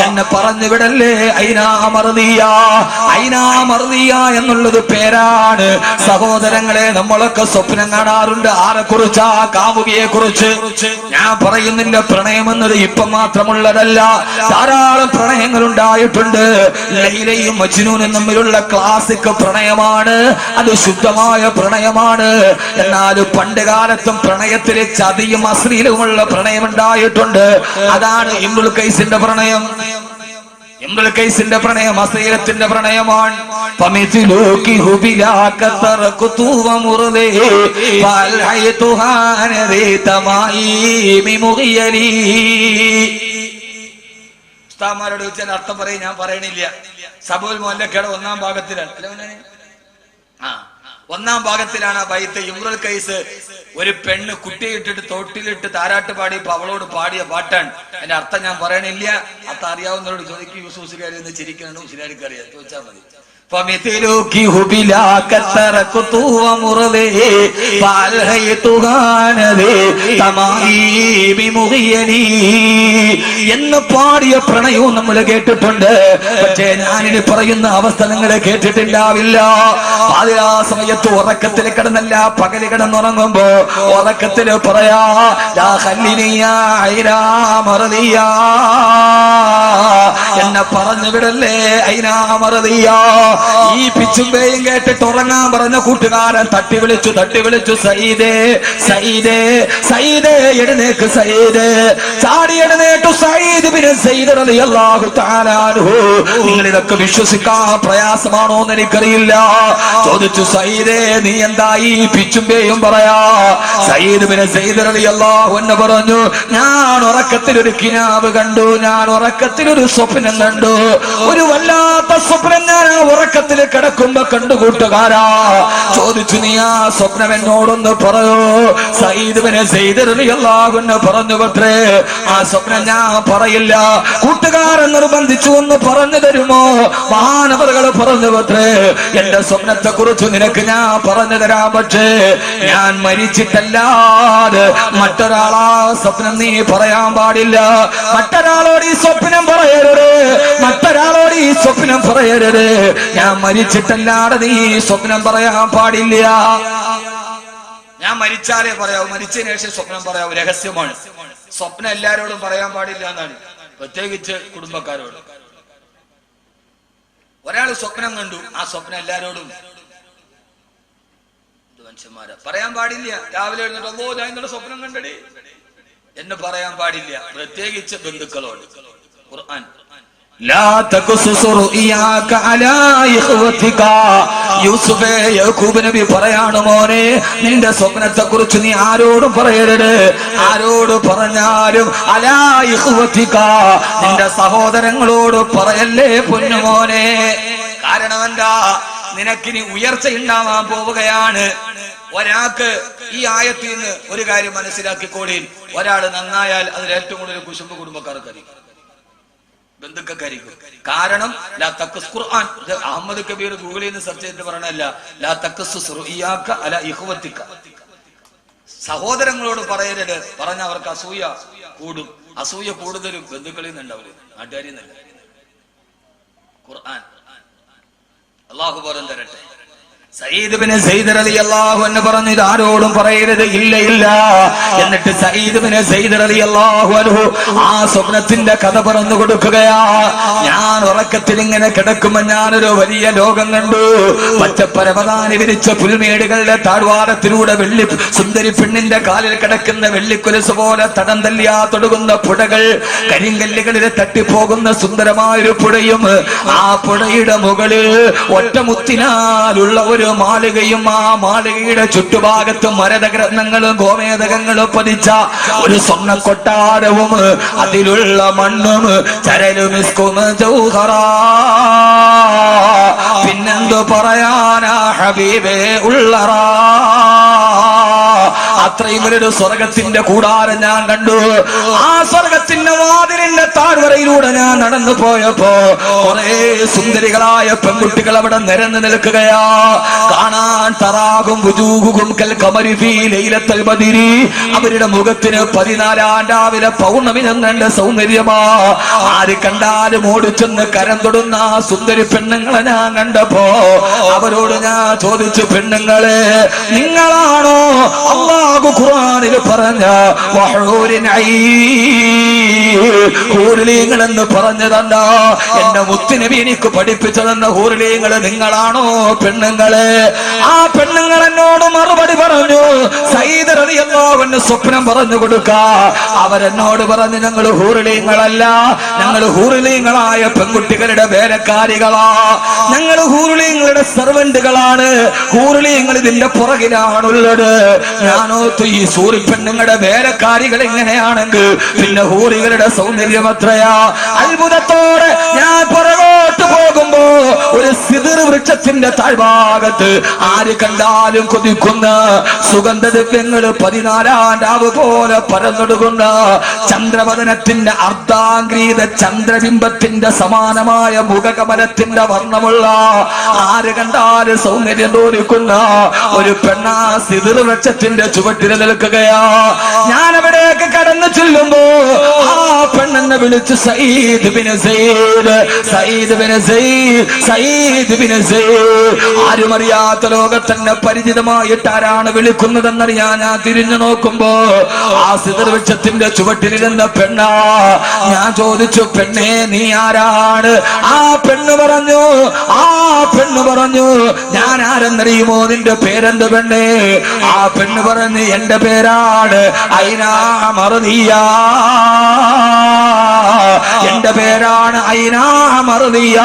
A: എന്നെ പറഞ്ഞു വിടല്ലേ ഐനാ മർദിയാ. ഐനാ മർദിയ എന്നുള്ളത് പേരാണ്. സഹോദരങ്ങളെ, നമ്മളൊക്കെ സ്വപ്നം കാണാറുണ്ട്. ആരെ കുറിച്ചാ? കാമുകിയെ കുറിച്ച്. ഞാൻ പറയുന്നില്ല പ്രണയം എന്നത് ഇപ്പം മാത്രമുള്ളതല്ല, ധാരാളം പ്രണയങ്ങൾ ഉണ്ടായിട്ടുണ്ട്. ലൈലയും മജ്നൂനും തമ്മിലുള്ള ക്ലാസിക് പ്രണയമാണ്, അത് ശുദ്ധമായ പ്രണയമാണ്. എന്നാൽ പണ്ട് കാലത്തും പ്രണയത്തിലെ ചതിയും അശ്ലീലവുമുള്ള പ്രണയം ഉണ്ടായിട്ടുണ്ട്. അതാണ് ഇംറുൽ ഖൈസിന്റെ പ്രണയം. ഇംറുൽ ഖൈസിന്റെ പ്രണയം അശ്ലീലത്തിന്റെ പ്രണയമാണ്. ഉസ്താദ്മാരോട് ചോദിച്ചാൽ അർത്ഥം പറയും, ഞാൻ പറയണില്ല. സബുൽ മോല്ലക്കയുടെ 1-ാം ഭാഗത്തിലാണ്. ഒന്നാം ഭാഗത്തിലാണ് ആ ബൈത്ത്. ഇംറുൽ ഖൈസ് ഒരു പെണ്ണ് കുട്ടിയിട്ടിട്ട് തൊട്ടിലിട്ട് താരാട്ട് പാടിയപ്പോ അവളോട് പാടിയ പാട്ടാണ്. അതിന്റെ അർത്ഥം ഞാൻ പറയണില്ല. അർത്ഥം അറിയാവുന്നവരോട് ചോദിക്കും. യൂസുഫുകാരി എന്ന് ചിരിക്കണം, മുസ്ലിയാർക്ക് അറിയാം, ചോദിച്ചാൽ മതി. എന്ന് പാടിയ പ്രണയവും നമ്മൾ കേട്ടിട്ടുണ്ട്. പക്ഷേ ഞാനിനി പറയുന്ന അവസ്ഥ നിങ്ങൾ കേട്ടിട്ടുണ്ടാവില്ല. ആ സമയത്ത് ഉറക്കത്തിൽ കിടന്നല്ല, പകല് കിടന്നുറങ്ങുമ്പോ ഉറക്കത്തിൽ പറയാ, ലാ ഖല്ലിനിയാ ഐനാ മർദിയാ, എന്നെ പറഞ്ഞു വിടല്ലേ ഐനാ മർദിയാ. ഈ പിച്ചുമ്പേയും കേട്ടിട്ട് ഉറങ്ങാൻ പറഞ്ഞ കൂട്ടുകാരൻ തട്ടി വിളിച്ചു, സയ്യിദേ സയ്യിദേ സയ്യിദേ, എഴുന്നേക്ക് സയ്യിദേ. ചാടി എഴുന്നേറ്റു സയ്യിദ് ബിൻ സയ്യിദ് റളിയല്ലാഹു തആല അൻഹു. നിങ്ങൾ ഇതൊക്കെ വിശ്വസിക്കാൻ പ്രയാസമാണോ എന്ന് എനിക്കറിയില്ല. ചോദിച്ചു, സയ്യിദേ നീ എന്താ ഈ പിച്ചുമ്പേയും പറയാ? സയ്യിദ് ബിൻ സയ്യിദ് റളിയല്ലാഹു അൻഹു പറഞ്ഞു, ഞാൻ ഉറക്കത്തിൽ ഒരു കിനാവ് കണ്ടു, ഞാൻ ഉറക്കത്തിൽ ഒരു സ്വപ്നം കണ്ടു. ഒരു വല്ലാത്ത സ്വപ്നം ഞാൻ ഉറക്കത്തിൽ കിടക്കുമ്പോ കണ്ടു കൂട്ടുകാരാ. ചോദിച്ചു, നീ ആ സ്വപ്നം എന്നോടൊന്ന് പറയോ? സയ്യിദ് ബിൻ സയ്യിദ് റളിയല്ലാഹു അൻഹു പറഞ്ഞു, പത്രേ ആ സ്വപ്നം ഞാൻ പറയില്ല, കൂട്ടുകാരൻ നിർബന്ധിച്ചു ഒന്ന് പറഞ്ഞു തരുമോ? മഹാനവറുകൾ പറഞ്ഞു, പത്രേ എന്റെ സ്വപ്നത്തെ കുറിച്ച് നിനക്ക് ഞാൻ പറഞ്ഞു തരാം, പക്ഷേ ഞാൻ മരിച്ചിട്ടല്ലാതെ മറ്റൊരാളാ സ്വപ്നം നീ പറയാൻ പാടില്ല. മറ്റൊരാളോട് ഈ സ്വപ്നം പറയരുത്, മറ്റൊരാളോട് ഈ സ്വപ്നം പറയരുത്. ഞാൻ മരിച്ചിട്ടല്ലാതെ നീ സ്വപ്നം പറയാൻ പാടില്ല. ഞാൻ മരിച്ചാലേ പറയാവൂ, മരിച്ചതിന് ശേഷം സ്വപ്നം പറയാവൂ, രഹസ്യമാണ്. സ്വപ്നം എല്ലാരോടും പറയാൻ പാടില്ല എന്നാണ്, പ്രത്യേകിച്ച് കുടുംബക്കാരോട്. ഒരാൾ സ്വപ്നം കണ്ടു, ആ സ്വപ്നം എല്ലാരോടും മനുഷ്യന്മാരെ പറയാൻ പാടില്ല. രാവിലെ എഴുന്നിട്ട്, അല്ലോ ഞാൻ ഇന്നലെ സ്വപ്നം കണ്ടടി എന്ന് പറയാൻ പാടില്ല, പ്രത്യേകിച്ച് ബന്ധുക്കളോട്. ഖുർആൻ യൂസുഫേ, യാക്കൂബ് നബി പറയാണ്, മോനെ നിന്റെ സ്വപ്നത്തെ കുറിച്ച് നീ ആരോടും പറയരുത്. ആരോട് പറഞ്ഞാലും അലാ ഇഖ്വതിക, നിന്റെ സഹോദരങ്ങളോട് പറയല്ലേ പൊന്നുമോനെ. കാരണം എന്താ? നിനക്കിനി ഉയർച്ച ഉണ്ടാവാൻ പോവുകയാണ്. ഒരാൾക്ക് ഈ ആയത്തിൽ നിന്ന് ഒരു കാര്യം മനസ്സിലാക്കിക്കോളീൻ, ഒരാൾ നന്നായാൽ അതിൽ ഏറ്റവും കൂടുതൽ കുശുമ്പ് കുടുംബക്കാർക്കായിരിക്കും, ബന്ധുക്കായിരിക്കും. കാരണം ലാ തഖ്സ് ഖുർആൻ, അഹമ്മദ് കബീർ ഗൂഗിളിൽ നിന്ന് സെർച്ച് ചെയ്തിട്ട് പറയണല്ല, ലാ തഖ്സ് റുഇയാക അലാ ഇഖ്വതിക, സഹോദരങ്ങളോട് പറയരുത്. പറഞ്ഞ അവർക്ക് അസൂയ കൂടും. അസൂയ കൂടുതലും ബന്ധുക്കളിൽ നിന്നുണ്ടാവില്ല, നാട്ടുകാരിൽ നിന്നല്ല. ഖുർആൻ. അല്ലാഹു പോലും തരട്ടെ. സഈദ് ബിൻ സൈദ് റളിയല്ലാഹു അൻഹു പറഞ്ഞു, ഇത് ആരോടും പറയരുത്. ഇല്ല ഇല്ല. എന്നിട്ട് സഈദ് ബിൻ സൈദ് റളിയല്ലാഹു അൻഹു ആ സ്വപ്നത്തിന്റെ കഥ പറഞ്ഞു കൊടുക്കുകയാ. ഞാൻ ഉറക്കത്തിൽ ഇങ്ങനെ കിടക്കുമ്പോൾ ഞാനൊരു വലിയ ലോകം കണ്ടു. പച്ചപ്പരവതാനി വിരിച്ച പുൽമേടുകളുടെ താഴ്വാരത്തിലൂടെ സുന്ദരി പെണ്ണിന്റെ കാലിൽ കിടക്കുന്ന വെള്ളിക്കുലസ് പോലെ തടം തല്ലിയാ തൊടുകുന്ന പുഴകൾ, കരിങ്കല്ലുകളിൽ തട്ടിപ്പോകുന്ന സുന്ദരമായൊരു പുഴയും, ആ പുഴയുടെ മുകളിൽ ഒറ്റമുത്തിനാലുള്ള ഒരു മാളികയും, ആ മാളികയുടെ ചുറ്റുഭാഗത്ത് മരതഗ്രന്ഥങ്ങളും ഗോമേതകങ്ങളും പതിച്ച ഒരു സ്വർണ്ണ കൊട്ടാരവും, അതിലുള്ള മണ്ണും ചരലുമിസ്കും ജൗഹറാ. പിന്നെന്തു പറയാനാ ഹബീബേ ഉള്ളറാ. അത്രയും ഒരു സ്വർഗത്തിന്റെ കൂടാരം ഞാൻ കണ്ടു. ആ സ്വർഗത്തിന്റെ വാതിലിന്റെ താഴ്വരയിലൂടെ ഞാൻ നടന്നു പോയപ്പോ കുറെ സുന്ദരികളായ പെൺകുട്ടികൾ അവിടെ നിരന്നു നിൽക്കുകയാ. കാണാൻ തറാകും വുജൂഹുഹും കൽ ഖമരി ഫീ ലൈലത്തുൽ ബദരി. അവരുടെ മുഖത്തിന് 14 രാവിലെ പൗർണമി എന്ന സൗന്ദര്യമാ. ആര് കണ്ടാലും ഓടിച്ചെന്ന് കരം തൊടുന്ന ആ സുന്ദരി പെണ്ണുങ്ങളെ ഞാൻ കണ്ടപ്പോ അവരോട് ഞാൻ ചോദിച്ചു, പെണ്ണുങ്ങളെ നിങ്ങളാണോ അല്ലാഹു ഖുർആനിൽ പറഞ്ഞ ഹൂറിലീങ്ങൾ എന്ന് പറഞ്ഞതല്ല എന്റെ മുത്തുനബി എനിക്ക് പഠിപ്പിച്ചതെന്ന ഹൂറിലീങ്ങൾ നിങ്ങളാണോ പെണ്ണുങ്ങളെ? ആ പെണ്ണുങ്ങൾ എന്നോട് മറുപടി പറഞ്ഞു, സയ്യിദ് റളിയല്ലാഹു അൻഹു സ്വപ്നം പറഞ്ഞു കൊടുക്ക. അവരെന്നോട് പറഞ്ഞു, ഞങ്ങൾ ഹൂറിലീങ്ങളല്ല, ഞങ്ങൾ ഹൂറിലീങ്ങളായ പെൺകുട്ടികളുടെ വേലക്കാരികളാ, ഞങ്ങൾ ഹൂറിലീങ്ങളുടെ സർവന്റുകളാണ്, ഹൂറിലീങ്ങൾ ഇതിന്റെ പുറകിലാണുള്ളത്. ഞാനോ ഈ സൂറി പെണ്ണുങ്ങളുടെ വേലക്കാരികൾ എങ്ങനെയാണെങ്കിൽ പിന്നെ ഹൂറികളുടെ സൗന്ദര്യം അത്രയാ. അത്ഭുതത്തോടെ ഞാൻ പുറകോട്ട് പോകുമ്പോ ഒരു സിദർ വൃക്ഷത്തിന്റെ താഴ്ഭാഗത്ത് ആര് കണ്ടാലും കൊതിക്കുന്ന സുഗന്ധദ്രവ്യങ്ങൾ 14 രാവ് പോലെ പരന്നൊടുക്കുന്ന ചന്ദ്രവദനത്തിന്റെ അർദ്ധാംഗ്രീത ചന്ദ്രബിംബത്തിന്റെ സമാനമായ മുഖകമലത്തിന്റെ വർണ്ണമുള്ള ആര് കണ്ടാലും സൗന്ദര്യം തോന്നിക്കുന്ന ഒരു പെണ്ണാ സിദർ വൃക്ഷത്തിന്റെ ചുവട്ടിൽ നിൽക്കുകയാ. ഞാൻ അവിടേക്ക് കടന്നു ചെല്ലുമ്പോ ആ പെണ്ണെന്നെ വിളിച്ച് സയ്യിദ് ബിൻ സയ്യിദ്, സയ്യിദ് ബിൻ സയ്യിദ്, സയ്യിദ് ബിൻ സയ്യിദ്. ആരും അറിയാത്ത ലോകത്തന്നെ പരിചിതമായിട്ട് ആരാണ് വിളിക്കുന്നതെന്നറിയാൻ ഞാൻ തിരിഞ്ഞു നോക്കുമ്പോ ആ സിദർ വൃക്ഷത്തിന്റെ ചുവട്ടിലിരുന്ന പെണ്ണാ. ഞാൻ ചോദിച്ചു, പെണ്ണേ നീ ആരാണ്? ആ പെണ്ണ് പറഞ്ഞു ഞാൻ ആരെന്നറിയുമോ? നിന്റെ പേരെന്ത് പെണ്ണേ? ആ പെണ്ണ് പറഞ്ഞു, എന്റെ പേരാണ് ഐനാ മർദിയ, എന്റെ പേരാണ് ഐനാ മർദിയ.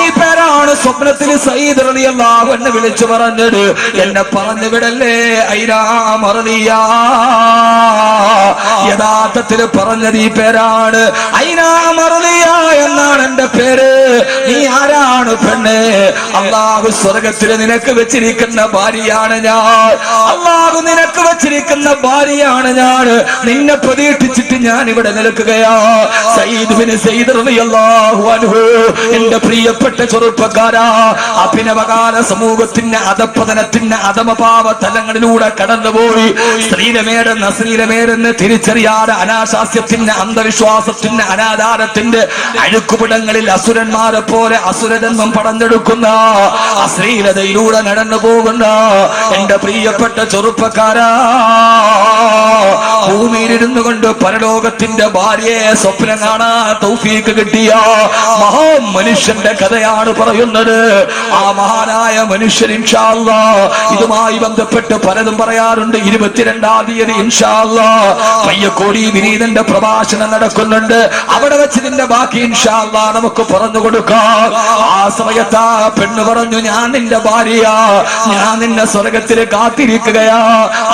A: ഈ പേരാണ് സ്വപ്നത്തിൽ സയ്യിദ് റളിയല്ലാഹു അൻഹു വിളിച്ചു പറഞ്ഞത്. എന്നെ പറഞ്ഞു വിടല്ലേ ഐനാ മർദിയ. യഥാർത്ഥത്തിൽ പറഞ്ഞത് ഈ പേരാണ്, ഐനാ മർദിയ എന്നാണ് എന്റെ പേര്. നീ ആരാണ് പെണ്ണ്? അല്ലാഹു സ്വർഗത്തിൽ നിനക്ക് വെച്ചിരിക്കുന്ന ഭാര്യയാണ് ഞാൻ, അല്ലാഹു നിനക്ക് വെച്ചിരിക്കുന്ന ഭാര്യയാണ് ഞാൻ. നിന്നെ പ്രതീക്ഷിച്ചിട്ട് ഞാൻ ഇവിടെ നിൽക്കുകയാ. സയ്യിദ് ബിൻ സയ്യിദ് റളിയല്ലാഹു അൻഹു, എന്റെ പ്രിയപ്പെട്ട ചെറുപ്പക്കാരാ, അഭിനവകാല സമൂഹത്തിന്റെ അധപ്പതനത്തിന്റെ അധമഭാവ തലങ്ങളിലൂടെ കടന്നുപോയി സ്ത്രീലമേടെന്ന് അശ്ലീലമേടെന്ന് തിരിച്ചറിയാതെ അനാശാസ്യത്തിന്റെ അന്ധവിശ്വാസത്തിന്റെ അനാചാരത്തിന്റെ അഴുക്കുപിടങ്ങളിൽ അസുരന്മാരെ പോലെ അസുരജന്മം പടഞ്ഞെടുക്കുന്ന അശ്ലീലതയിലൂടെ നടന്നു പോകുന്ന എന്റെ പ്രിയപ്പെട്ട ചെറുപ്പക്കാരാ, ഭൂമിയിലിരുന്നു കൊണ്ട് പരലോകത്തിന്റെ ഭാര്യയെ സ്വപ്നം കാണാൻ തൗഫീക്ക് കിട്ടിയ മഹാ മനുഷ്യന്റെ കഥയാണ് പറയുന്നത്. ആ മഹാനായ മനുഷ്യൻ ഇൻഷാ അല്ലാഹ് ഇതുമായി ബന്ധപ്പെട്ട് പലതും പറയാറുണ്ട്. 22-ാം തീയതി ഇൻഷാ അല്ലാഹ് പയ്യക്കോടി വിനീതന്റെ പ്രഭാഷണം നടക്കുന്നുണ്ട്. അവിടെ വെച്ച് ഇതിന്റെ ബാക്കി ഇൻഷാ അല്ലാഹ് നമുക്ക് പറഞ്ഞു കൊടുക്കാം. ആ സമയത്ത് ആ പെണ്ണ് പറഞ്ഞു, ഞാൻ നിന്റെ ഭാര്യ, ഞാൻ നിന്നെ സ്വർഗത്തിൽ കാത്തിരിക്കുകയാ,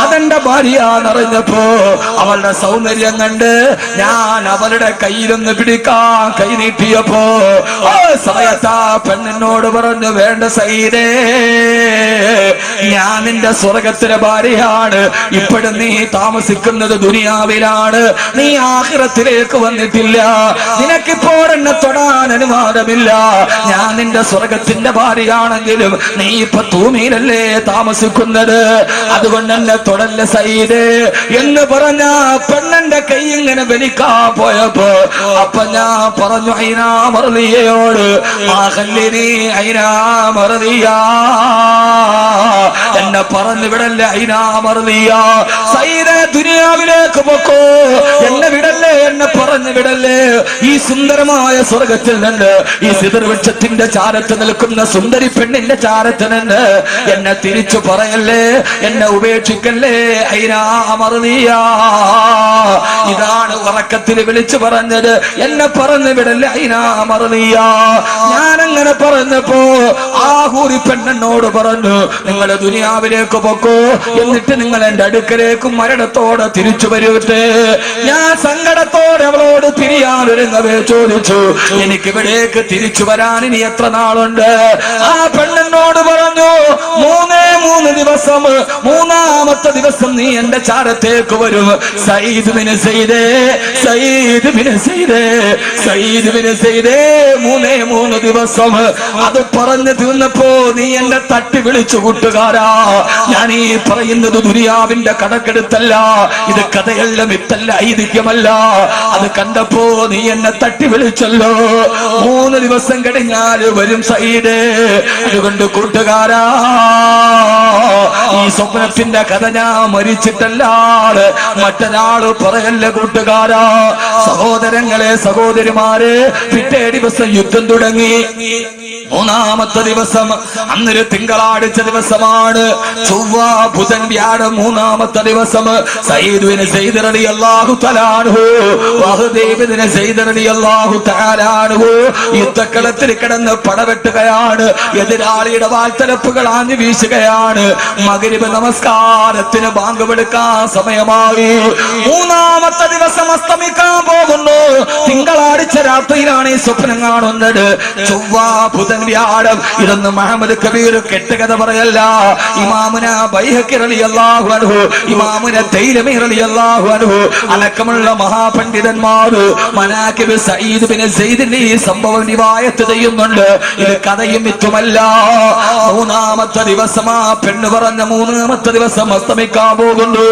A: അതെന്റെ ഭാര്യയാണെന്നറിഞ്ഞപ്പോ അവളുടെ സൗന്ദര്യം കണ്ട് ഞാൻ അവളുടെ കയ്യിലൊന്ന് പിടിക്കാൻ കൈ നീട്ടിയപ്പോ ആ സമയത്ത് ആ പെണ്ണിനോട് പറഞ്ഞു, വേണ്ട സയ്യിദേ, ഞാൻ നിന്റെ സ്വർഗത്തിലെ ഭാര്യയാണ്. ഇപ്പോഴും നീ താമസിക്കുന്നത് ദുനിയാവിലാണ്, നീ ആഖിറത്തിലേക്ക് വന്നിട്ടില്ല, നിനക്കിപ്പോൾ എന്നെ തൊടാൻ അനുവാദമില്ല. ഞാൻ നിന്റെ സ്വർഗത്തിന്റെ ഭാര്യയാണെങ്കിലും നീ ഇപ്പൊ തൂമീനല്ലേ താമസിക്കുന്നത്, അതുകൊണ്ട് എന്നെ തൊടല്ല സയ്യിദേ എന്ന് പറഞ്ഞ പെണ്ണന്റെ കൈ ഇങ്ങനെ വലിക്കാൻ പോയപ്പോ അപ്പൊ ഞാൻ പറഞ്ഞു ഐനാ മർദിയയോട് ഐനാ മർദിയ, എന്നെ പറഞ്ഞു വിടല്ലേ ഐനാ മർദിയ, സയ്യിദേ ദുനിയാവിലേക്ക് പൊക്കോ, എന്നെ വിടല്ലേ, എന്നെ പറഞ്ഞു വിടല്ലേ. ഈ സുന്ദരമായ സ്വർഗത്തിൽ നിന്ന് ഈ സിദർ വൃക്ഷത്തിന്റെ ചാരത്ത് നിൽക്കുന്ന സുന്ദരി പെണ്ണിന്റെ ചാരത്ത് നിന്ന് എന്നെ തിരിച്ചു പറയല്ലേ, എന്നെ ഉപേക്ഷിക്കല്ലേ ഐനാ മർദിയ. ഇതാണ് ഉറക്കത്തിൽ വിളിച്ചു പറഞ്ഞത്, എന്നെ പറഞ്ഞു വിടല്ലേ ഐനാ മർദിയ. ഞാനങ്ങനെ പറഞ്ഞപ്പോ ആ ഹൂറി പെണ്ണെന്നോട് പറഞ്ഞു നിങ്ങളെ ദുനിയാവിലേക്ക് പൊക്കോ, എന്നിട്ട് നിങ്ങൾ എന്റെ അടുക്കലേക്ക് മരണത്തോടെ തിരിച്ചു വരൂട്ടെ. ഞാൻ സങ്കടത്തോടെ അവളോട് തിരിയാനൊരുങ്ങവേ ചോദിച്ചു എനിക്ക് ഇവിടേക്ക് തിരിച്ചു വരാൻ ഇനി എത്ര നാളുണ്ട്? ആ പെണ്ണെന്നോട് പറഞ്ഞു 3 ദിവസം, 3ാമത്തെ ദിവസം നീ എന്റെ ചാരത്തേക്ക് വരും. സയ്യിദ് ബിൻ സയ്യിദേ, സയ്യിദ് ബിൻ സയ്യിദേ, സയ്യിദ് ബിൻ സയ്യിദേ, 3 ദിവസം. അത് പറഞ്ഞു തീർന്നപ്പോ നീ എന്നെ തട്ടി വിളിച്ചു കൂട്ടുകാരാ, ഞാൻ ഈ പറയുന്നത് ദുനിയാവിന്റെ കടക്കെടുത്തല്ല, ഇത് കഥയല്ല, മിത്തല്ല, ഐതിഹ്യമല്ല. അത് കണ്ടപ്പോ നീ എന്നെ തട്ടി വിളിച്ചല്ലോ. 3 ദിവസം കഴിഞ്ഞാൽ വരും സയ്യിദേ. അതുകൊണ്ട് കൂട്ടുകാരാ, ഈ സ്വപ്നത്തിന്റെ കഥ ഞാൻ മരിച്ചിട്ടല്ലാതെ മറ്റൊരാള് പറയല്ല കൂട്ടുകാരാ. സഹോദരങ്ങളെ, സഹോദരിമാരെ, പിറ്റേ ദിവസം യുദ്ധം തുടങ്ങി. 3ാമത്തെ ദിവസം, അന്നൊരു തിങ്കളാഴ്ച ദിവസമാണ്. ചൊവ്വ, ബുധൻ, വ്യാഴം 3ാമത്തെ ദിവസം സയ്യിദ് ബിൻ സയ്യിദ് റളിയല്ലാഹു തആല അൻഹു, വഹദീബ് ബിൻ സയ്യിദ് റളിയല്ലാഹു തആല അൻഹു യുദ്ധക്കളത്തിൽ കിടന്ന് പടവെട്ടുകയാണ്. എതിരാളിയുടെ വാൾത്തലപ്പുകൾ ആഞ്ഞു വീശുകയാണ്. മഗ്രിബ് നമസ്കാരത്തിന് ബാങ്ക് വിളിക്കാൻ സമയമായി. 3ാമത്തെ ദിവസം അസ്തമിക്കാൻ പോകുന്നു. തിങ്കളാഴ്ച രാത്രിയിലാണ് ഈ സ്വപ്നം കാണുന്നത്. ചൊവ്വ, ബുധൻ, വ്യാഴം. ഇതൊന്നും മുഹമ്മദ് കബീർ കെട്ടുകഥ പറയല്ല. ഇമാമുന ബൈഹഖി റളിയല്ലാഹു അൻഹു, ഇമാമുന തൈലമി റളിയല്ലാഹു അൻഹു അടക്കമുള്ള മഹാപണ്ഡിതന്മാർ മനാഖിബ് സയ്യിദ് ബിൻ സയ്യിദിന്റെ ഈ സംഭവം റിവായത്ത് ചെയ്യുന്നുണ്ട്. ഇത് കഥയും മിത്തുമല്ല. 3ാമത്തെ ദിവസം ആ പെണ്ണ് പറഞ്ഞ 3ാമത്തെ ദിവസം അസ്തമിക്കാൻ പോകുന്നു.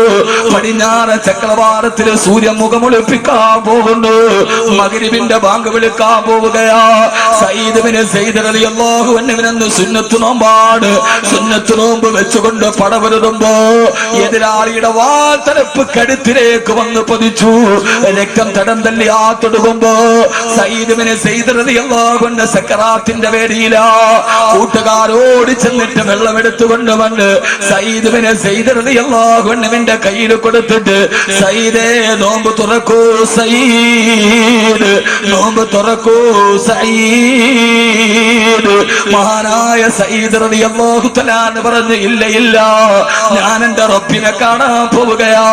A: പടിഞ്ഞാറ് ചക്രവാളത്തിൽ സൂര്യൻ മുഖമൊളിപ്പിക്കാൻ പോകുന്നു. മഗ്രിബിന്റെ ബാങ്ക് വിളിക്കാൻ പോവുകയാ. സയ്യിദ് ബിൻ സയ്യിദ് റളിയല്ലാഹു അൻഹു സുന്നത്ത് നോമ്പാണ്. സുന്നത്ത് നോമ്പ് വെച്ചുകൊണ്ട് പടവരുതുമ്പോ എതിരാളിയുടെ വാൾത്തലപ്പ് കഴുത്തിലേക്ക് വന്ന് പതിച്ചു. രക്തം തടം തല്ലി ആ തൊടുകുമ്പോ സയ്യിദ് ബിൻ സയ്യിദ് റളിയല്ലാഹു അൻഹു സക്കറാത്തിന്റെ വേദിയിലാ. കൂട്ടുകാരോട് ചെന്നിട്ട് വെള്ളമെടുത്തുകൊണ്ട് വന്ന് സയ്യിദ് ബിൻ സയ്യിദ് റളിയല്ലാഹു അൻഹുവിന്റെ കയ്യിൽ കൊടുത്തിട്ട് സയ്യിദേ നോമ്പ് തുറക്കൂ സയ്യിദ്, നോമ്പ് തുറക്കൂ സയ്യിദ്. മഹാനായ സയ്യിദ് റളിയല്ലാഹു തആല പറഞ്ഞു ഇല്ല ഇല്ല, ഞാൻ എന്റെ റബ്ബിനെ കാണാൻ പോവുകയാ.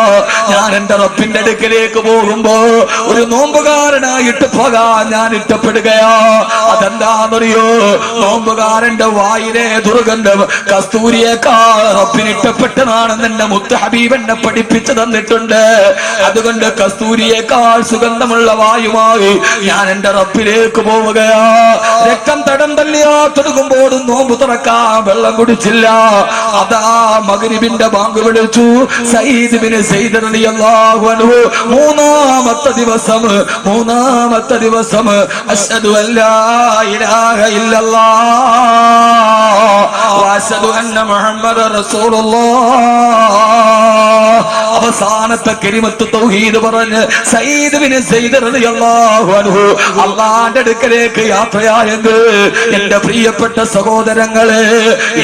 A: ഞാൻ എന്റെ റബ്ബിന്റെ അടുക്കലേക്ക് പോകുമ്പോ ഒരു നോമ്പുകാരനായിട്ട് പോകാൻ ഞാൻ ഇഷ്ടപ്പെടുകയാ. അതെന്താണെന്നറിയോ? നോമ്പുകാരന്റെ വായിലെ ദുർഗന്ധം കസ്തൂരിയേക്കാൾ റബ്ബിന് ഇഷ്ടപ്പെട്ടതാണെന്ന് എന്റെ മുത്ത് ഹബീബ് എന്നെ പഠിപ്പിച്ചു തന്നിട്ടുണ്ട്. അതുകൊണ്ട് കസ്തൂരിയേക്കാൾ സുഗന്ധമുള്ള വായുമായി ഞാൻ എന്റെ റബ്ബിലേക്ക് പോവുകയാ. രക്തം തടം തല്ലിയാ തുടങ്ങുമ്പോൾ നോമ്പ് തുറക്കാൻ വെള്ളം കുടിച്ചില്ല. അതാ മഗ്രിബിന്റെ ബാങ്ക് വിളിച്ചു. സയ്യിദ് ബിൻ സയ്യിദ് റളിയല്ലാഹു അൻഹു 3ാമത്തെ ദിവസം അശ്ഹദു അല്ലാ ഇലാഹ ഇല്ലല്ലാഹ് വഅശ്ഹദു അന്ന മുഹമ്മദ റസൂലുള്ളാഹ്. അവസാനത്തെ കലിമത്ത് തൗഹീദ് പറഞ്ഞ് സയ്യിദ് ബിൻ സയ്യിദ് റളിയല്ലാഹു അൻഹു അല്ലാഹുവിന്റെ അടുക്കലേക്ക് യാത്രയായെങ്കിൽ എന്റെ പ്രിയപ്പെട്ട സഹോദരങ്ങളെ,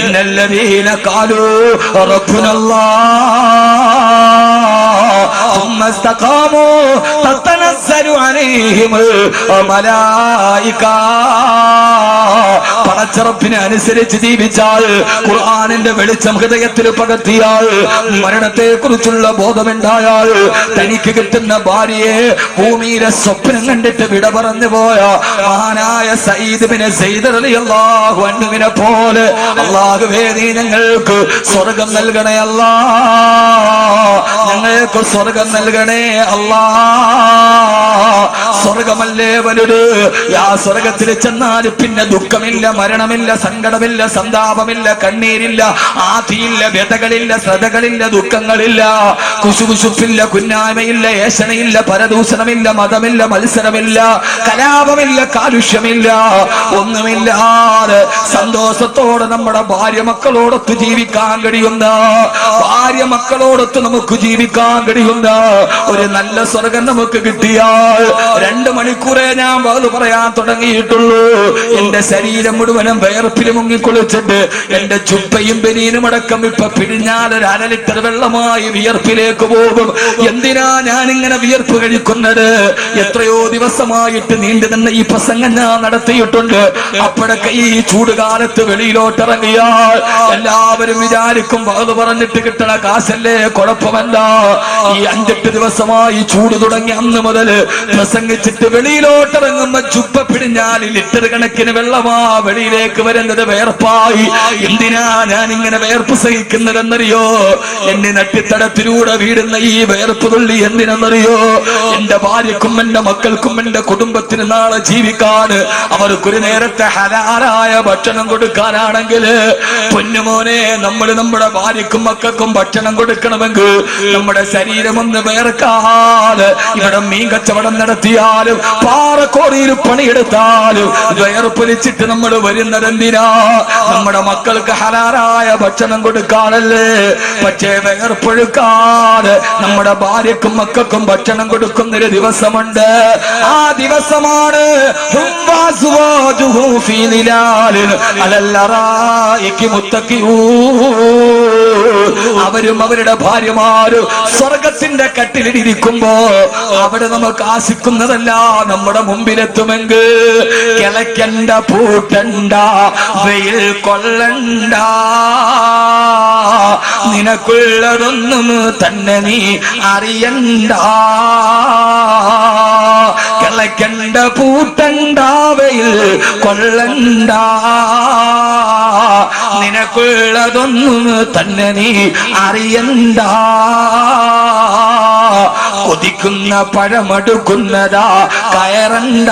A: ഇന്നല്ലദീന ഖാലൂ റബ്ബുനല്ലാഹ് ثم استقاموا تتنزل عليهم الملائكة. പടച്ചറപ്പിനെ അനുസരിച്ച് ജീവിച്ചാൽ, ഖുർആനിന്റെ വെളിച്ചം ഹൃദയത്തിൽ പകർത്തിയാൽ, മരണത്തെ കുറിച്ചുള്ള ബോധമുണ്ടായാൽ, തനിക്ക് കിട്ടുന്ന ഭാര്യയെ ഭൂമിയിലെ സ്വപ്നം കണ്ടിട്ട് വിട പറഞ്ഞു പോയ മഹാനായ സയ്യിദ് ബിൻ സയ്യിദ് റളിയല്ലാഹു അൻഹുവിനെ പോലെ അല്ലാഹുവേ നീ ഞങ്ങൾക്ക് സ്വർഗം നൽകണേ അല്ലാഹ്, ഞങ്ങൾക്ക് സ്വർഗം നൽകണേ അല്ലാഹ്. സ്വർഗമല്ലേ വലുത്. ആ സ്വർഗത്തിൽ ചെന്നാൽ പിന്നെ ദുഃഖമില്ല, മരണമില്ല, സങ്കടമില്ല, സന്താപമില്ല, കണ്ണീരില്ല, ആധിയില്ല, വ്യതകളില്ല, ശ്രദ്ധകളില്ല, ദുഃഖങ്ങളില്ല, കുശുകുശുപ്പില്ല, കുന്നായ്മയില്ല, ഏഷണയില്ല, പരദൂഷണമില്ല, മതമില്ല, മത്സരമില്ല, കലാപമില്ല, കാലുഷ്യമില്ല, ഒന്നുമില്ലാതെ സന്തോഷത്തോടെ നമ്മുടെ ഭാര്യ മക്കളോടൊത്ത് ജീവിക്കാൻ കഴിയുന്ന, ഭാര്യ മക്കളോടൊത്ത് നമുക്ക് ജീവിക്കാൻ കഴിയുന്ന ഒരു നല്ല സ്വർഗം നമുക്ക് കിട്ടിയാൽ 2 മണിക്കൂറേ ഞാൻ പറയാൻ തുടങ്ങിയിട്ടുള്ളൂ. എന്റെ ശരീരം മുഴുവനും വേർപ്പിൽ മുങ്ങിക്കുളിച്ചിട്ട് എന്റെ ചുപ്പയും ബനീനും അടക്കം ഇപ്പൊ പിഴിഞ്ഞാൽ 1/2 ലിറ്റർ വെള്ളമായി വിയർപ്പിലേക്ക് പോകും. എന്തിനാ ഞാൻ ഇങ്ങനെ വിയർപ്പ് കഴിക്കുന്നത്? എത്രയോ ദിവസമായിട്ട് നീണ്ടു നിന്ന ഈ പ്രസംഗം ഞാൻ നടത്തിയിട്ടുണ്ട്. അപ്പോഴൊക്കെ ഈ ചൂടുകാലത്ത് വെളിയിലോട്ടിറങ്ങിയാൽ എല്ലാവരും വിചാരിക്കും അത് പറഞ്ഞിട്ട് കിട്ടണ കാശല്ലേ, കുഴപ്പമല്ല. ഈ 5-8 ദിവസമായി ചൂട് തുടങ്ങി അന്ന് മുതൽ പ്രസംഗിച്ചിട്ട് വെളിയിലോട്ടിറങ്ങുമ്പോ ചുപ്പ പിടിഞ്ഞാൽ ലിറ്റർ കണക്കിന് വെള്ളമാ വെളിയിലേക്ക് വരുന്നത്, വേർപ്പായി. എന്തിനാ ഞാൻ ഇങ്ങനെ വേർപ്പ് സഹിക്കുന്നതെന്നറിയോ? എന്നെ നട്ടിത്തടത്തിലൂടെ വീടുന്ന ഈ വേർപ്പ് തുള്ളി എന്തിനെന്നറിയോ? എന്റെ ഭാര്യക്കും എന്റെ മക്കൾക്കും എന്റെ കുടുംബത്തിന് നാളെ ജീവിക്കാൻ, അവർക്കൊരു നേരത്തെ ഹലാലായ ഭക്ഷണം കൊടുക്കാനാണെങ്കിൽ, പൊന്നുമോനെ, നമ്മൾ നമ്മുടെ ഭാര്യക്കും മക്കൾക്കും ഭക്ഷണം കൊടുക്കണമെങ്കിൽ നമ്മുടെ ശരീരം ഒന്ന് വേർക്കാതെ, ഇവിടെ മീൻ കച്ചവടം നടത്തിയാലും പാറക്കോറിയിൽ പണിയെടുത്താലും വേർപ്പൊലിച്ചിട്ട് നമ്മൾ വരുന്നത് എന്തിനാ? നമ്മുടെ മക്കൾക്ക് ഹലാലായ ഭക്ഷണം കൊടുക്കാനല്ലേ. പക്ഷേ വേർപ്പൊഴുക്കാതെ നമ്മുടെ ഭാര്യക്കും മക്കൾക്കും ഭക്ഷണം കൊടുക്കുന്നൊരു ദിവസമുണ്ട്. ആ ദിവസമാണ് അവരും അവരുടെ ഭാര്യമാരും സ്വർഗത്തിന്റെ കട്ടിലിരിക്കുമ്പോ അവിടെ നമുക്ക് ആശിക്കുന്നതല്ല നമ്മുടെ മുമ്പിലെത്തുമെങ്കിൽ, കിളയ്ക്കണ്ട, പൂട്ടണ്ട, വെയിൽ കൊള്ളണ്ട, നിനക്കുള്ളതൊന്നും തന്നെ നീ അറിയണ്ട, കിളയ്ക്കണ്ട, പൂട്ടണ്ട, വെയിൽ കൊള്ളണ്ട, നിനക്കുള്ളതൊന്നും തന്നെ നീ അറിയണ്ട, കൊതിക്കുന്ന പഴമടുക്കുന്നതാ കയറണ്ട,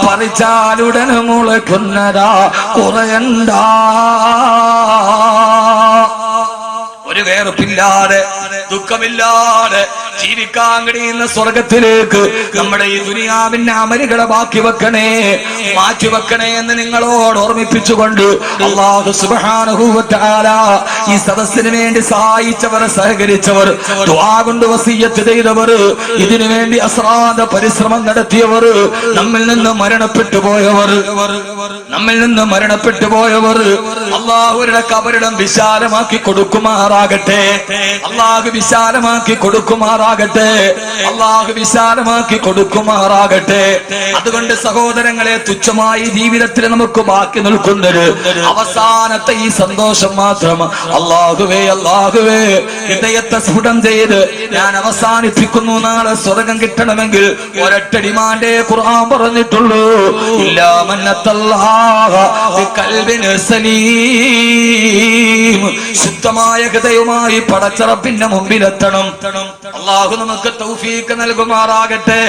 A: പറിച്ചാലുടനെ മുളയ്ക്കുന്നതാ കുറയണ്ട. ഒരു വേർപ്പില്ലാതെ ദുഃഖമില്ലാതെ ജീവിക്കാൻ കഴിയുന്ന സ്വർഗത്തിലേക്ക് നമ്മുടെ ഈ ദുനിയാവിന്റെ അമലുകളെ ബാക്കി വെക്കണേ, മാറ്റി വെക്കണേ എന്ന് നിങ്ങളോട് ഓർമ്മിപ്പിച്ചുകൊണ്ട് അല്ലാഹു സുബ്ഹാനഹു വ തആല ഈ സദസ്സിന് വേണ്ടി സഹായിച്ചവർ, സഹകരിച്ചവർ, ദുആ കൊണ്ട് വസിയ്യത്ത് ചെയ്തവർ, ഇതിനു വേണ്ടി അശ്രാന്ത പരിശ്രമം നടത്തിയവർ, നമ്മിൽ നിന്ന് മരണപ്പെട്ടു പോയവർ അല്ലാഹുവിന്റെ കബറിടം വിശാലമാക്കി കൊടുക്കുമാറാകട്ടെ. അല്ലാഹു വിശാലമാക്കി കൊടുക്കുമാറാകട്ടെ. അല്ലാഹു വിശാലമാക്കി കൊടുക്കുമാറാകട്ടെ. അതുകൊണ്ട് സഹോദരങ്ങളെ, തുച്ഛമായി ജീവിതത്തിൽ നമുക്ക് ബാക്കി നിൽക്കുന്നത് അവസാനത്തെ ഈ സന്തോഷം മാത്രം. അല്ലാഹുവേ, അല്ലാഹുവേ, ഹൃദയത്തെ സ്ഫുടം ചെയ്ത് ഞാൻ അവസാനിപ്പിക്കുന്നു. നാളെ സ്വർഗം കിട്ടണമെങ്കിൽ ഒരൊറ്റ ഡിമാൻഡേ ഖുർആൻ പറഞ്ഞിട്ടുള്ളൂ. ഇല്ലാ മൻ അത്തല്ലാഹ ബിഖൽബിൻ സലീം. ശുദ്ധമായ ഹൃദയവുമായി പടച്ചറപ്പിന്റെ മുമ്പിലെത്തണം. അല്ലാഹു നമുക്ക് തൗഫീഖ് നൽകുമാറാകട്ടെ.